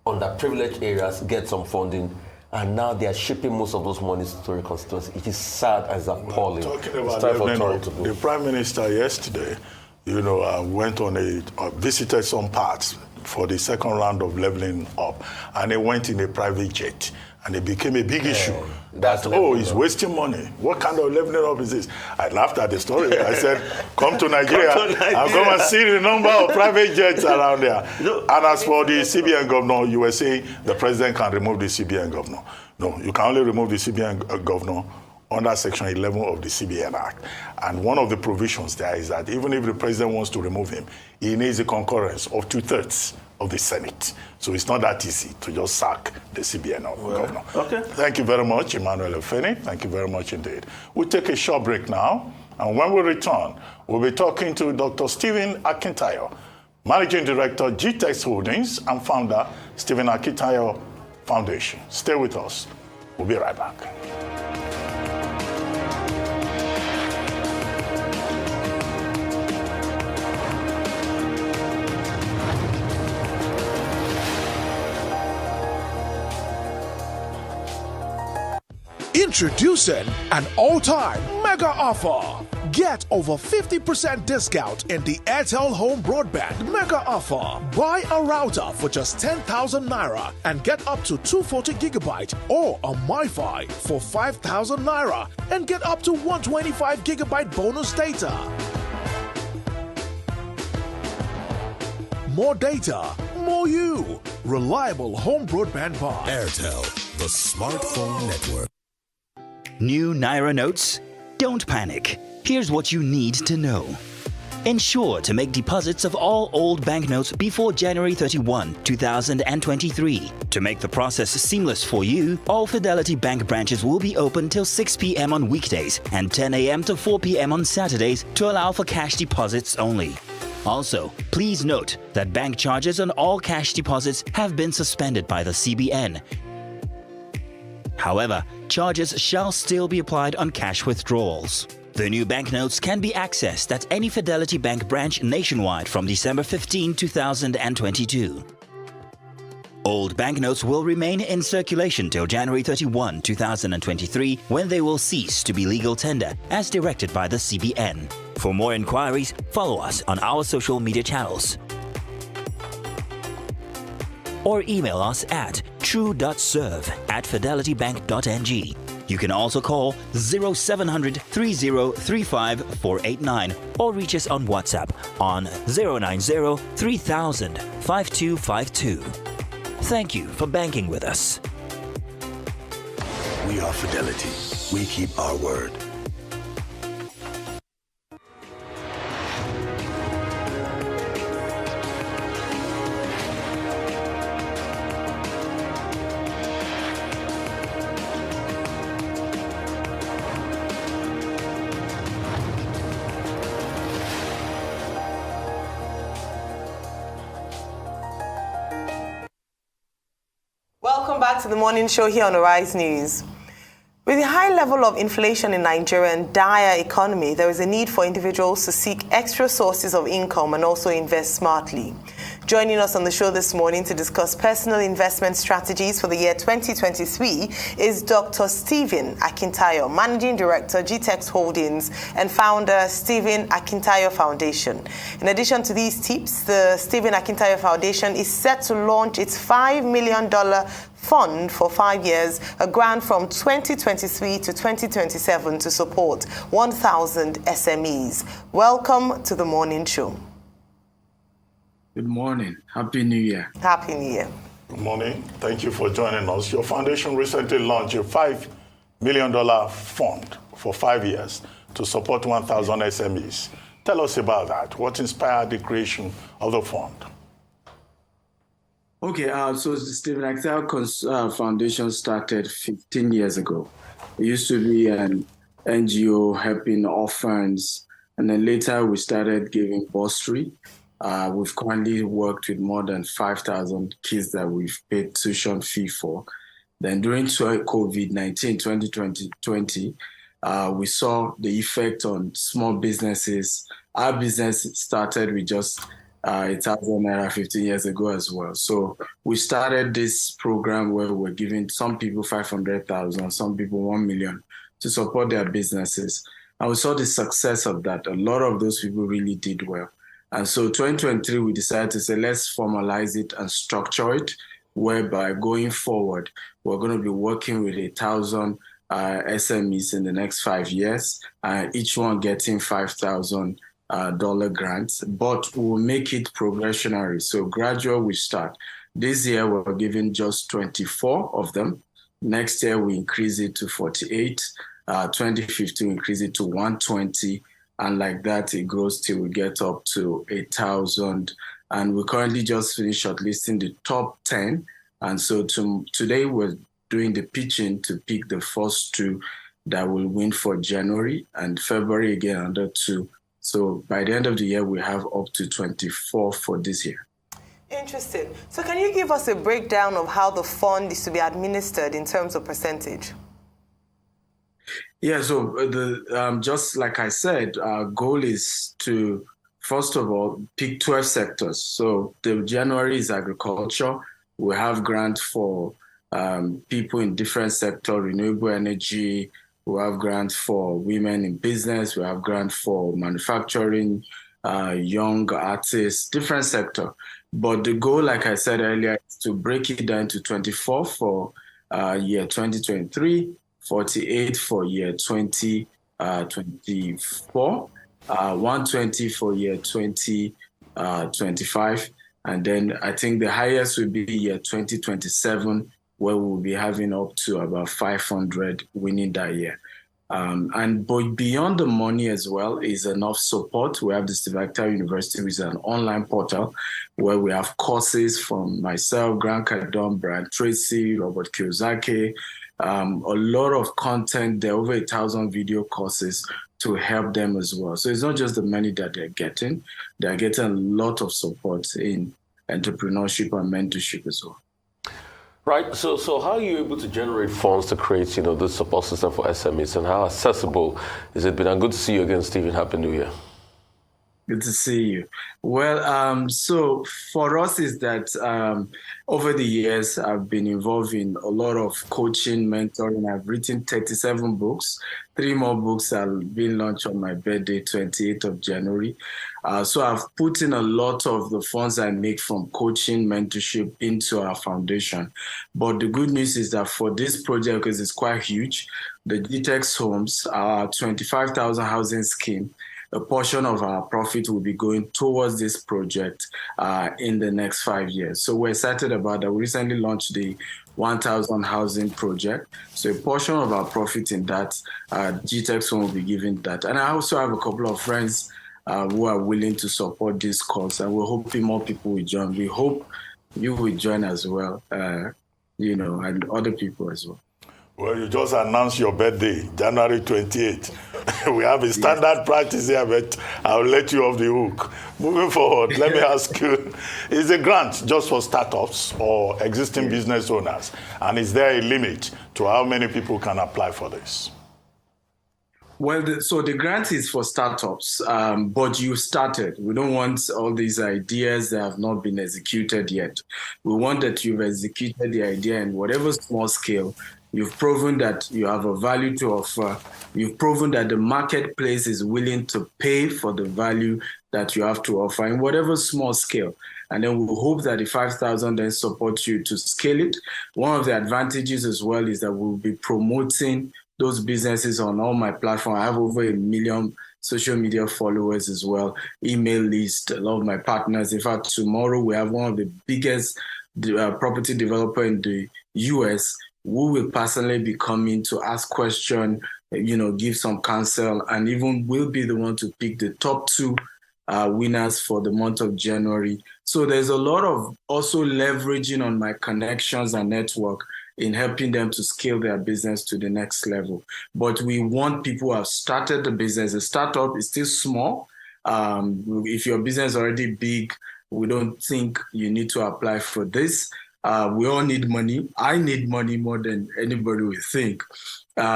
Underprivileged areas get some funding, and now they are shipping most of those monies to Tory constituency. It is sad as appalling. Talking about the Prime Minister yesterday, went on visited some parts for the second round of leveling up, and he went in a private jet. And it became a big issue. He's wasting money. What kind of leveling up is this? I laughed at the story. I said, come to Nigeria and come and see the number of private jets around there. And as for the CBN governor, you were saying the president can remove the CBN governor. No, you can only remove the CBN governor under Section 11 of the CBN Act. And one of the provisions there is that even if the president wants to remove him, he needs the concurrence of 2/3 of the Senate. So it's not that easy to just sack the CBN governor. Okay. Thank you very much, Emmanuel Ifeanyi. Thank you very much indeed. We'll take a short break now, and when we return, we'll be talking to Dr. Stephen Akintayo, Managing Director, GTEX Holdings, and founder, Stephen Akintayo Foundation. Stay with us. We'll be right back. Introducing an all-time mega offer. Get over 50% discount in the Airtel Home Broadband Mega Offer. Buy a router for just 10,000 Naira and get up to 240 gigabyte or a MiFi for 5,000 Naira and get up to 125 gigabyte bonus data. More data, more you. Reliable home broadband buy. Airtel, the smartphone network. New Naira notes? Don't panic. Here's what you need to know. Ensure to make deposits of all old banknotes before January 31, 2023. To make the process seamless for you, all Fidelity Bank branches will be open till 6 p.m. on weekdays and 10 a.m. to 4 p.m. on Saturdays to allow for cash deposits only. Also, please note that bank charges on all cash deposits have been suspended by the CBN. However, charges shall still be applied on cash withdrawals. The new banknotes can be accessed at any Fidelity Bank branch nationwide from December 15, 2022. Old banknotes will remain in circulation till January 31, 2023, when they will cease to be legal tender, as directed by the CBN. For more inquiries, follow us on our social media channels or email us at true.serve@fidelitybank.ng. You can also call 0700 3035 489 or reach us on WhatsApp on 090 3000 5252. Thank you for banking with us. We are Fidelity. We keep our word. Welcome back to the morning show here on Arise News. With the high level of inflation in Nigeria and dire economy, there is a need for individuals to seek extra sources of income and also invest smartly. Joining us on the show this morning to discuss personal investment strategies for the year 2023 is Dr. Stephen Akintayo, Managing Director, GTEX Holdings, and founder, Stephen Akintayo Foundation. In addition to these tips, the Stephen Akintayo Foundation is set to launch its $5 million fund for 5 years, a grant from 2023 to 2027 to support 1,000 SMEs. Welcome to the morning show. Good morning. Happy New Year. Happy New Year. Good morning. Thank you for joining us. Your foundation recently launched a $5 million fund for 5 years to support 1,000 SMEs. Tell us about that. What inspired the creation of the fund? Okay, so the Stephen Akintayo Foundation started 15 years ago. It used to be an NGO helping orphans, and then later we started giving bursary. We've currently worked with more than 5,000 kids that we've paid tuition fee for. Then during COVID-19, 2020, we saw the effect on small businesses. Our business started with just 1,000 Naira 15 years ago as well. So we started this program where we're giving some people 500,000, some people 1 million to support their businesses. And we saw the success of that. A lot of those people really did well. And so 2023, we decided to say, let's formalize it and structure it, whereby going forward, we're going to be working with 1,000 SMEs in the next 5 years, each one getting $5,000 grants, but we'll make it progressionary. So gradual we start. This year, we're giving just 24 of them. Next year, we increase it to 48. 2015, we increase it to 120. And like that, it grows till we get up to 1,000. And we currently just finished shortlisting the top 10. And so today we're doing the pitching to pick the first 2 that will win for January, and February again under 2. So by the end of the year, we have up to 24 for this year. Interesting. So can you give us a breakdown of how the fund is to be administered in terms of percentage? Yeah, so just like I said, our goal is to, first of all, pick 12 sectors. So the January is agriculture. We have grants for people in different sectors, renewable energy, We have grants for women in business. We have grants for manufacturing, young artists, different sector. But the goal, like I said earlier, is to break it down to 24 for year 2023, 48 for year 2024, 120 for year 2025. And then I think the highest will be year 2027, where we'll be having up to about 500 winning that year. But beyond the money as well is enough support. We have the Steve Acta University, which is an online portal where we have courses from myself, Grant Cardone, Brian Tracy, Robert Kiyosaki, a lot of content. There are over 1,000 video courses to help them as well. So it's not just the money that they're getting a lot of support in entrepreneurship and mentorship as well. Right. So how are you able to generate funds to create, this support system for SMEs, and how accessible is it been? And good to see you again, Stephen. Happy New Year. Good to see you. Well, so for us is that over the years, I've been involved in a lot of coaching, mentoring. I've written 37 books. 3 more books are being launched on my birthday, 28th of January. So I've put in a lot of the funds I make from coaching, mentorship into our foundation. But the good news is that for this project, because it's quite huge, the GTEx Homes, our 25,000 housing scheme, a portion of our profit will be going towards this project in the next 5 years. So we're excited about that. We recently launched the 1,000 housing project. So a portion of our profit in that, GTEx will be given that. And I also have a couple of friends who are willing to support this cause, and we're hoping more people will join. We hope you will join as well, and other people as well. Well, you just announced your birthday, January 28th. We have a standard practice here, but I'll let you off the hook. Moving forward, let me ask you, is the grant just for startups or existing business owners? And is there a limit to how many people can apply for this? Well, so the grant is for startups, but you started. We don't want all these ideas that have not been executed yet. We want that you've executed the idea in whatever small scale. You've proven that you have a value to offer. You've proven that the marketplace is willing to pay for the value that you have to offer in whatever small scale. And then we hope that the 5,000 then supports you to scale it. One of the advantages as well is that we'll be promoting those businesses on all my platforms. I have over 1 million social media followers as well, email list, a lot of my partners. In fact, tomorrow we have one of the biggest property developer in the US who will personally be coming to ask questions, give some counsel, and even will be the one to pick the top 2 winners for the month of January. So there's a lot of also leveraging on my connections and network in helping them to scale their business to the next level. But we want people who have started the business. A startup is still small. If your business is already big, we don't think you need to apply for this. We all need money. I need money more than anybody will think.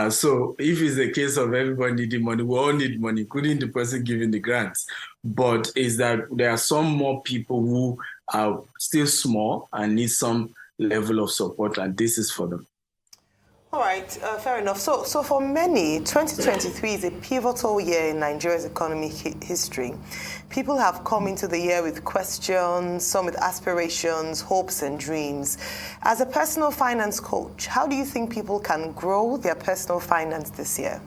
So if it's a case of everybody needing money, we all need money, including the person giving the grants. But is that there are some more people who are still small and need some level of support, and this is for them. All right, fair enough. So for many, 2023 is a pivotal year in Nigeria's economic history. People have come into the year with questions, some with aspirations, hopes, and dreams. As a personal finance coach, how do you think people can grow their personal finance this year?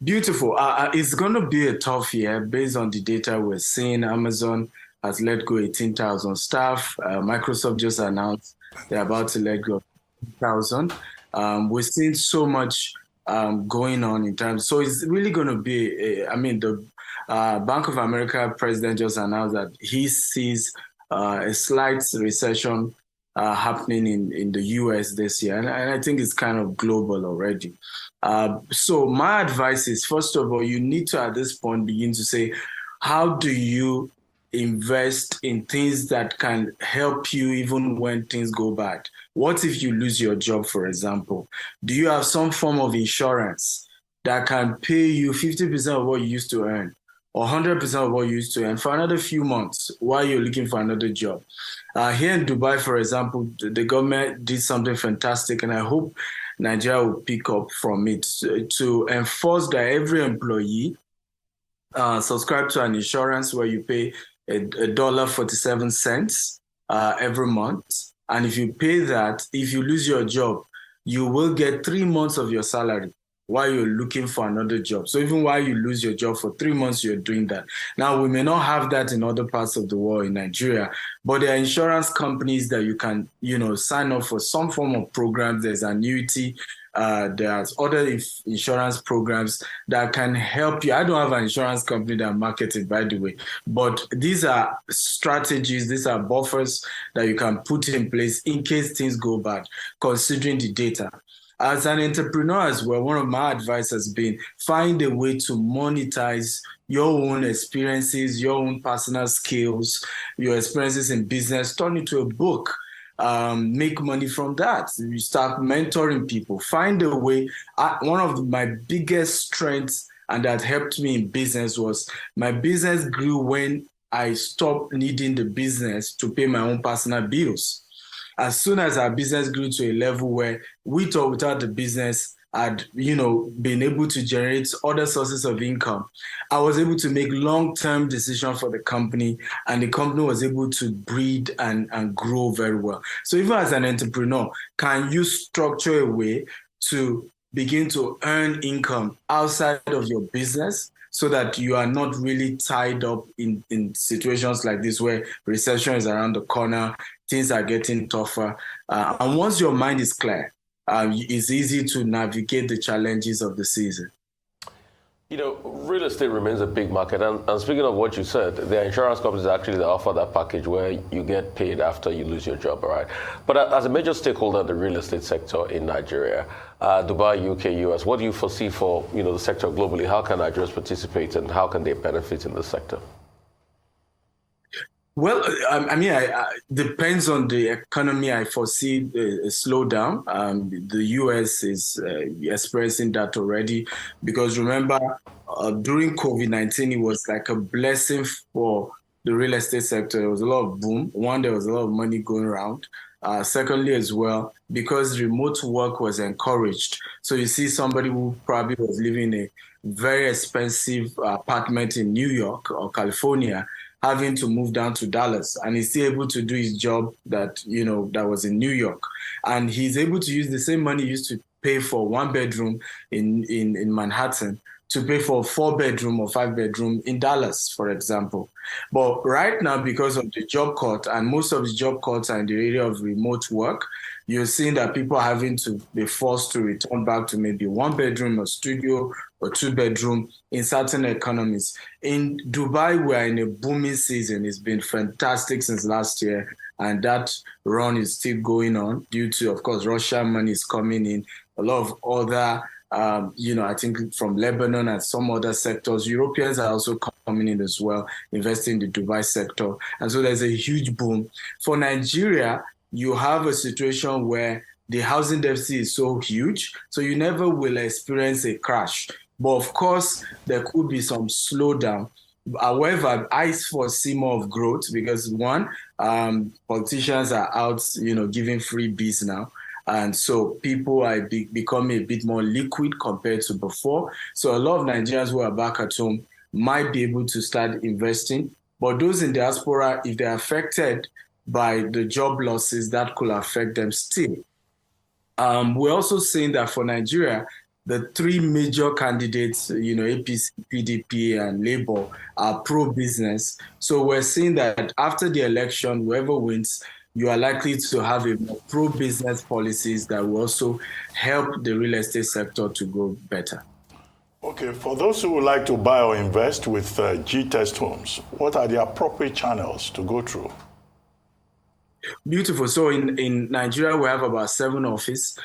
Beautiful. It's going to be a tough year based on the data we're seeing. Amazon has let go 18,000 staff. Microsoft just announced they're about to let go 1,000. We're seeing so much going on in terms. So it's really going to be, the Bank of America president just announced that he sees a slight recession happening in the US this year. And I think it's kind of global already. So my advice is, first of all, you need to, at this point, begin to say, how do you invest in things that can help you even when things go bad? What if you lose your job, for example? Do you have some form of insurance that can pay you 50% of what you used to earn or 100% of what you used to earn for another few months while you're looking for another job? Here in Dubai, for example, the government did something fantastic, and I hope Nigeria will pick up from it to enforce that every employee subscribe to an insurance where you pay $1.47 every month. And if you pay that, if you lose your job, you will get 3 months of your salary while you're looking for another job. So even while you lose your job for 3 months, you're doing that. Now, we may not have that in other parts of the world in Nigeria, but there are insurance companies that you can, sign up for some form of programs. There's annuity. There's other insurance programs that can help you. I don't have an insurance company that marketed, by the way, but these are strategies, these are buffers that you can put in place in case things go bad, considering the data. As an entrepreneur as well, one of my advice has been find a way to monetize your own experiences, your own personal skills, your experiences in business, turn it to a book. Make money from that. You start mentoring people. Find a way. One of my biggest strengths, and that helped me in business, was my business grew when I stopped needing the business to pay my own personal bills. As soon as our business grew to a level where with or without the business had, been able to generate other sources of income, I was able to make long-term decisions for the company, and the company was able to breed and grow very well. So even as an entrepreneur, can you structure a way to begin to earn income outside of your business so that you are not really tied up in situations like this where recession is around the corner, things are getting tougher. And once your mind is clear, it's easy to navigate the challenges of the season. Real estate remains a big market. And speaking of what you said, there are insurance companies actually that offer that package where you get paid after you lose your job, all right? But as a major stakeholder in the real estate sector in Nigeria, Dubai, UK, US, what do you foresee for the sector globally? How can Nigerians participate and how can they benefit in this sector? Well, depends on the economy. I foresee a slowdown. The US is experiencing that already because remember, during COVID-19, it was like a blessing for the real estate sector. There was a lot of boom. One, there was a lot of money going around. Secondly, as well, because remote work was encouraged. So you see somebody who probably was living in a very expensive apartment in New York or California, having to move down to Dallas, and he's still able to do his job that was in New York. And he's able to use the same money he used to pay for 1 bedroom in Manhattan to pay for a 4-bedroom or 5-bedroom in Dallas, for example. But right now, because of the job cut, and most of the job cuts are in the area of remote work, you're seeing that people are having to be forced to return back to maybe 1-bedroom or studio or 2-bedroom in certain economies. In Dubai, we're in a booming season. It's been fantastic since last year, and that run is still going on due to, of course, Russian money is coming in. A lot of other I think from Lebanon and some other sectors, Europeans are also coming in as well, investing in the Dubai sector. And so there's a huge boom. For Nigeria, you have a situation where the housing deficit is so huge, so you never will experience a crash. But of course, there could be some slowdown. However, I foresee more of growth because one, politicians are out, giving freebies now. And so people are becoming a bit more liquid compared to before. So a lot of Nigerians who are back at home might be able to start investing. But those in diaspora, if they're affected by the job losses, that could affect them still. We're also seeing that for Nigeria, the 3 major candidates, APC, PDP, and Labour, are pro-business. So we're seeing that after the election, whoever wins, you are likely to have a more pro-business policies that will also help the real estate sector to go better. Okay, for those who would like to buy or invest with G-Test Homes, what are the appropriate channels to go through? Beautiful. So in Nigeria, we have about 7 offices.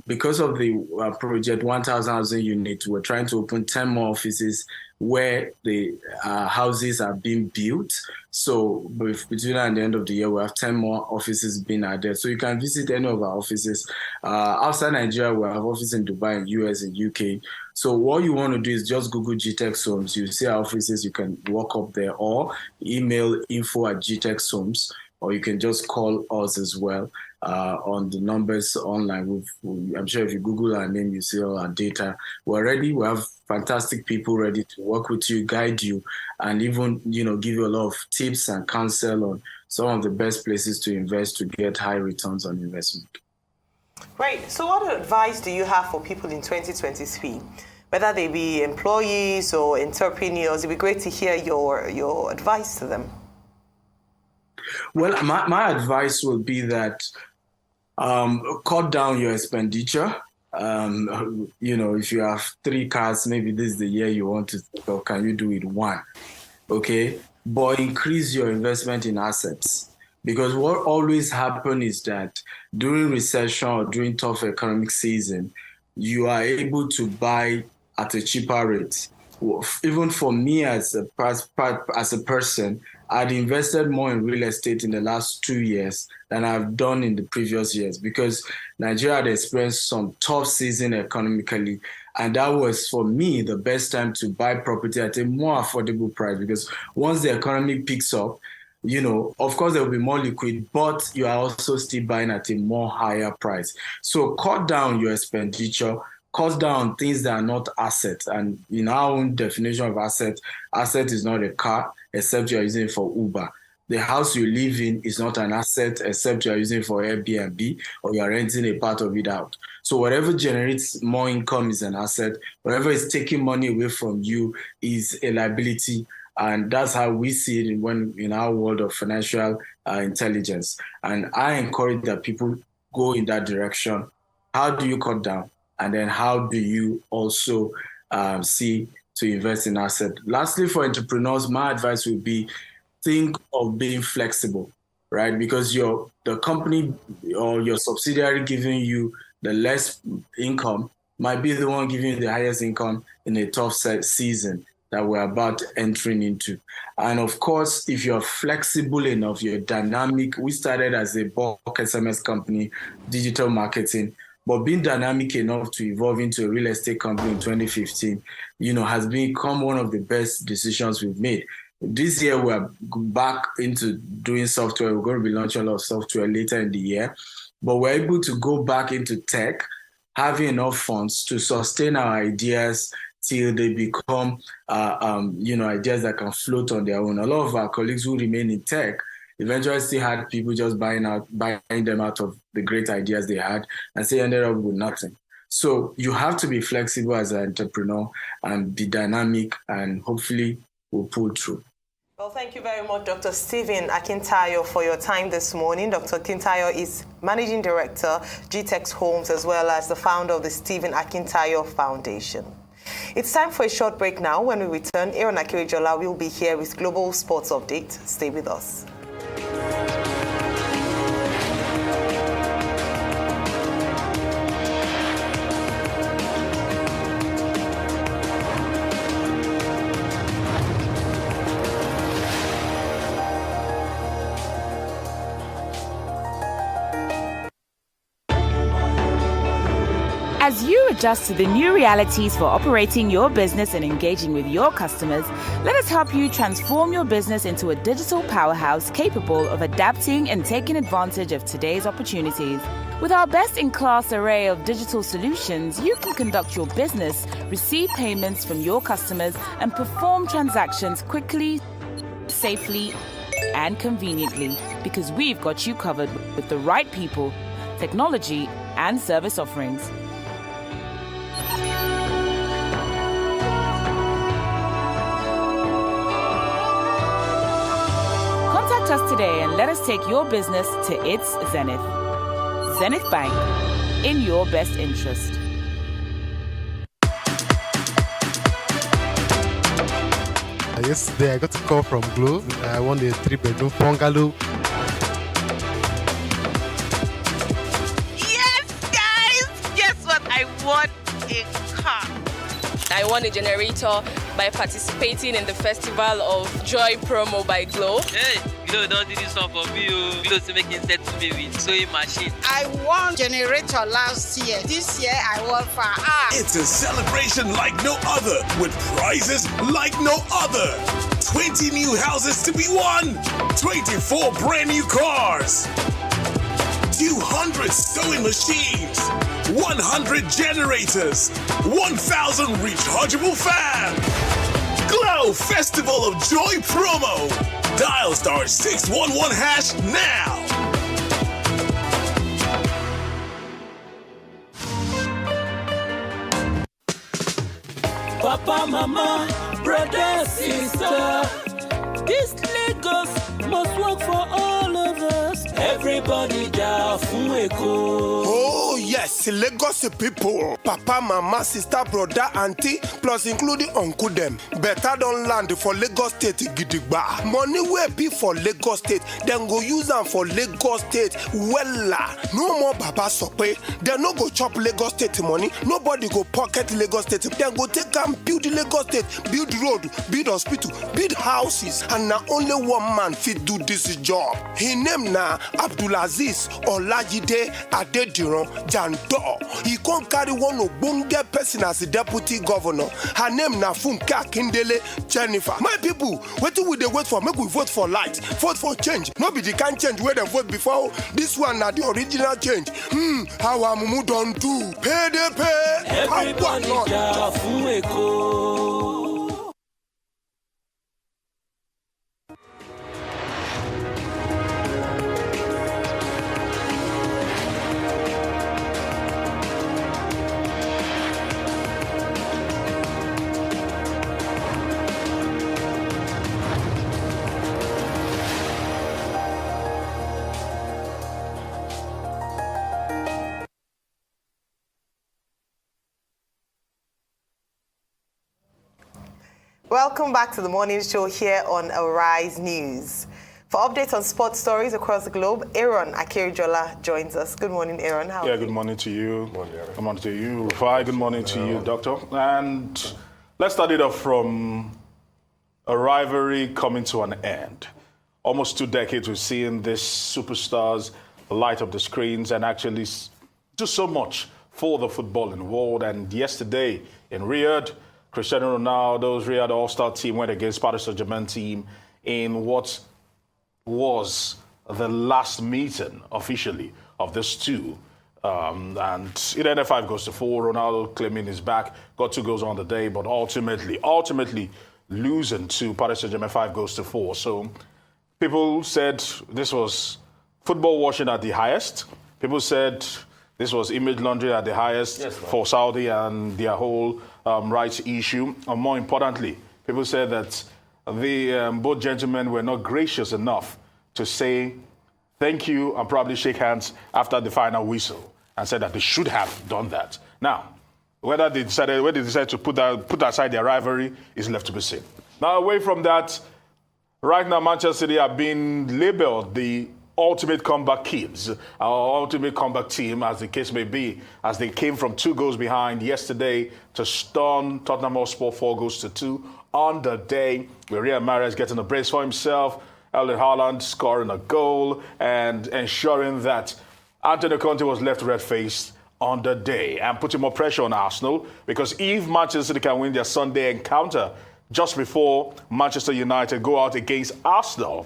Because of the project 1,000 housing units, we're trying to open 10 more offices where the houses are being built. So between now and the end of the year, we have 10 more offices being added. So you can visit any of our offices. Outside Nigeria, we have offices in Dubai, US, and UK. So what you want to do is just Google GTEX Homes. You see our offices, you can walk up there or email info@gtexhomes, or you can just call us as well. on the numbers online. I'm sure if you Google our name, you see all our data. We're ready. We have fantastic people ready to work with you, guide you, and even give you a lot of tips and counsel on some of the best places to invest to get high returns on investment. Right. So what advice do you have for people in 2023? Whether they be employees or entrepreneurs, it'd be great to hear your advice to them. Well, my advice will be that cut down your expenditure. If you have 3 cars, maybe this is the year you want to, or can you do it 1? Okay, but increase your investment in assets. Because what always happens is that during recession or during tough economic season, you are able to buy at a cheaper rate. Even for me as a person, I'd invested more in real estate in the last 2 years than I've done in the previous years because Nigeria had experienced some tough season economically. And that was, for me, the best time to buy property at a more affordable price because once the economy picks up, of course, there will be more liquid, but you are also still buying at a more higher price. So cut down your expenditure, cut down things that are not assets. And in our own definition of asset is not a car, except you are using it for Uber. The house you live in is not an asset, except you are using it for Airbnb or you are renting a part of it out. So whatever generates more income is an asset. Whatever is taking money away from you is a liability. And that's how we see it in our world of financial intelligence. And I encourage that people go in that direction. How do you cut down? And then how do you also see to invest in assets? Lastly, for entrepreneurs, my advice would be think of being flexible, right? Because the company or your subsidiary giving you the less income might be the one giving you the highest income in a tough season that we're about entering into. And of course, if you're flexible enough, you're dynamic. We started as a bulk SMS company, digital marketing, but being dynamic enough to evolve into a real estate company in 2015, has become one of the best decisions we've made. This year, we're back into doing software. We're going to be launching a lot of software later in the year, but we're able to go back into tech, having enough funds to sustain our ideas till they become, ideas that can float on their own. A lot of our colleagues who remain in tech eventually still had people just buying them out of the great ideas they had and still ended up with nothing. So you have to be flexible as an entrepreneur and be dynamic, and hopefully we'll pull through. Well, thank you very much, Dr. Stephen Akintayo, for your time this morning. Dr. Akintayo is Managing Director, GTEX Homes, as well as the founder of the Stephen Akintayo Foundation. It's time for a short break now. When we return, Aaron Akirijola will be here with Global Sports Update. Stay with us. As you adjust to the new realities for operating your business and engaging with your customers, let us help you transform your business into a digital powerhouse capable of adapting and taking advantage of today's opportunities. With our best-in-class array of digital solutions, you can conduct your business, receive payments from your customers, and perform transactions quickly, safely, and conveniently, because we've got you covered with the right people, technology, and service offerings. Contact us today and let us take your business to its zenith. Zenith Bank, in your best interest. Yesterday I got a call from Globe. I won a 3-bedroom bungalow. Yes, guys! Guess what? I won a car. I won a generator by participating in the Festival of Joy promo by Glow. Hey, Glow don't do this one for me. Glow to make it set to me with sewing machine. I won generator last year. This year I won for It's a celebration like no other with prizes like no other. 20 new houses to be won. 24 brand new cars. 200 sewing machines, 100 generators, 1,000 rechargeable fans. Glow Festival of Joy promo. Dial *611# now. Papa, mama, brother, sister, this Lagos must work for all of us. Everybody da fueko. Oh yes, Lagos people, papa, mama, sister, brother, auntie, plus including uncle them. Better don't land for Lagos State gidigba. Money will be for Lagos State, then go use them for Lagos State. Wella, no more baba sope. Then no go chop Lagos State money. Nobody go pocket Lagos State. Then go take and build Lagos State, build road, build hospital, build houses, and now only one man fit do this job. His name na Abdulaziz Olajide Adediran Jando. He can't carry one obonge person as the deputy governor. Her name na Funke Akindele Jennifer. My people, what do we wait for? Make we vote for light, vote for change. No be the kind change where they vote before. This one na the original change. How am I done do? Pay they pay. Everybody da fueko. Welcome back to the morning show here on Arise News. For updates on sports stories across the globe, Aaron Akerijola joins us. Good morning, Aaron. How are you? Good morning to you. Good morning to you, Rufai. Good morning to you, Doctor. And let's start it off from a rivalry coming to an end. Almost 2 decades we've seen these superstars light up the screens and actually do so much for the footballing world. And yesterday in Riyadh, Cristiano Ronaldo's Riyadh All-Star team went against Paris Saint-Germain team in what was the last meeting officially of these two. And it ended 5-4. Ronaldo claiming he's back, got 2 goals on the day, but ultimately losing to Paris Saint-Germain 5-4. So people said this was football washing at the highest. People said this was image laundering at the highest for Saudi and their whole rights issue. And more importantly, people said that both gentlemen were not gracious enough to say thank you and probably shake hands after the final whistle, and said that they should have done that. Now, whether they decided to put aside their rivalry is left to be seen. Now, away from that, right now Manchester City are being labeled the ultimate comeback kids, our ultimate comeback team, as the case may be, as they came from 2 goals behind yesterday to stun Tottenham Hotspur 4-2 on the day, with Riyad Mahrez getting a brace for himself, Erling Haaland scoring a goal, and ensuring that Antonio Conte was left red-faced on the day, and putting more pressure on Arsenal, because if Manchester City can win their Sunday encounter just before Manchester United go out against Arsenal,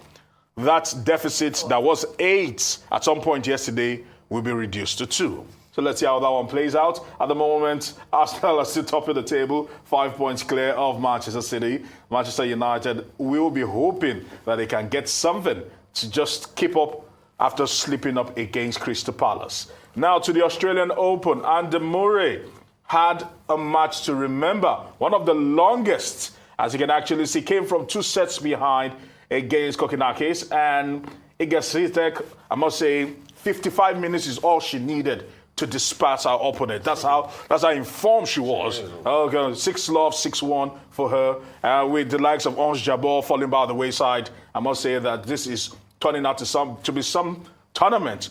that deficit that was 8 at some point yesterday will be reduced to 2. So let's see how that one plays out. At the moment, Arsenal are still top of the table, 5 points clear of Manchester City. Manchester United will be hoping that they can get something to just keep up after slipping up against Crystal Palace. Now to the Australian Open, Andy Murray had a match to remember, one of the longest, as you can actually see, came from 2 sets behind against Kokinakis, and Iga Swiatek, I must say, 55 minutes is all she needed to dispatch our opponent. That's how informed she was. 6-love, 6-1 for her, with the likes of Ons Jabeur falling by the wayside. I must say that this is turning out to be some tournament,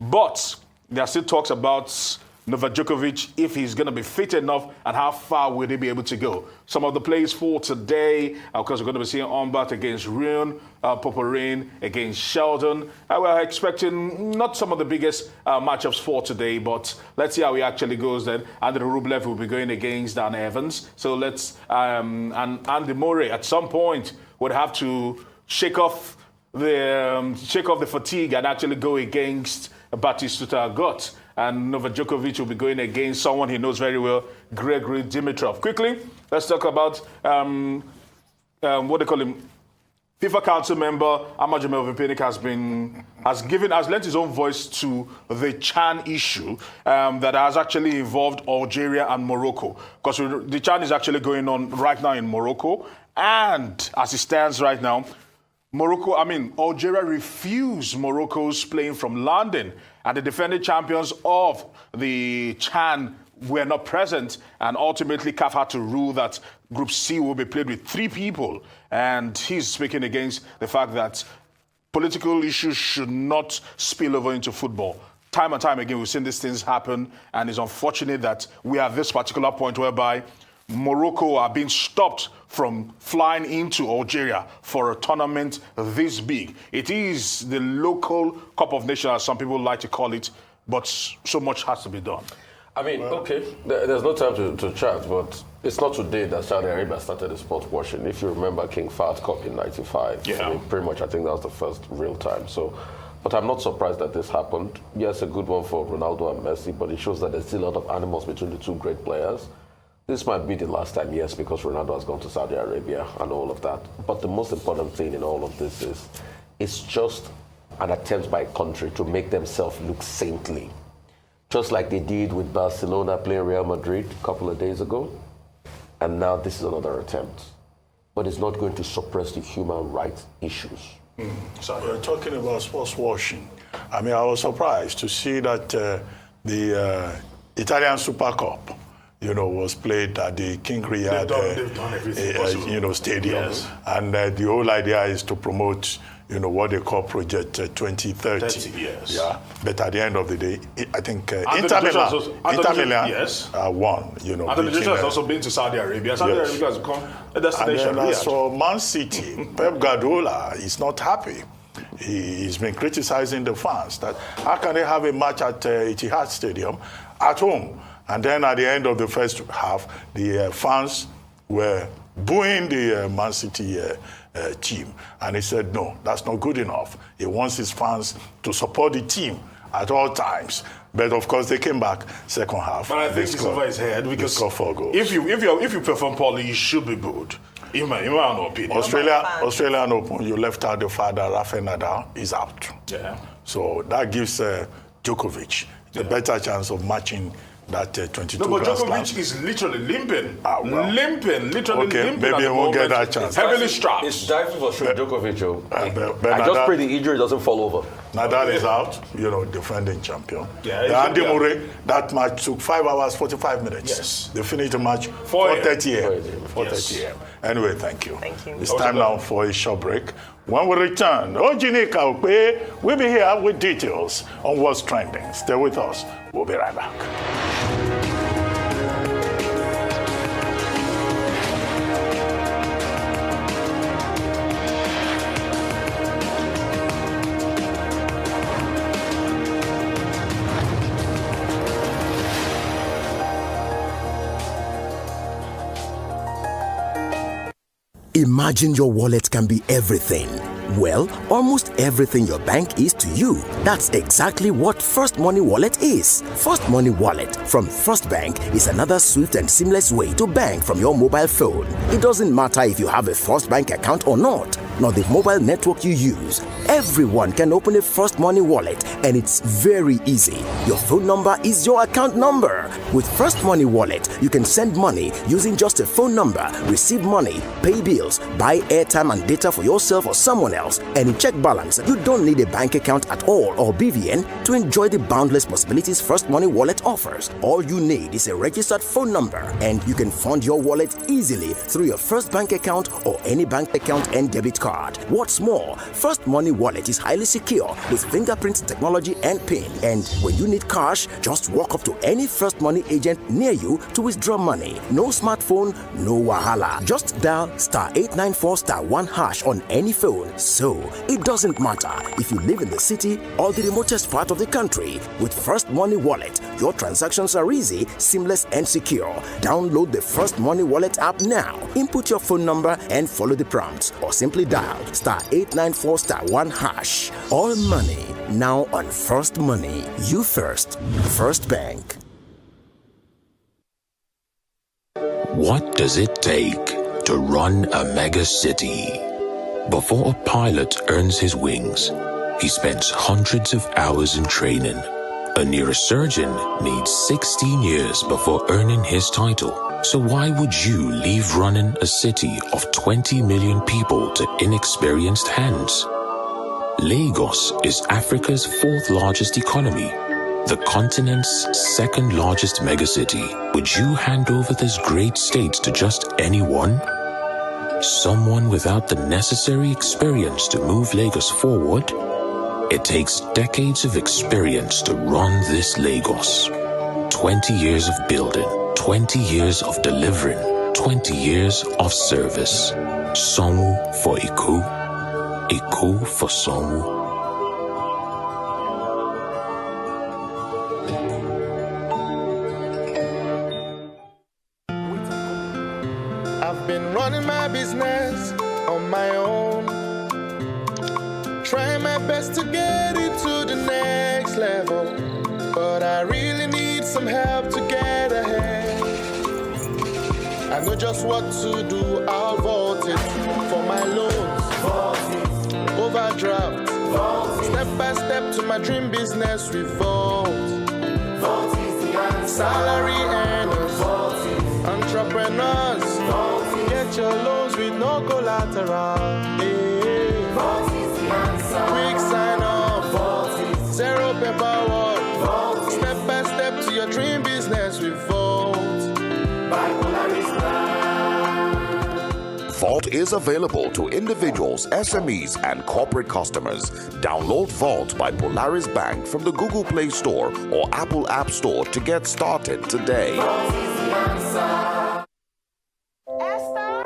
but there are still talks about Novak Djokovic, if he's going to be fit enough, and how far will he be able to go. Some of the plays for today, of course, we're going to be seeing Umbat against Rune, Popperin against Sheldon. We're expecting not some of the biggest matchups for today, but let's see how he actually goes then. Andrei Rublev will be going against Dan Evans. So and Andy Murray at some point would have to shake off the fatigue and actually go against Batistuta got. And Novak Djokovic will be going against someone he knows very well, Gregory Dimitrov. Quickly, let's talk about what they call him. FIFA Council member Ahmad Jamel Vipenik has lent his own voice to the Chan issue that has actually involved Algeria and Morocco. Because the Chan is actually going on right now in Morocco, and as it stands right now, Algeria refused Morocco's plane from London, and the defending champions of the Chan were not present, and ultimately CAF had to rule that Group C will be played with 3 people, and he's speaking against the fact that political issues should not spill over into football. Time and time again, we've seen these things happen, and it's unfortunate that we are at this particular point whereby Morocco are being stopped from flying into Algeria for a tournament this big. It is the local Cup of Nations, as some people like to call it, but so much has to be done. There's no time to chat, but it's not today that Saudi Arabia started the sport washing. If you remember King Fahd Cup in '95, pretty much I think that was the first real time. So, but I'm not surprised that this happened. Yes, a good one for Ronaldo and Messi, but it shows that there's still a lot of animals between the two great players. This might be the last time, yes, because Ronaldo has gone to Saudi Arabia and all of that. But the most important thing in all of this is it's just an attempt by a country to make themselves look saintly. Just like they did with Barcelona playing Real Madrid a couple of days ago. And now this is another attempt. But it's not going to suppress the human rights issues. So we're talking about sports washing. I was surprised to see that the Italian Super Cup, was played at the King Riyadh stadium. Yes. And the whole idea is to promote what they call Project 2030. Yes. Yeah. But at the end of the day, I think Inter Milan won. And the has also been to Saudi Arabia. Saudi Arabia has become a destination. And then as for Man City, Pep Guardiola is not happy. He's been criticizing the fans that how can they have a match at Etihad Stadium at home? And then at the end of the first half, the fans were booing the Man City team. And he said, no, that's not good enough. He wants his fans to support the team at all times. But of course, they came back second half. But I think it's over his head because scored 4 goals. If you perform poorly, you should be booed. In my own opinion. Australian Open, you left out the fact that Rafael Nadal is out. Yeah. So that gives Djokovic the better chance of matching that 22 No, but Grand Djokovic Slams. is literally limping. Limping. Maybe he won't get that chance. Heavily strapped. It's diving for sure, Djokovic. I just pray the injury doesn't fall over. Nadal is out, defending champion. Yeah, Andy Murray, that match took 5 hours, 45 minutes. Yes. They finished the match 4:30 a.m. 4:30 a.m. Anyway, thank you. Thank you. It's time now for a short break. When we return, Ojinika Okpe will be here with details on what's trending. Stay with us. We'll be right back. Imagine your wallet can be everything. Well, almost everything your bank is to you. That's exactly what First Money Wallet is. First Money Wallet from First Bank is another swift and seamless way to bank from your mobile phone. It doesn't matter if you have a First Bank account or not, nor the mobile network you use. Everyone can open a First Money Wallet, and it's very easy. Your phone number is your account number. With First Money Wallet, you can send money using just a phone number, receive money, pay bills, buy airtime and data for yourself or someone else, and check balance. You don't need a bank account at all or BVN to enjoy the boundless possibilities First Money Wallet offers. All you need is a registered phone number, and you can fund your wallet easily through your First Bank account or any bank account and debit card. What's more, First Money Wallet is highly secure with fingerprint technology and PIN. And when you need cash, just walk up to any First Money agent near you to withdraw money. No smartphone, no wahala. Just dial *894*1# on any phone. So it doesn't matter if you live in the city or the remotest part of the country. With First Money Wallet, Your transactions are easy, seamless, and secure. Download the First Money Wallet app now. Input your phone number and follow the prompts, or simply dial *894*1#. All money now on First Money. You first. First Bank. What does it take to run a mega city? Before a pilot earns his wings, he spends hundreds of hours in training. A neurosurgeon needs 16 years before earning his title. So why would you leave running a city of 20 million people to inexperienced hands? Lagos is Africa's 4th largest economy, the continent's 2nd largest megacity. Would you hand over this great state to just anyone? Someone without the necessary experience to move Lagos forward? It takes decades of experience to run this Lagos. 20 years of building, 20 years of delivering, 20 years of service. Sanwo for Iku, Iku for Sanwo. I've been running my business on my own, trying my best to get it to the next level, but I really need some help to get ahead. I know just what to do, I'll vault it for my loans, overdraft, step by step to my dream business, revolt. Is the answer. Salary earners, entrepreneurs, get your loans with no collateral. Vault is the answer. Quick sign up, zero paperwork, step by step to your dream business with Vault. By Polaris Bank. Vault is available to individuals, SMEs, and corporate customers. Download Vault by Polaris Bank from the Google Play Store or Apple App Store to get started today. Vault is the answer. Esther,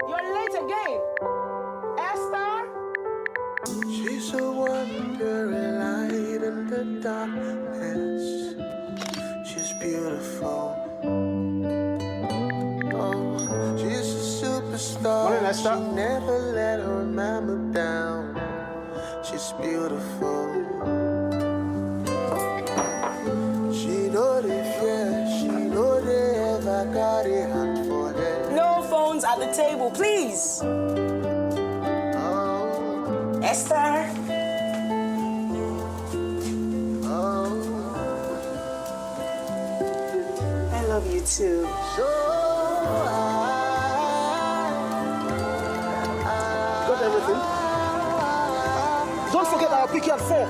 you're late again. Esther? She's a wandering light in the darkness. She's beautiful. Oh, she's a superstar. She never let her mama down. She's beautiful. She know they fear. She know they ever got a hand for her. No phones at the table, please. Esther? I love you too. Got everything? Don't forget I'll pick you at 4.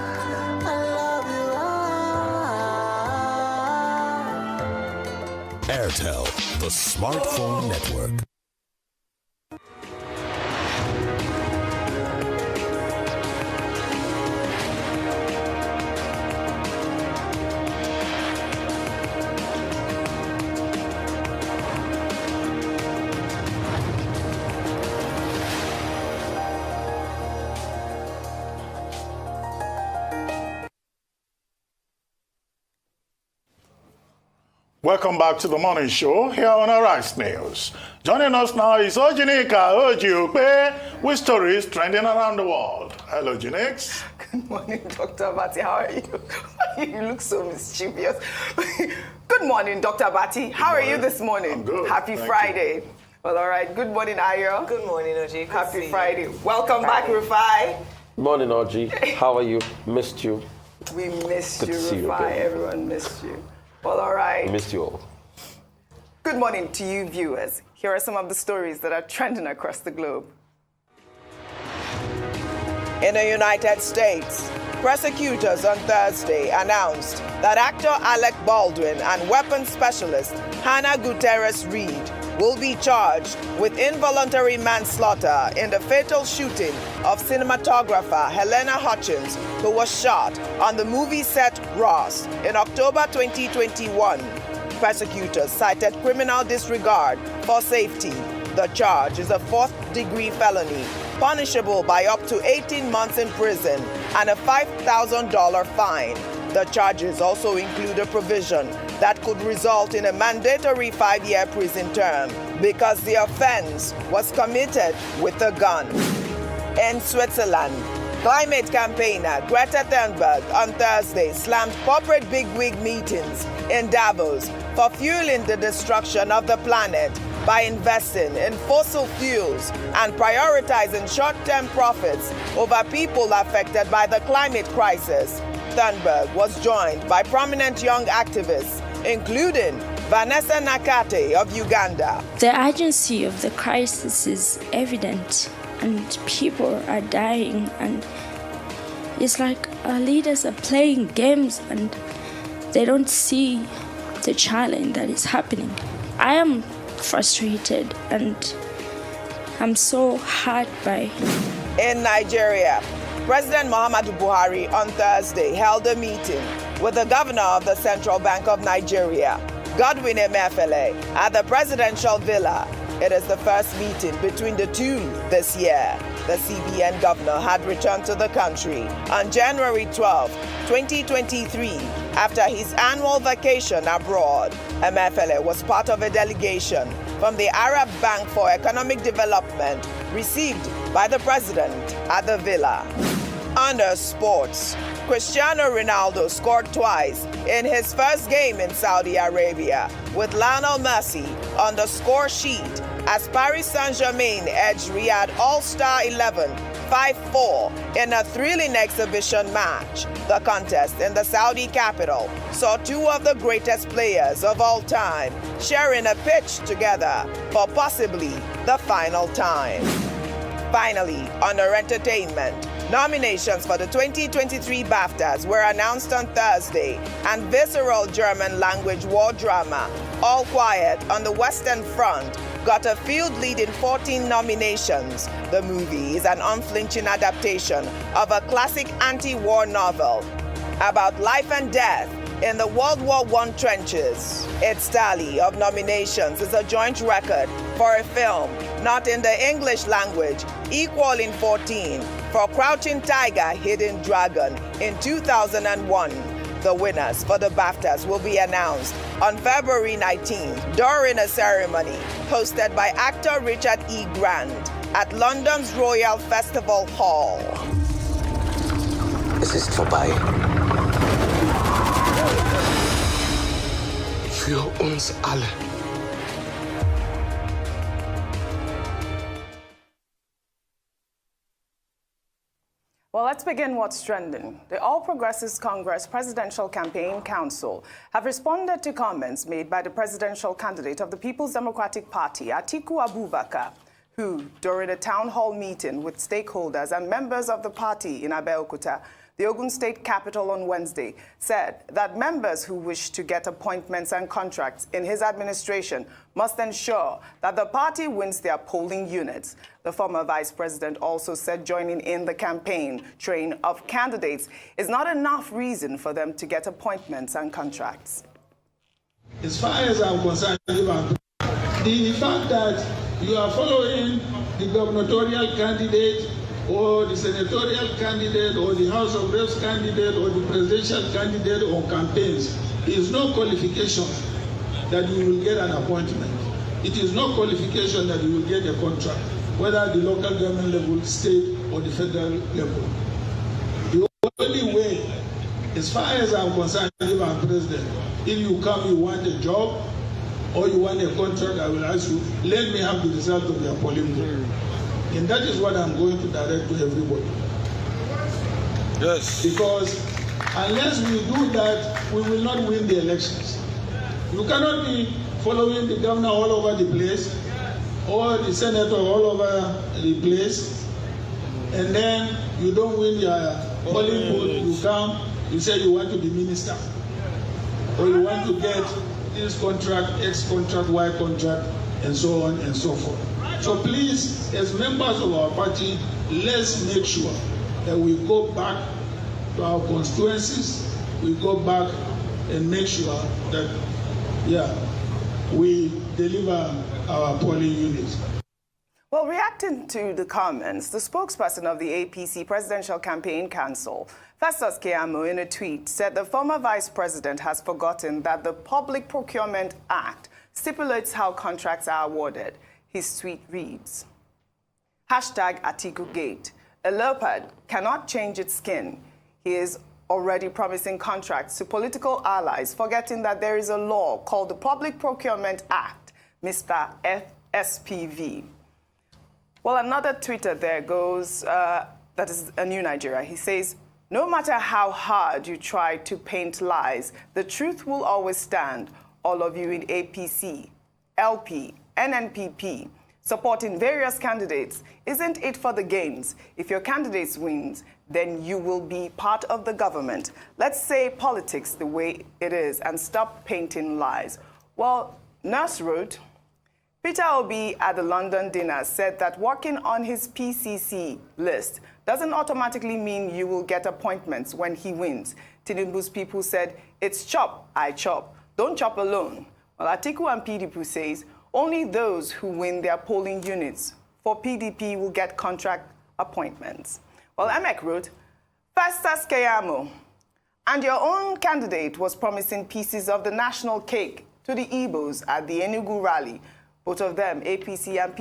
Airtel, the smartphone network. Welcome back to the morning show here on Arise News. Joining us now is Ojinika Ojiukpe with stories trending around the world. Hello, Jinix. Good morning, Dr. Bati. How are you? You look so mischievous. Good morning, Dr. Bati. How are you this morning? I'm good. Happy Thank Friday. you. Well, all right. Good morning, Ayo. Good morning, Oji. Happy Friday. Welcome back, Rufai. Morning, Oji. How are you? Missed you. We missed Good you, to see you Rufai. again. Everyone missed you. Well, all right. Missed you all. Good morning to you, viewers. Here are some of the stories that are trending across the globe. In the United States, prosecutors on Thursday announced that actor Alec Baldwin and weapons specialist Hannah Gutierrez-Reed will be charged with involuntary manslaughter in the fatal shooting of cinematographer Helena Hutchins, who was shot on the movie set Ross in October 2021. Prosecutors cited criminal disregard for safety. The charge is a 4th-degree felony, punishable by up to 18 months in prison and a $5,000 fine. The charges also include a provision that could result in a mandatory 5-year prison term because the offense was committed with a gun. In Switzerland, climate campaigner Greta Thunberg on Thursday slammed corporate bigwig meetings in Davos for fueling the destruction of the planet by investing in fossil fuels and prioritizing short-term profits over people affected by the climate crisis. Thunberg was joined by prominent young activists, including Vanessa Nakate of Uganda. The urgency of the crisis is evident, and people are dying, and it's like our leaders are playing games and they don't see the challenge that is happening. I am frustrated and I'm so hurt by. In Nigeria, President Muhammadu Buhari on Thursday held a meeting with the governor of the Central Bank of Nigeria, Godwin Emefiele, at the presidential villa. It is the first meeting between the two this year. The CBN governor had returned to the country on January 12, 2023, after his annual vacation abroad. Emefiele was part of a delegation from the Arab Bank for Economic Development received by the president at the villa. Under sports, Cristiano Ronaldo scored twice in his first game in Saudi Arabia, with Lionel Messi on the score sheet as Paris Saint-Germain edged Riyadh All-Star 11 5-4 in a thrilling exhibition match. The contest in the Saudi capital saw two of the greatest players of all time sharing a pitch together for possibly the final time. Finally, under entertainment, nominations for the 2023 BAFTAs were announced on Thursday, and visceral German language war drama All Quiet on the Western Front got a field lead in 14 nominations. The movie is an unflinching adaptation of a classic anti-war novel about life and death in the World War I trenches. Its tally of nominations is a joint record for a film not in the English language, equaling 14 for Crouching Tiger, Hidden Dragon in 2001. The winners for the BAFTAs will be announced on February 19th during a ceremony hosted by actor Richard E. Grant at London's Royal Festival Hall. Es ist vorbei. Für uns alle. Well, let's begin what's trending. The All Progressives Congress Presidential Campaign Council have responded to comments made by the presidential candidate of the People's Democratic Party, Atiku Abubakar, who, during a town hall meeting with stakeholders and members of the party in Abeokuta, the Ogun State capital, on Wednesday, said that members who wish to get appointments and contracts in his administration must ensure that the party wins their polling units. The former vice president also said joining in the campaign train of candidates is not enough reason for them to get appointments and contracts. As far as I'm concerned, the fact that you are following the gubernatorial candidate or the senatorial candidate or the House of Reps candidate or the presidential candidate on campaigns is no qualification that you will get an appointment. It is no qualification that you will get a contract, whether the local government level, state, or the federal level. The only way, as far as I'm concerned, if I'm president, if you come, you want a job, or you want a contract, I will ask you, let me have the result of your polling booth. And that is what I'm going to direct to everybody. Yes. Because unless we do that, we will not win the elections. You cannot be following the governor all over the place, or the senator all over the place, and then you don't win your polling booth, you come, you say you want to be minister, or you want to get this contract, X contract, Y contract, and so on and so forth. So please, as members of our party, let's make sure that we go back to our constituencies, we go back and make sure that, we deliver our polling units. Well, reacting to the comments, the spokesperson of the APC Presidential Campaign Council, Festus Keyamo, in a tweet, said the former vice president has forgotten that the Public Procurement Act stipulates how contracts are awarded. His tweet reads, #Atikugate. A leopard cannot change its skin. He is already promising contracts to political allies, forgetting that there is a law called the Public Procurement Act, Mr. SPV. Well, another tweeter there goes, that is a new Nigeria. He says, no matter how hard you try to paint lies, the truth will always stand. All of you in APC, LP, NNPP, supporting various candidates, isn't it for the games? If your candidates wins, then you will be part of the government. Let's say politics the way it is and stop painting lies. Well, Nurse wrote, Peter Obi at the London dinner said that working on his PCC list doesn't automatically mean you will get appointments when he wins. Tinubu's people said, it's chop, I chop. Don't chop alone. Well, Atiku and PDP says, only those who win their polling units for PDP will get contract appointments. Well, Emek wrote, Festus Keyamo, and your own candidate was promising pieces of the national cake to the Igbos at the Enugu rally. Both of them, APC and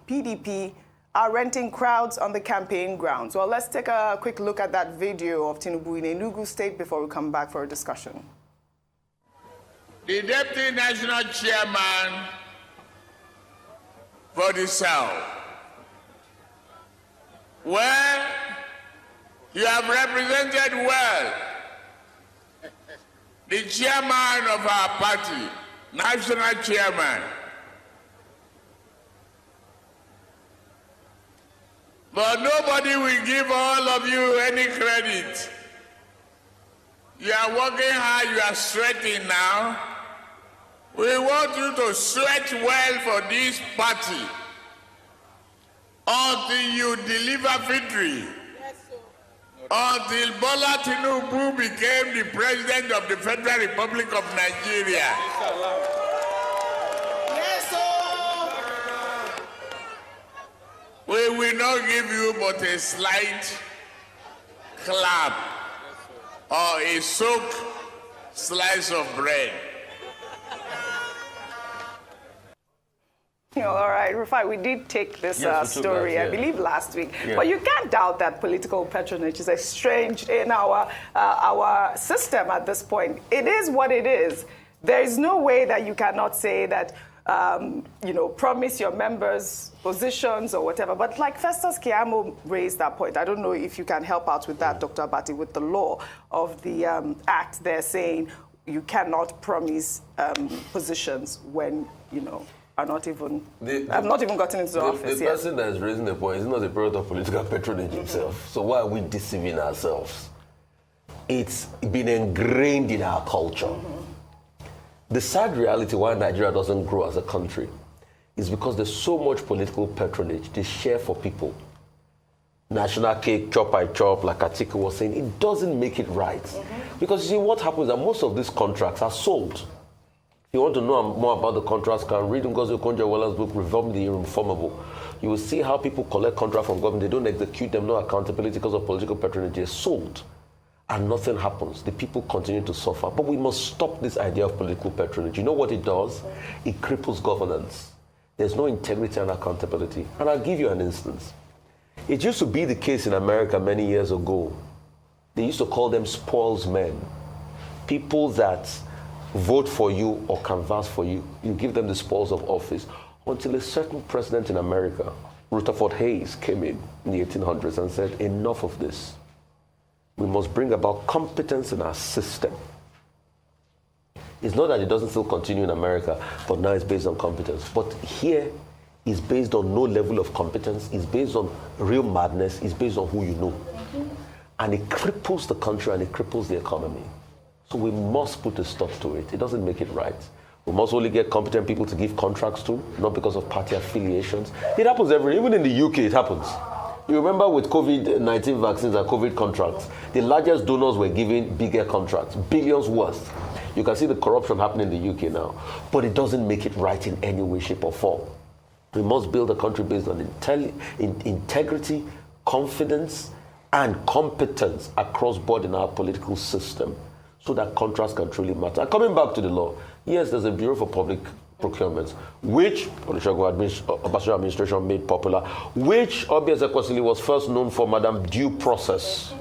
PDP, are renting crowds on the campaign grounds. Well, let's take a quick look at that video of Tinubu in Enugu State before we come back for a discussion. The Deputy National Chairman for the South, where you have represented well the chairman of our party, national chairman. But nobody will give all of you any credit. You are working hard, you are sweating now. We want you to sweat well for this party until you deliver victory. Until Bola Tinubu became the president of the Federal Republic of Nigeria. Yes, sir. We will not give you but a slight clap or a soaked slice of bread. All right, Rufai, we did take this story, I believe, last week. Yeah. But you can't doubt that political patronage is strange in our system at this point. It is what it is. There is no way that you cannot say that, promise your members positions or whatever. But like Festus Keyamo raised that point, I don't know if you can help out with that, Dr. Abati, with the law of the act there saying you cannot promise positions when, are not even, have not even gotten into office yet. The person that is raising the point is not a product of political patronage himself. So why are we deceiving ourselves? It's been ingrained in our culture. The sad reality why Nigeria doesn't grow as a country is because there's so much political patronage they share for people. National cake, chop I chop, like Atiku was saying, it doesn't make it right. Because you see, what happens is that most of these contracts are sold. If you want to know more about the contracts, can read Ngozi Okonjo-Iweala's book, Reform the Irreformable. You will see how people collect contracts from government. They don't execute them, no accountability because of political patronage. They're sold. And nothing happens. The people continue to suffer. But we must stop this idea of political patronage. You know what it does? It cripples governance. There's no integrity and accountability. And I'll give you an instance. It used to be the case in America many years ago. They used to call them spoils men. People that vote for you or canvass for you, you give them the spoils of office, until a certain president in America, Rutherford Hayes, came in the 1800s and said, enough of this. We must bring about competence in our system. It's not that it doesn't still continue in America, but now it's based on competence. But here, it's based on no level of competence, it's based on real madness, it's based on who you know. And it cripples the country and it cripples the economy. So we must put a stop to it. It doesn't make it right. We must only get competent people to give contracts to, not because of party affiliations. It happens even in the UK, it happens. You remember with COVID-19 vaccines and COVID contracts, the largest donors were giving bigger contracts, billions worth. You can see the corruption happening in the UK now. But it doesn't make it right in any way, shape, or form. We must build a country based on integrity, confidence, and competence across board in our political system so that contracts can truly matter. And coming back to the law, yes, there's a Bureau for Public Procurement, which Obasanjo administration made popular, which Obi Ezekwesili was first known for, Madam Due Process.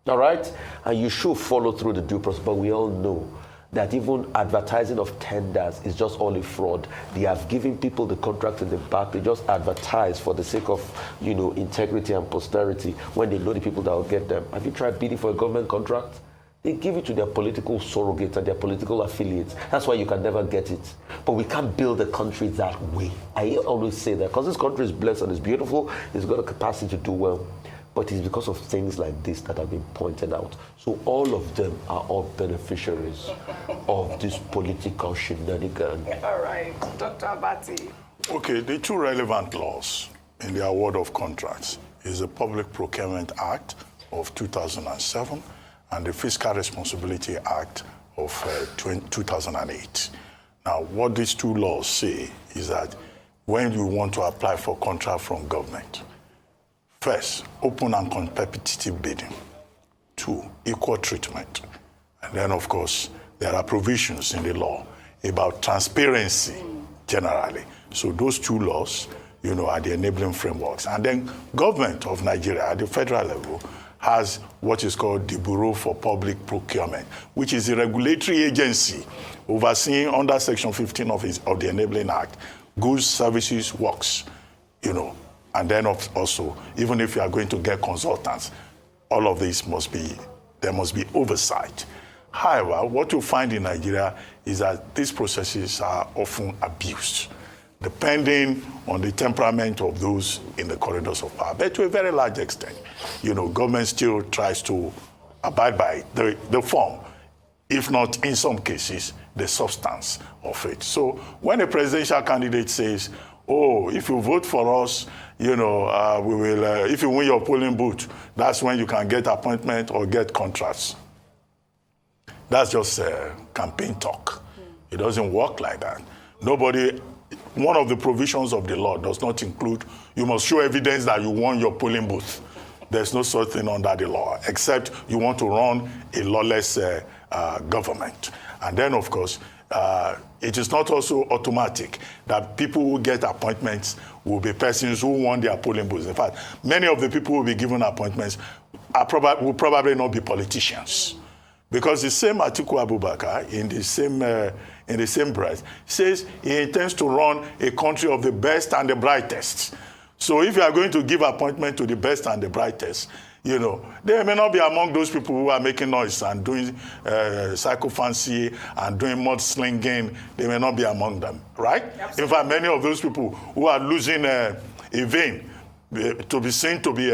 All right? And you should follow through the due process, but we all know that even advertising of tenders is just all a fraud. They have given people the contract in the back. They just advertise for the sake of, integrity and posterity when they know the people that will get them. Have you tried bidding for a government contract? They give it to their political surrogates and their political affiliates. That's why you can never get it. But we can't build a country that way. I always say that because this country is blessed and it's beautiful, it's got a capacity to do well. But it's because of things like this that have been pointed out. So all of them are all beneficiaries of this political shenanigan. All right, Dr. Abati. Okay, the two relevant laws in the award of contracts is the Public Procurement Act of 2007 and the Fiscal Responsibility Act of 2008. Now, what these two laws say is that when you want to apply for contract from government, first, open and competitive bidding. 2, equal treatment. And then, of course, there are provisions in the law about transparency generally. So those two laws, are the enabling frameworks. And then government of Nigeria at the federal level has what is called the Bureau for Public Procurement, which is a regulatory agency overseeing under Section 15 of the Enabling Act, goods, services, works, And then also, even if you are going to get consultants, all of this there must be oversight. However, what you find in Nigeria is that these processes are often abused, depending on the temperament of those in the corridors of power. But to a very large extent, government still tries to abide by the form, if not in some cases, the substance of it. So when a presidential candidate says, if you vote for us, we will, if you win your polling booth, that's when you can get appointment or get contracts. That's just campaign talk. It doesn't work like that. One of the provisions of the law does not include, you must show evidence that you won your polling booth. There's no such thing under the law, except you want to run a lawless government. And then, of course, it is not also automatic that people who get appointments will be persons who won their polling booths. In fact, many of the people who will be given appointments will probably not be politicians. Because the same Atiku Abubakar, in the same breath, says he intends to run a country of the best and the brightest. So if you are going to give appointment to the best and the brightest, they may not be among those people who are making noise and doing psychophancy and doing mudslinging. They may not be among them, right? Absolutely. In fact, many of those people who are losing a vein to be seen to be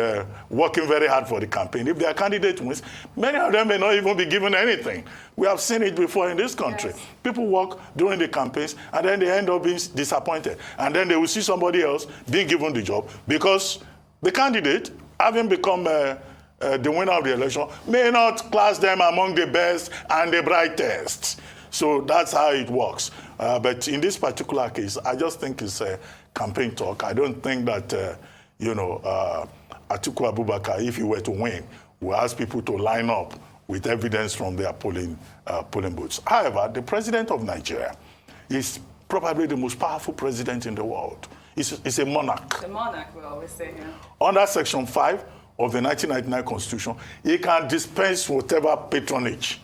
working very hard for the campaign, if their candidate wins, many of them may not even be given anything. We have seen it before in this country. Yes. People work during the campaigns, and then they end up being disappointed. And then they will see somebody else being given the job because the candidate, having become the winner of the election, may not class them among the best and the brightest. So that's how it works. But in this particular case, I just think it's a campaign talk. I don't think that, Atiku Abubakar, if he were to win, will ask people to line up with evidence from their polling booths. However, the president of Nigeria is probably the most powerful president in the world. He's a monarch. The monarch, we always say here. Under Section 5 of the 1999 Constitution, he can dispense whatever patronage.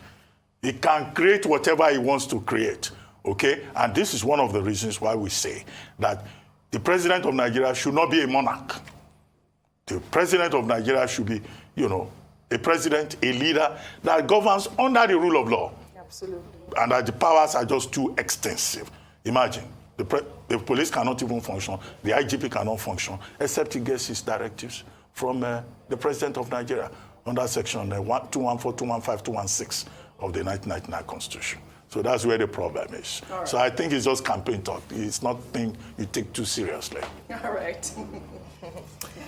He can create whatever he wants to create, okay? And this is one of the reasons why we say that the president of Nigeria should not be a monarch. The president of Nigeria should be, a president, a leader that governs under the rule of law. Absolutely. And that the powers are just too extensive. Imagine. The police cannot even function. The IGP cannot function except he gets his directives from the president of Nigeria under Section 214, 215, 216 of the 1999 Constitution. So that's where the problem is. Right. So I think it's just campaign talk. It's nothing you take too seriously. All right.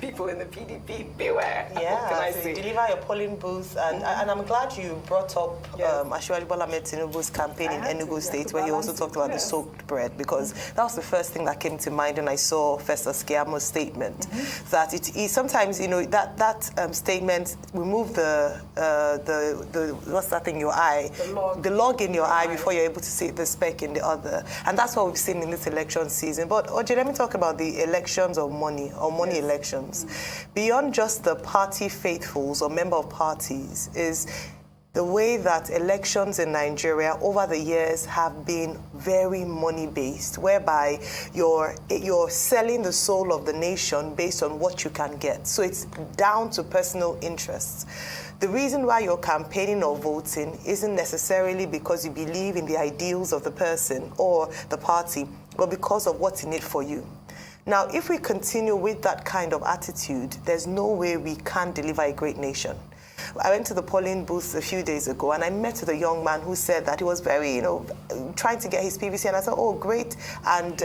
People in the PDP, beware. Yeah, so you deliver your polling booth, and I'm glad you brought up Ashwari Bola Ahmed Tinubu's campaign in Enugu State, where he also talked about the soaked bread, because that was the first thing that came to mind when I saw Festus Keyamo's statement. That it is sometimes, you know, that statement, remove the what's that thing in your eye, the log in your eye before you're able to see the speck in the other, and that's what we've seen in this election season. But Oje, let me talk about the elections of money or money elections. Beyond just the party faithfuls or member of parties is the way that elections in Nigeria over the years have been very money-based, whereby you're selling the soul of the nation based on what you can get. So it's down to personal interests. The reason why you're campaigning or voting isn't necessarily because you believe in the ideals of the person or the party, but because of what's in it for you. Now, if we continue with that kind of attitude, there's no way we can deliver a great nation. I went to the polling booth a few days ago, and I met with a young man who said that he was very, trying to get his PVC, and I said, oh, great, and,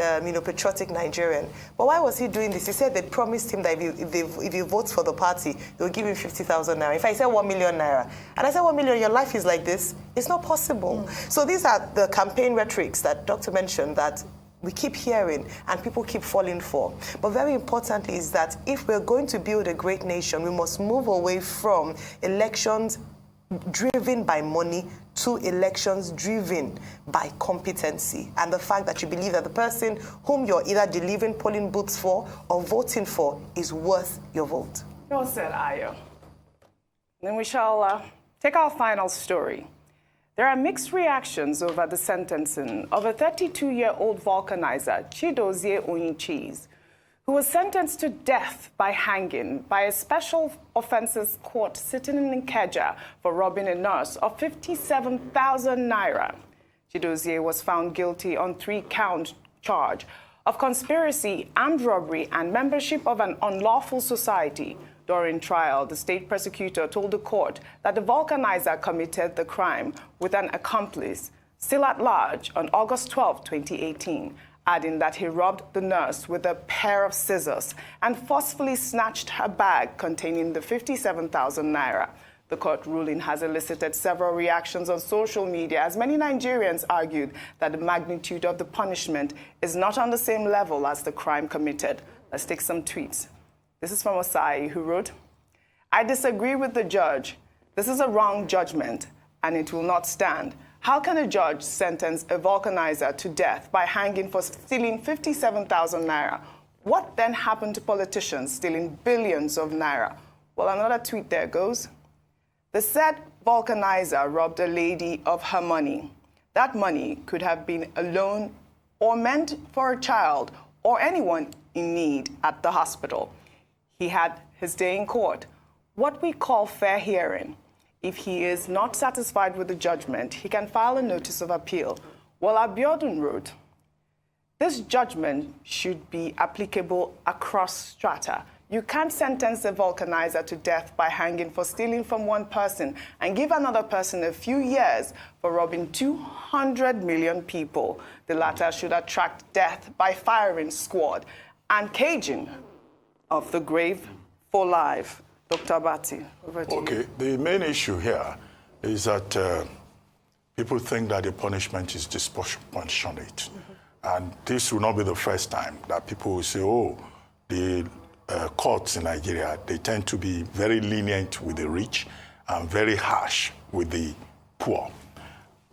patriotic Nigerian. But why was he doing this? He said they promised him that if he votes for the party, they will give him 50,000 naira. In fact, he said 1 million naira. And I said, 1 million, your life is like this? It's not possible. So these are the campaign rhetorics that Dr. mentioned that we keep hearing and people keep falling for. But very importantly is that if we're going to build a great nation, we must move away from elections driven by money to elections driven by competency and the fact that you believe that the person whom you're either delivering polling booths for or voting for is worth your vote. Well said, Ayo. Then we shall take our final story. There are mixed reactions over the sentencing of a 32-year-old vulcanizer, Chidozie Onyichis, who was sentenced to death by hanging by a special offences court sitting in Ikeja for robbing a nurse of 57,000 naira. Chidozie was found guilty on 3-count charge of conspiracy, armed robbery, and membership of an unlawful society. During trial, the state prosecutor told the court that the vulcanizer committed the crime with an accomplice still at large on August 12, 2018, adding that he robbed the nurse with a pair of scissors and forcefully snatched her bag containing the 57,000 naira. The court ruling has elicited several reactions on social media, as many Nigerians argued that the magnitude of the punishment is not on the same level as the crime committed. Let's take some tweets. This is from Osai, who wrote, I disagree with the judge. This is a wrong judgment, and it will not stand. How can a judge sentence a vulcanizer to death by hanging for stealing 57,000 naira? What then happened to politicians stealing billions of naira? Well, another tweet there goes. The said vulcanizer robbed a lady of her money. That money could have been a loan or meant for a child or anyone in need at the hospital. He had his day in court, what we call fair hearing. If he is not satisfied with the judgment, he can file a notice of appeal. Well, Abiodun wrote, this judgment should be applicable across strata. You can't sentence a vulcanizer to death by hanging for stealing from one person and give another person a few years for robbing 200 million people. The latter should attract death by firing squad and caging of the grave for life. Dr. Bati, over to you. Okay, the main issue here is that people think that the punishment is disproportionate. And this will not be the first time that people will say, oh, the courts in Nigeria, they tend to be very lenient with the rich and very harsh with the poor.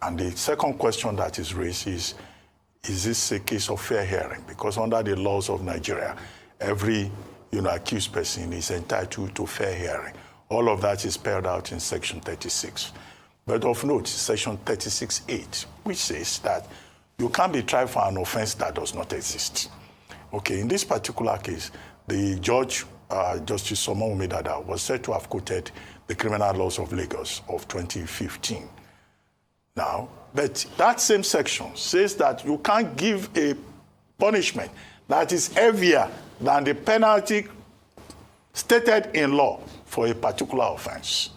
And the second question that is raised is this a case of fair hearing? Because under the laws of Nigeria, every accused person is entitled to fair hearing. All of that is spelled out in Section 36. But of note, Section 36(8), which says that you can't be tried for an offense that does not exist. Okay, in this particular case, the judge, Justice Solomon Umedada, was said to have quoted the criminal laws of Lagos of 2015. Now, but that same section says that you can't give a punishment that is heavier than the penalty stated in law for a particular offense.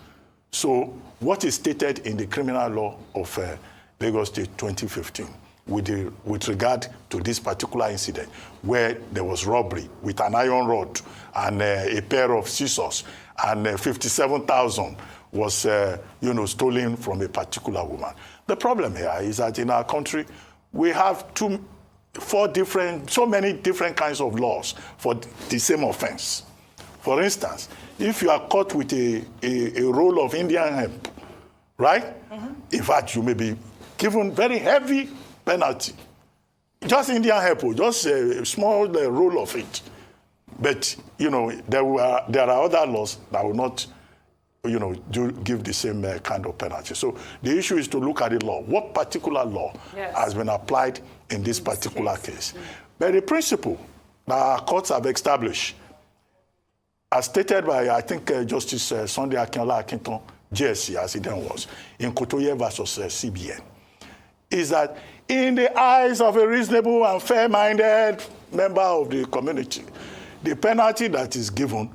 So what is stated in the criminal law of Lagos State 2015 with regard to this particular incident where there was robbery with an iron rod and a pair of scissors and 57,000 was stolen from a particular woman. The problem here is that in our country we have so many different kinds of laws for the same offense. For instance, if you are caught with a roll of Indian hemp, right? Mm-hmm. In fact, you may be given very heavy penalty. Just Indian hemp, just a small roll of it. But, there are other laws that will not, give the same kind of penalty. So the issue is to look at the law. What particular law has been applied in this particular case? Mm-hmm. But the principle that our courts have established, as stated by, I think, Justice Sunday Akinola Akinton, JSC, as it then was, in Kotoye versus CBN, is that in the eyes of a reasonable and fair-minded member of the community, the penalty that is given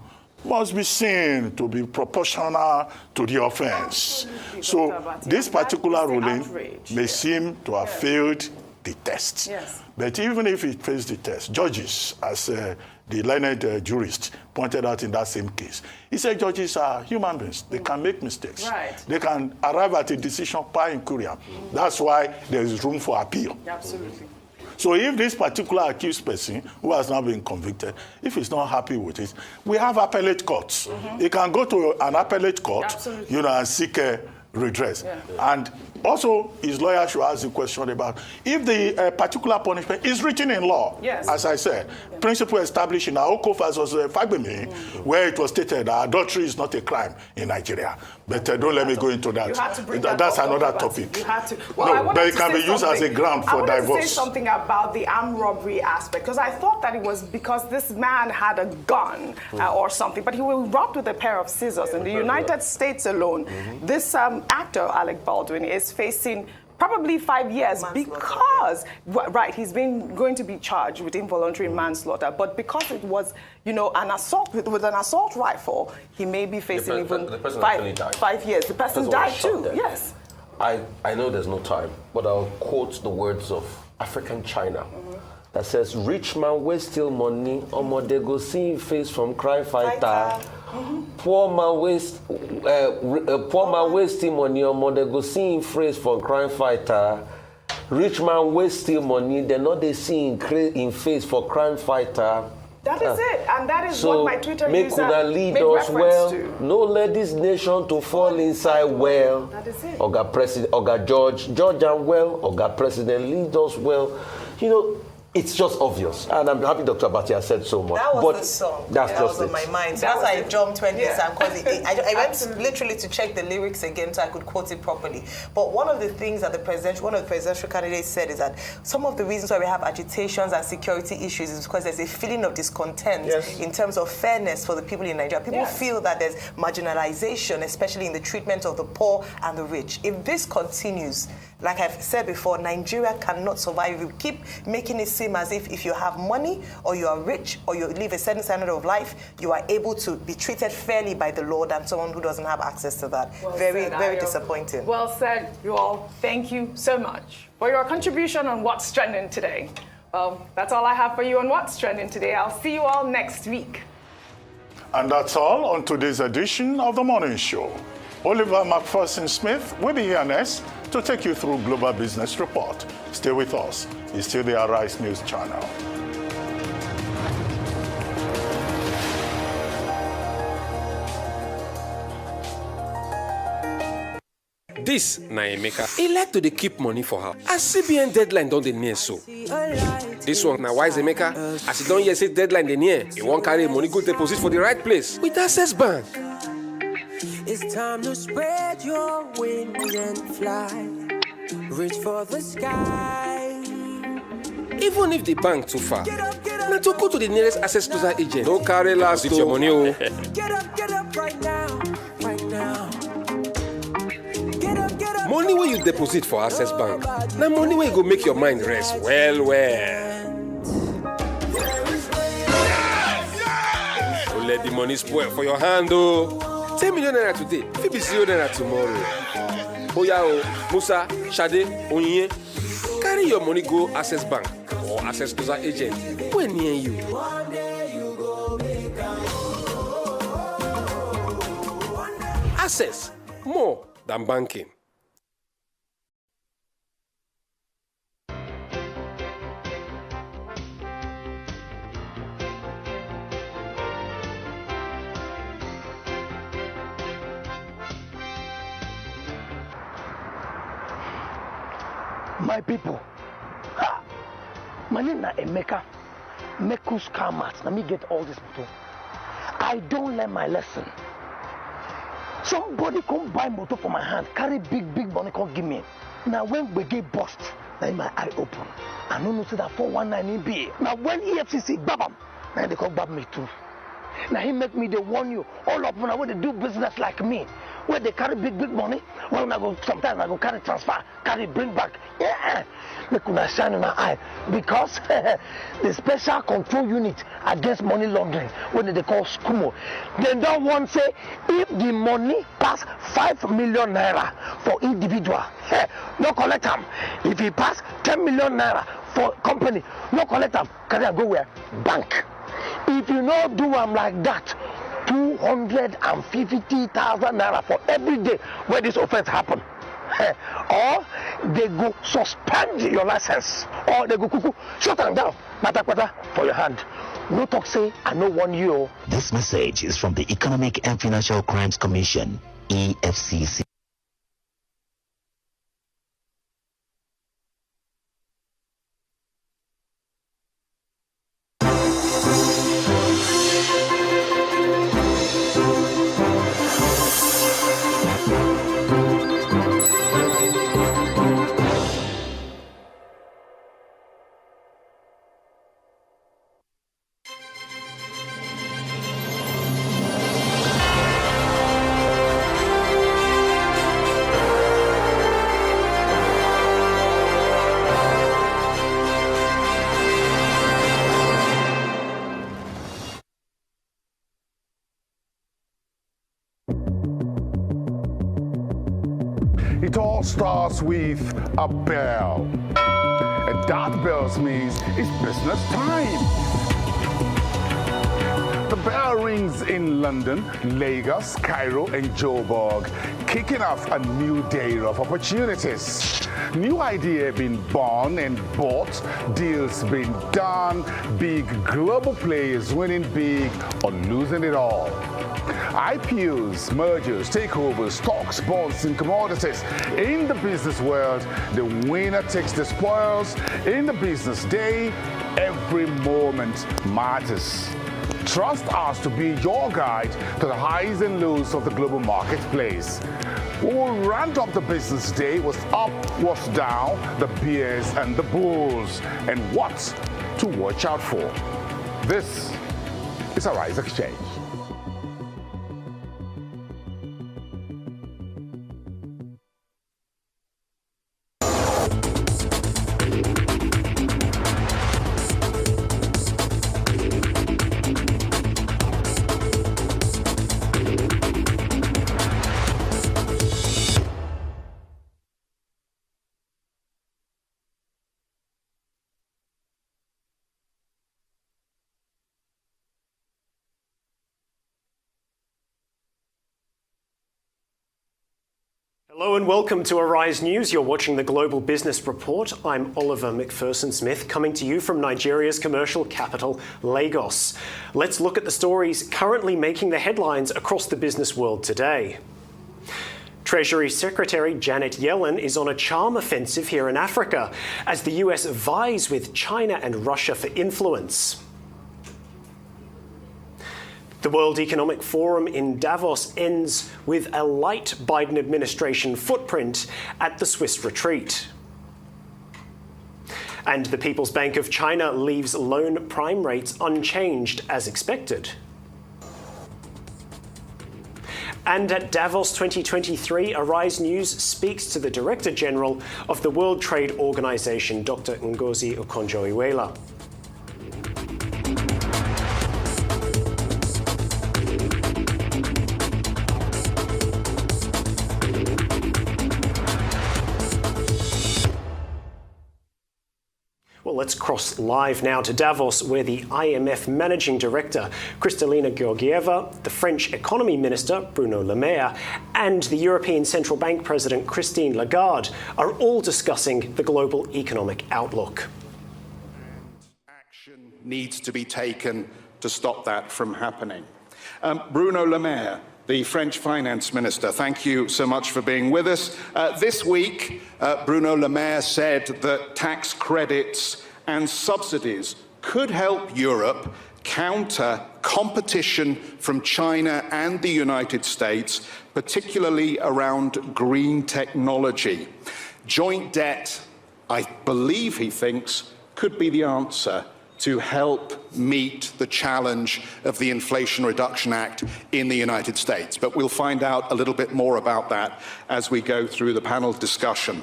must be seen to be proportional to the offense. So this particular ruling may seem to have failed the test. Yes. But even if it fails the test, judges, as the learned jurist pointed out in that same case, he said judges are human beings. They can make mistakes. Right. They can arrive at a decision per incuriam. That's why there is room for appeal. Absolutely. So if this particular accused person who has now been convicted, if he's not happy with it, we have appellate courts. Mm-hmm. He can go to an appellate court, and seek redress. Yeah. And also, his lawyer should ask the question about if the particular punishment is written in law. Yes. As I said, principle established in Aoko versus Fagbemi, where it was stated that adultery is not a crime in Nigeria. But don't let me go into that. That's another topic. You had to. Well, but it can be used as a ground for divorce. I want to say something about the armed robbery aspect, because I thought that it was because this man had a gun or something, but he was robbed with a pair of scissors. In the United States alone, this actor, Alec Baldwin, is facing probably 5 years because, he's going to be charged with involuntary manslaughter, but because it was, an assault with an assault rifle, he may be facing even 5 years. The person died too, yes. I know there's no time, but I'll quote the words of African China that says, rich man waste steal money, omo they go see him face from crime fighter. Poor man waste steal money, omo they go see him face from crime fighter. Rich man waste steal money, they not they see him face for crime fighter. That is it, and that is what my Twitter user made reference to. No let this nation to fall inside well. That is it. Oga George and well, Oga President lead us well. It's just obvious, and I'm happy Dr. Abati has said so much. That was the song. That was on my mind. So that's why I jumped when he sang, because I went literally to check the lyrics again so I could quote it properly. But one of the things that one of the presidential candidates said is that some of the reasons why we have agitations and security issues is because there's a feeling of discontent in terms of fairness for the people in Nigeria. People feel that there's marginalization, especially in the treatment of the poor and the rich. If this continues, like I've said before, Nigeria cannot survive. We keep making it seem as if you have money or you are rich or you live a certain standard of life, you are able to be treated fairly by the law than someone who doesn't have access to that. Well very, said, very disappointing. Well said, you all. Thank you so much for your contribution on What's Trending today. Well, that's all I have for you on What's Trending today. I'll see you all next week. And that's all on today's edition of The Morning Show. Oliver McPherson-Smith will be here next to take you through Global Business Report. Stay with us. It's still the Arise News Channel. This na Emeka. He like to dey keep money for her. As CBN deadline don dey near so. This one na wise Emeka. As he don hear say deadline dey near, he wan carry money go deposit for the right place with Access Bank. It's time to spread your wings and fly. Reach for the sky. Even if the bank too far, na to go to the nearest Access Closer agent. No carry last with your money. Get up right now, right now. Get up. Money wey you deposit for Access Bank, na money wey go make your mind rest well. Don't let the money spoil for your hand, 10 million naira today, fit be 0 naira tomorrow. Oya, Musa, Shade, Onye. Carry your money go Access Bank or Access Kusa agent. When near you. Access, more than banking. My people, my name is Emeka. Mekus Kamat. Let me get all this motor. I don't learn my lesson. Somebody come buy motor for my hand, carry big money, come give me. Now when we get bust, now my eye open. I don't know see that 419 be. Now when EFCC babam, now they come bab me too. Now he make me they warn you all up when I want to do business like me. Where they carry big money, well I go sometimes I go carry transfer, carry bring back. Yeah, they could shine in my eye because the special control unit against money laundering, what they call SCUMO, they don't want to say if the money pass 5 million naira for individual, no collect them. If it pass 10 million naira for company, no collect them. Can I go where? Bank. If you not do them like that, 250,000 naira for every day where this offense happen. Or they go suspend your license, or they go cuckoo, shut them down, matter for your hand. No talk say, I know 1 year. This message is from the Economic and Financial Crimes Commission, EFCC. It all starts with a bell. And that bell means it's business time. The bell rings in London, Lagos, Cairo, and Joburg, kicking off a new day of opportunities. New idea being born and bought, deals being done, big global players winning big or losing it all. IPOs, mergers, takeovers, stocks, bonds, and commodities. In the business world, the winner takes the spoils. In the business day, every moment matters. Trust us to be your guide to the highs and lows of the global marketplace. We will round up the business day with up, what's down, the bears and the bulls, and what to watch out for. This is Arise Exchange. Hello and welcome to Arise News. You're watching the Global Business Report. I'm Oliver McPherson-Smith, coming to you from Nigeria's commercial capital, Lagos. Let's look at the stories currently making the headlines across the business world today. Treasury Secretary Janet Yellen is on a charm offensive here in Africa as the US vies with China and Russia for influence. The World Economic Forum in Davos ends with a light Biden administration footprint at the Swiss retreat. And the People's Bank of China leaves loan prime rates unchanged as expected. And at Davos 2023, Arise News speaks to the Director General of the World Trade Organization, Dr. Ngozi Okonjo-Iweala. Well, let's cross live now to Davos, where the IMF Managing Director, Kristalina Georgieva, the French Economy Minister, Bruno Le Maire, and the European Central Bank President, Christine Lagarde, are all discussing the global economic outlook. Action needs to be taken to stop that from happening. Bruno Le Maire, the French Finance Minister, thank you so much for being with us. This week, Bruno Le Maire said that tax credits and subsidies could help Europe counter competition from China and the United States, particularly around green technology. Joint debt, I believe he thinks, could be the answer to help meet the challenge of the Inflation Reduction Act in the United States. But we'll find out a little bit more about that as we go through the panel discussion.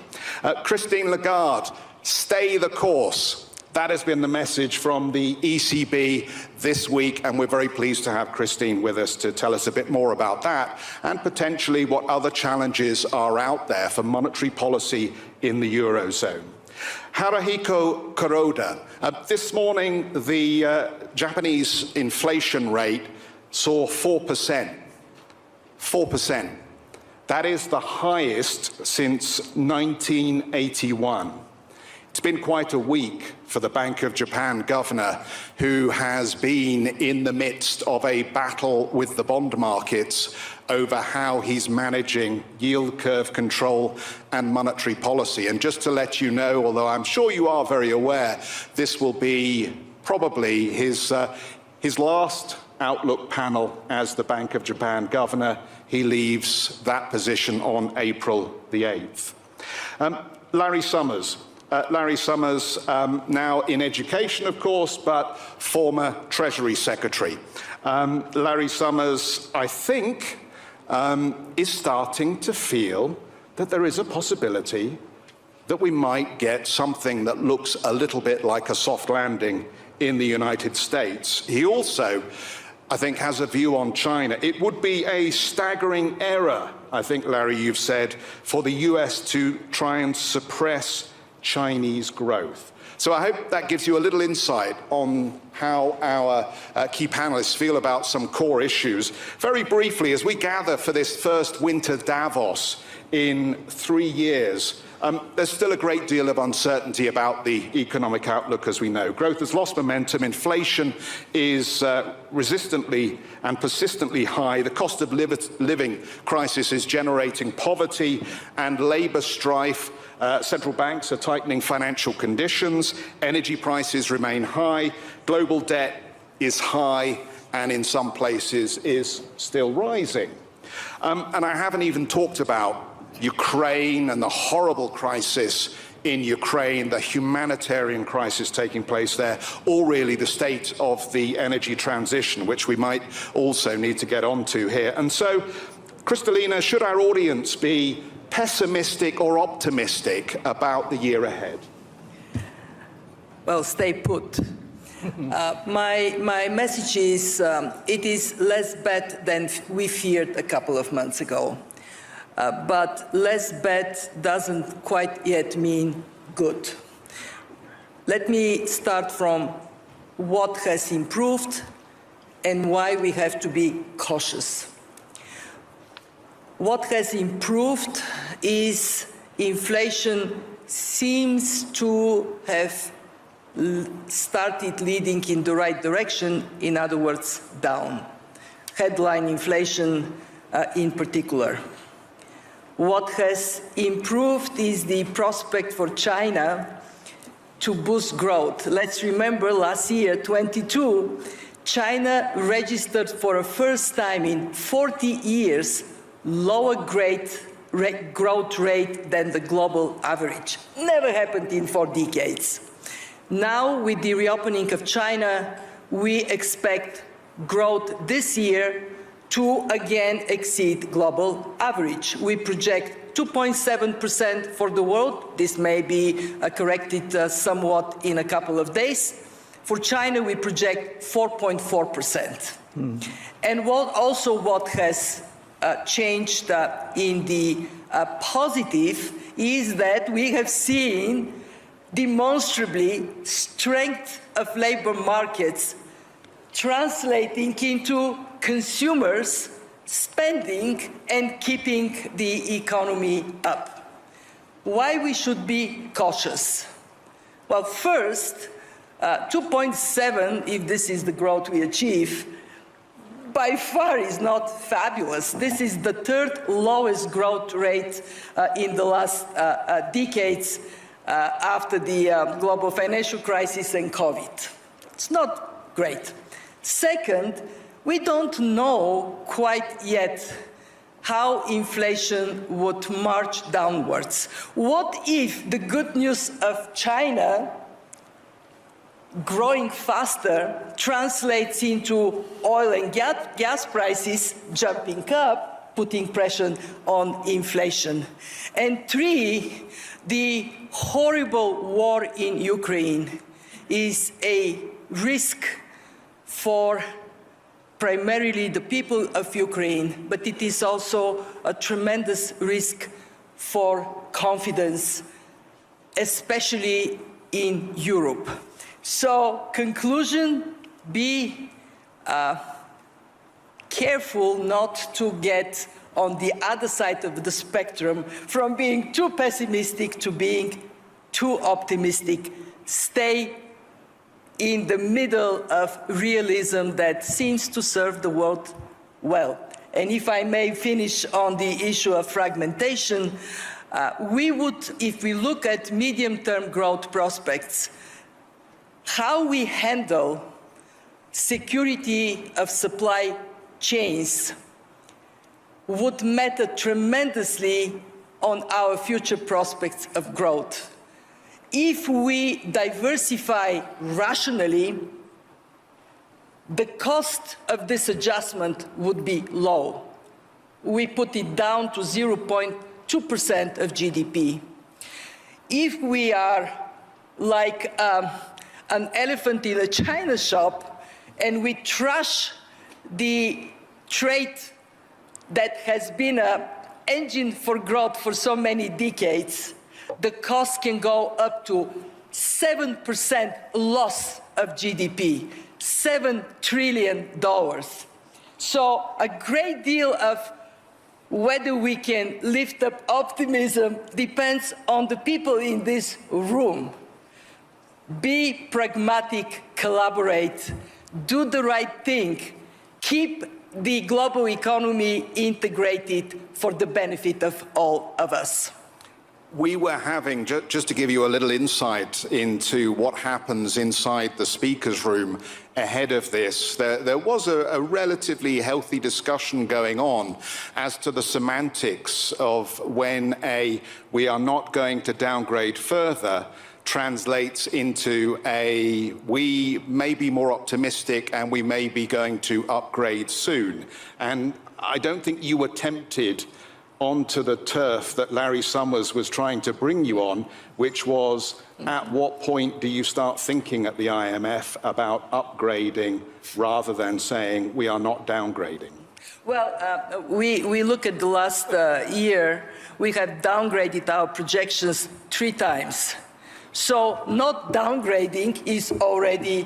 Christine Lagarde, stay the course. That has been the message from the ECB this week, and we're very pleased to have Christine with us to tell us a bit more about that and potentially what other challenges are out there for monetary policy in the Eurozone. Haruhiko Kuroda, this morning the Japanese inflation rate saw 4%. 4%. That is the highest since 1981. It's been quite a week for the Bank of Japan governor, who has been in the midst of a battle with the bond markets over how he's managing yield curve control and monetary policy. And just to let you know, although I'm sure you are very aware, this will be probably his last Outlook panel as the Bank of Japan governor. He leaves that position on April the 8th. Larry Summers. Larry Summers, now in education, of course, but former Treasury Secretary. Larry Summers, I think, is starting to feel that there is a possibility that we might get something that looks a little bit like a soft landing in the United States. He also, I think, has a view on China. It would be a staggering error, I think, Larry, you've said, for the US to try and suppress Chinese growth. So I hope that gives you a little insight on how our key panelists feel about some core issues. Very briefly, as we gather for this first winter Davos in 3 years, there's still a great deal of uncertainty about the economic outlook, as we know. Growth has lost momentum. Inflation is resistantly and persistently high. The cost of living crisis is generating poverty and labor strife. Central banks are tightening financial conditions. Energy prices remain high. Global debt is high and in some places is still rising. And I haven't even talked about Ukraine and the horrible crisis in Ukraine, the humanitarian crisis taking place there, or really the state of the energy transition, which we might also need to get onto here. And so, Kristalina, should our audience be pessimistic or optimistic about the year ahead? Well, stay put. My message is it is less bad than we feared a couple of months ago. But less bad doesn't quite yet mean good. Let me start from what has improved and why we have to be cautious. What has improved is inflation seems to have started leading in the right direction, in other words, down. Headline inflation in particular. What has improved is the prospect for China to boost growth. Let's remember last year, 22, China registered for the first time in 40 years lower growth rate than the global average. Never happened in 4 decades. Now, with the reopening of China, we expect growth this year to again exceed global average. We project 2.7% for the world. This may be corrected somewhat in a couple of days. For China, we project 4.4%. And what has changed in the positive is that we have seen demonstrably strength of labor markets translating into consumers spending and keeping the economy up. Why we should be cautious? Well, first, 2.7, if this is the growth we achieve, by far is not fabulous. This is the third lowest growth rate in the last decades after the global financial crisis and COVID. It's not great. Second, we don't know quite yet how inflation would march downwards. What if the good news of China growing faster translates into oil and gas prices jumping up, putting pressure on inflation? And three, the horrible war in Ukraine is a risk for primarily the people of Ukraine, but it is also a tremendous risk for confidence, especially in Europe. So, conclusion, be careful not to get on the other side of the spectrum from being too pessimistic to being too optimistic. Stay in the middle of realism that seems to serve the world well. And if I may finish on the issue of fragmentation, we would, if we look at medium-term growth prospects, how we handle security of supply chains would matter tremendously on our future prospects of growth. If we diversify rationally, the cost of this adjustment would be low. We put it down to 0.2% of GDP. If we are like an elephant in a china shop and we trash the trade that has been an engine for growth for so many decades, the cost can go up to 7% loss of GDP, $7 trillion. So a great deal of whether we can lift up optimism depends on the people in this room. Be pragmatic, collaborate, do the right thing, keep the global economy integrated for the benefit of all of us. We were having, just to give you a little insight into what happens inside the speaker's room ahead of this, there was a relatively healthy discussion going on as to the semantics of when we are not going to downgrade further translates into we may be more optimistic and we may be going to upgrade soon. And I don't think you were tempted onto the turf that Larry Summers was trying to bring you on, which was, at what point do you start thinking at the IMF about upgrading rather than saying we are not downgrading? Well, we look at the last year, we have downgraded our projections 3 times. So not downgrading is already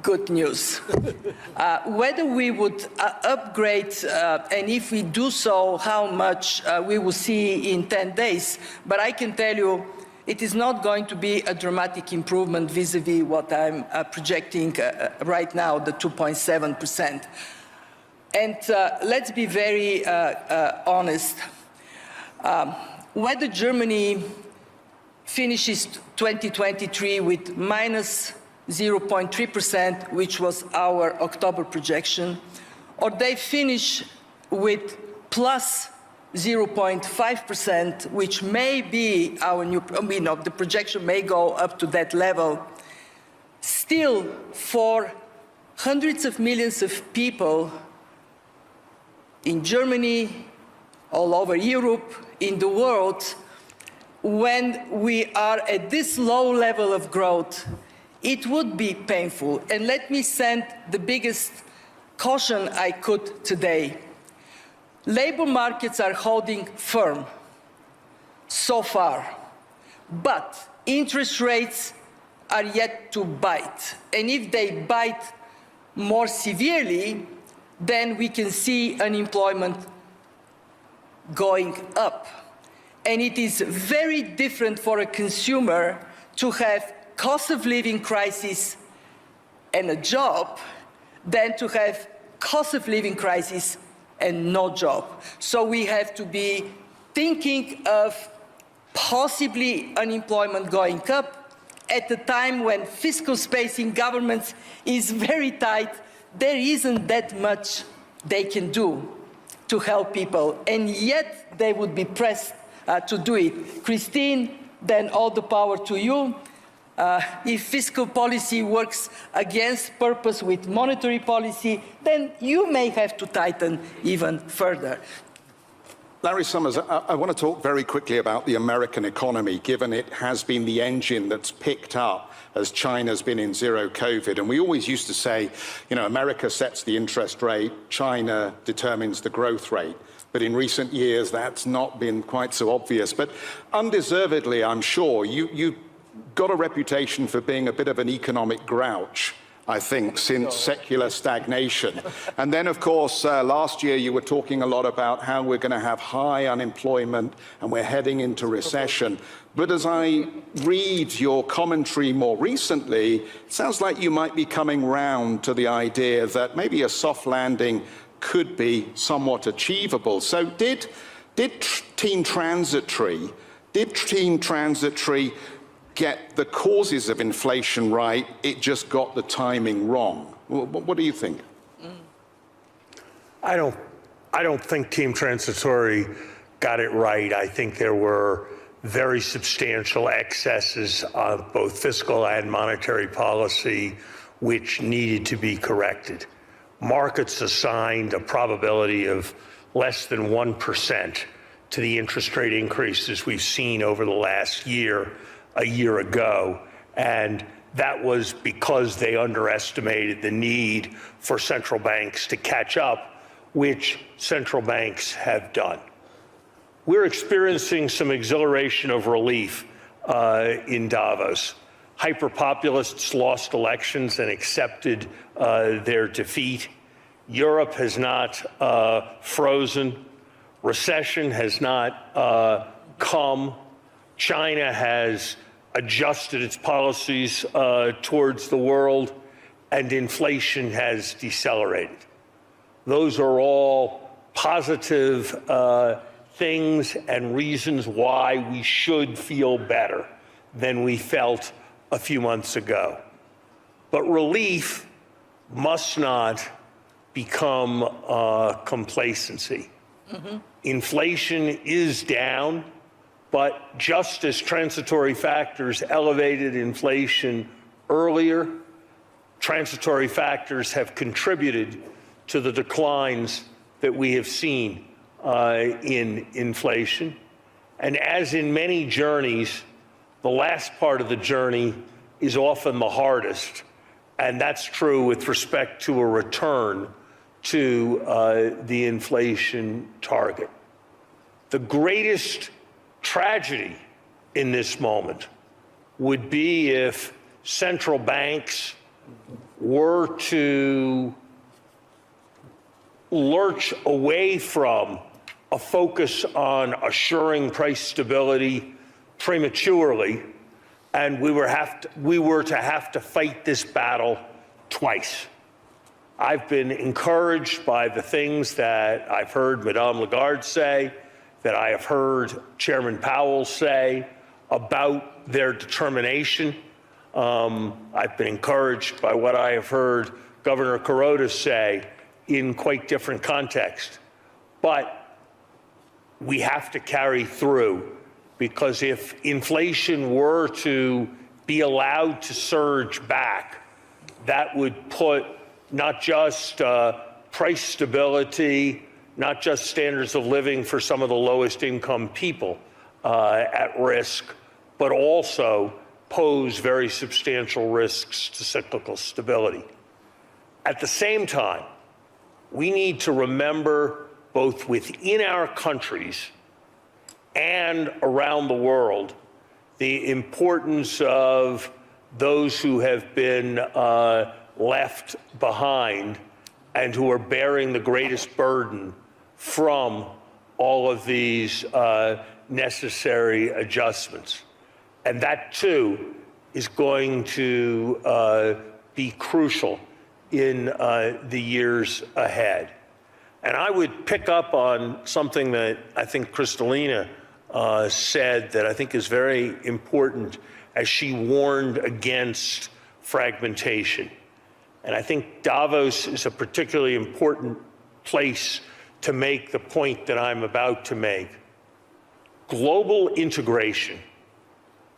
good news. Whether we would upgrade, and if we do so, how much we will see in 10 days. But I can tell you, it is not going to be a dramatic improvement vis-a-vis what I'm projecting right now, the 2.7%. And let's be very honest. Whether Germany finishes 2023 with minus 0.3%, which was our October projection, or they finish with plus 0.5%, which may be our new, the projection may go up to that level. Still, for hundreds of millions of people in Germany, all over Europe, in the world, when we are at this low level of growth, it would be painful. And let me send the biggest caution I could today. Labor markets are holding firm so far, but interest rates are yet to bite. And if they bite more severely, then we can see unemployment going up. And it is very different for a consumer to have cost of living crisis and a job than to have cost of living crisis and no job. So we have to be thinking of possibly unemployment going up at a time when fiscal space in governments is very tight. There isn't that much they can do to help people, and yet they would be pressed to do it. Christine, then all the power to you. If fiscal policy works against purpose with monetary policy, then you may have to tighten even further. Larry Summers, I want to talk very quickly about the American economy, given it has been the engine that's picked up as China's been in zero COVID. And we always used to say, you know, America sets the interest rate, China determines the growth rate. But in recent years, that's not been quite so obvious. But undeservedly, I'm sure, you got a reputation for being a bit of an economic grouch, I think, since secular stagnation. And then, of course, last year you were talking a lot about how we're going to have high unemployment and we're heading into recession. But as I read your commentary more recently, it sounds like you might be coming round to the idea that maybe a soft landing could be somewhat achievable. So did Team Transitory get the causes of inflation right, it just got the timing wrong? What do you think? I don't think Team Transitory got it right. I think there were very substantial excesses of both fiscal and monetary policy which needed to be corrected. Markets assigned a probability of less than 1% to the interest rate increases we've seen over the last year, a year ago, and that was because they underestimated the need for central banks to catch up, which central banks have done. We're experiencing some exhilaration of relief in Davos. Hyper-populists lost elections and accepted their defeat. Europe has not frozen. Recession has not come. China has adjusted its policies towards the world, and inflation has decelerated. Those are all positive things and reasons why we should feel better than we felt a few months ago. But relief must not become complacency. Inflation is down, but just as transitory factors elevated inflation earlier, transitory factors have contributed to the declines that we have seen in inflation. And as in many journeys, the last part of the journey is often the hardest. And that's true with respect to a return to the inflation target. The greatest tragedy in this moment would be if central banks were to lurch away from a focus on assuring price stability prematurely, and we were to have to fight this battle twice. I've been encouraged by the things that I've heard Madame Lagarde say, that I have heard Chairman Powell say about their determination. I've been encouraged by what I have heard Governor Kuroda say in quite different context. But we have to carry through, because if inflation were to be allowed to surge back, that would put not just price stability, not just standards of living for some of the lowest income people at risk, but also pose very substantial risks to cyclical stability. At the same time, we need to remember, both within our countries and around the world, the importance of those who have been left behind and who are bearing the greatest burden from all of these necessary adjustments. And that, too, is going to be crucial in the years ahead. And I would pick up on something that I think Kristalina said that I think is very important as she warned against fragmentation. And I think Davos is a particularly important place to make the point that I'm about to make. Global integration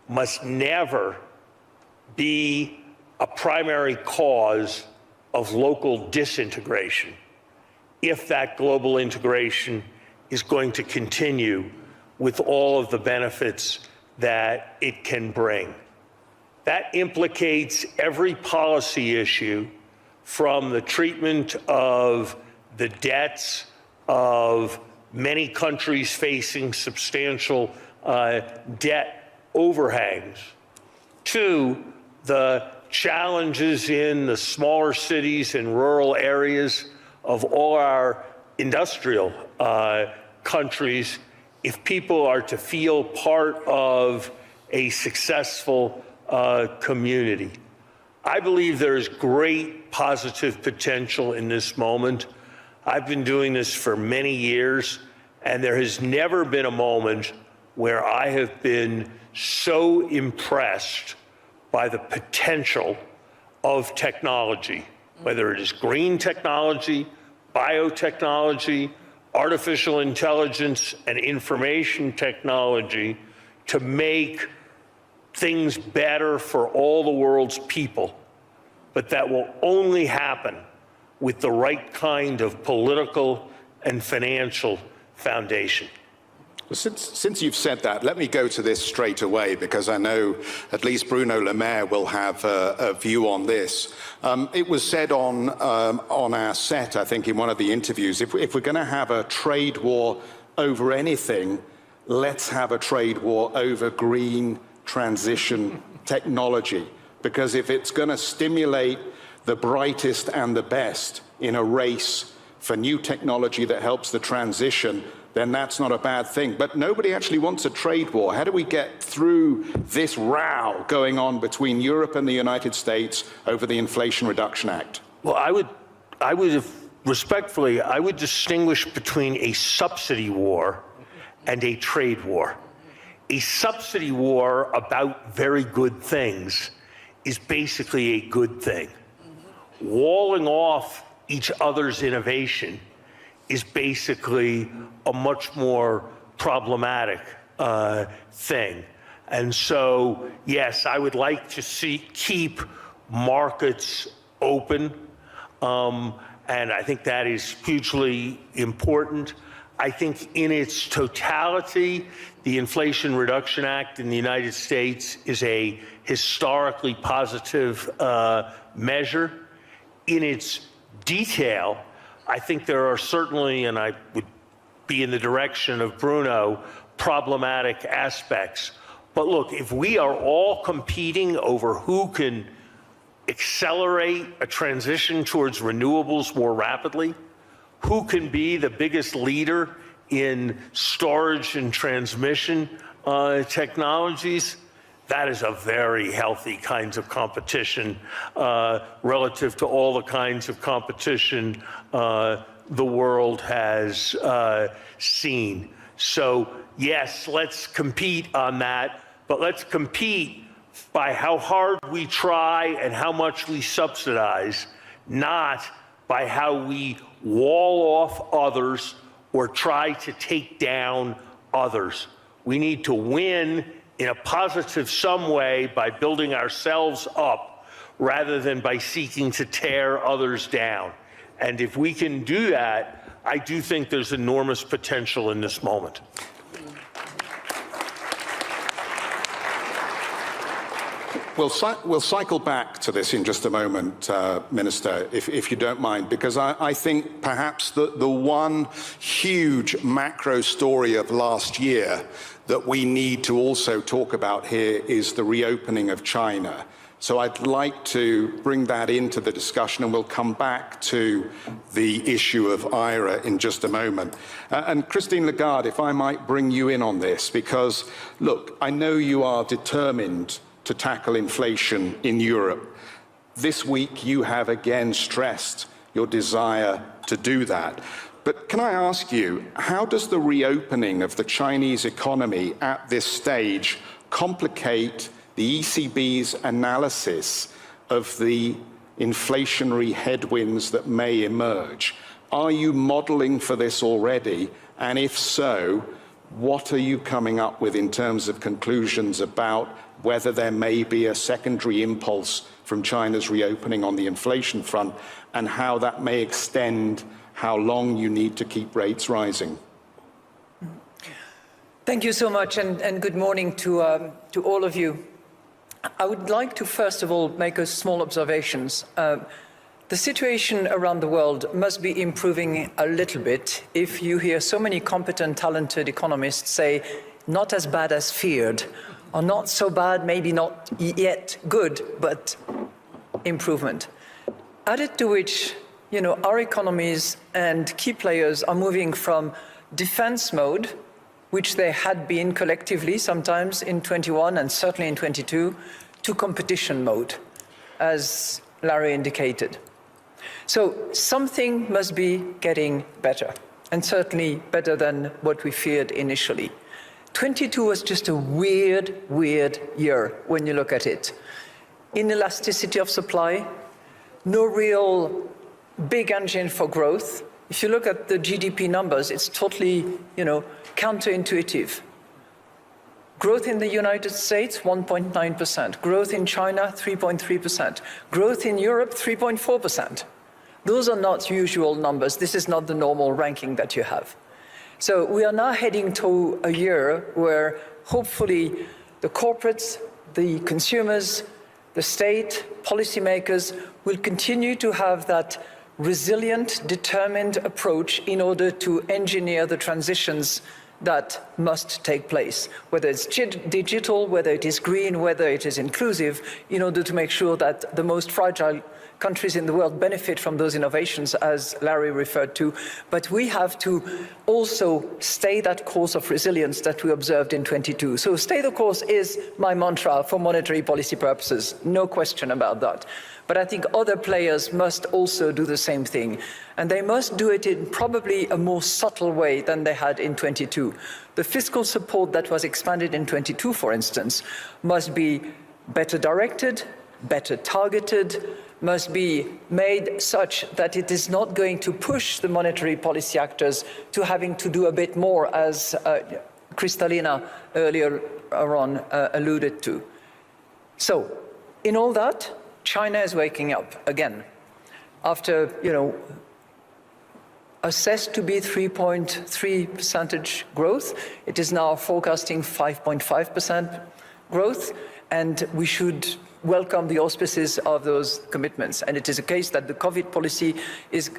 must never be a primary cause of local disintegration if that global integration is going to continue with all of the benefits that it can bring. That implicates every policy issue, from the treatment of the debts of many countries facing substantial debt overhangs, to the challenges in the smaller cities and rural areas of all our industrial countries, if people are to feel part of a successful community. I believe there is great positive potential in this moment. I've been doing this for many years, and there has never been a moment where I have been so impressed by the potential of technology, whether it is green technology, biotechnology, artificial intelligence, and information technology, to make things better for all the world's people. But that will only happen with the right kind of political and financial foundation. Since you've said that, let me go to this straight away, because I know at least Bruno Le Maire will have a view on this. It was said on our set, I think in one of the interviews, if we're going to have a trade war over anything, let's have a trade war over green transition technology. Because if it's going to stimulate the brightest and the best in a race for new technology that helps the transition, then that's not a bad thing. But nobody actually wants a trade war. How do we get through this row going on between Europe and the United States over the Inflation Reduction Act? Well, I would respectfully, I would distinguish between a subsidy war and a trade war. A subsidy war about very good things is basically a good thing. Walling off each other's innovation is basically a much more problematic thing. And so, yes, I would like to keep markets open, and I think that is hugely important. I think in its totality, the Inflation Reduction Act in the United States is a historically positive measure. In its detail, I think there are certainly, and I would be in the direction of Bruno, problematic aspects. But look, if we are all competing over who can accelerate a transition towards renewables more rapidly, who can be the biggest leader in storage and transmission technologies, that is a very healthy kinds of competition relative to all the kinds of competition the world has seen. So yes, let's compete on that, but let's compete by how hard we try and how much we subsidize, not by how we wall off others or try to take down others. We need to win in a positive some way by building ourselves up rather than by seeking to tear others down. And if we can do that, I do think there's enormous potential in this moment. we'll cycle back to this in just a moment, Minister, if you don't mind, because I think perhaps the one huge macro story of last year that we need to also talk about here is the reopening of China. So I'd like to bring that into the discussion, and we'll come back to the issue of IRA in just a moment. And Christine Lagarde, if I might bring you in on this, because, look, I know you are determined to tackle inflation in Europe. This week, you have again stressed your desire to do that. But can I ask you, how does the reopening of the Chinese economy at this stage complicate the ECB's analysis of the inflationary headwinds that may emerge? Are you modeling for this already? And if so, what are you coming up with in terms of conclusions about whether there may be a secondary impulse from China's reopening on the inflation front, and how that may extend how long you need to keep rates rising? Thank you so much, and good morning to all of you. I would like to first of all make a small observations. The situation around the world must be improving a little bit if you hear so many competent, talented economists say, not as bad as feared, or not so bad, maybe not yet good, but improvement. Added to which, our economies and key players are moving from defense mode, which they had been collectively sometimes in 21 and certainly in 22, to competition mode, as Larry indicated. So something must be getting better, and certainly better than what we feared initially. 22 was just a weird year when you look at it. Inelasticity of supply, no real big engine for growth. If you look at the GDP numbers, it's totally, counterintuitive. Growth in the United States, 1.9%. Growth in China, 3.3%. Growth in Europe, 3.4%. Those are not usual numbers. This is not the normal ranking that you have. So we are now heading to a year where hopefully the corporates, the consumers, the state, policymakers will continue to have that resilient, determined approach in order to engineer the transitions that must take place, whether it's digital, whether it is green, whether it is inclusive, in order to make sure that the most fragile countries in the world benefit from those innovations, as Larry referred to. But we have to also stay that course of resilience that we observed in 22. So stay the course is my mantra for monetary policy purposes, no question about that. But I think other players must also do the same thing. And they must do it in probably a more subtle way than they had in 22. The fiscal support that was expanded in 22, for instance, must be better directed, better targeted, must be made such that it is not going to push the monetary policy actors to having to do a bit more, as Kristalina earlier on alluded to. So, in all that, China is waking up again. After, assessed to be 3.3% growth, it is now forecasting 5.5% growth, and we should welcome the auspices of those commitments. And it is a case that the COVID policy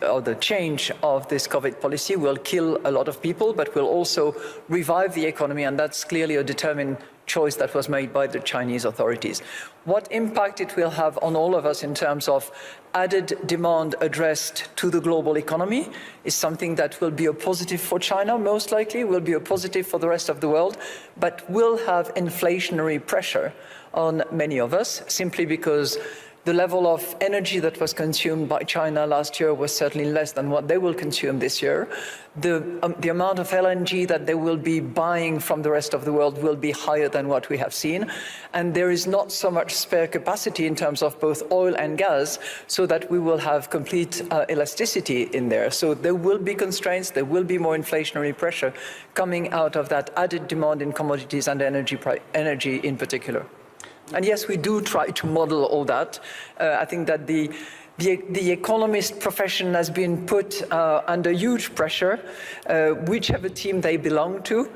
or the change of this COVID policy will kill a lot of people, but will also revive the economy, and that's clearly a determined choice that was made by the Chinese authorities. What impact it will have on all of us in terms of added demand addressed to the global economy is something that will be a positive for China, most likely, will be a positive for the rest of the world, but will have inflationary pressure on many of us, simply because the level of energy that was consumed by China last year was certainly less than what they will consume this year. The amount of LNG that they will be buying from the rest of the world will be higher than what we have seen. And there is not so much spare capacity in terms of both oil and gas, so that we will have complete elasticity in there. So there will be constraints, there will be more inflationary pressure coming out of that added demand in commodities and energy in particular. And yes, we do try to model all that. I think that the economist profession has been put under huge pressure, whichever team they belong to.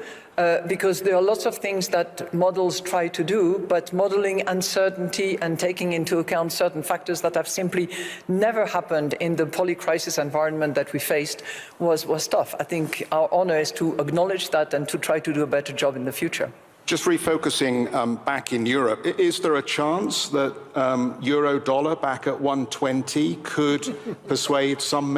because there are lots of things that models try to do, but modeling uncertainty and taking into account certain factors that have simply never happened in the poly-crisis environment that we faced was tough. I think our honor is to acknowledge that and to try to do a better job in the future. Just refocusing back in Europe, is there a chance that euro dollar back at 120 could persuade some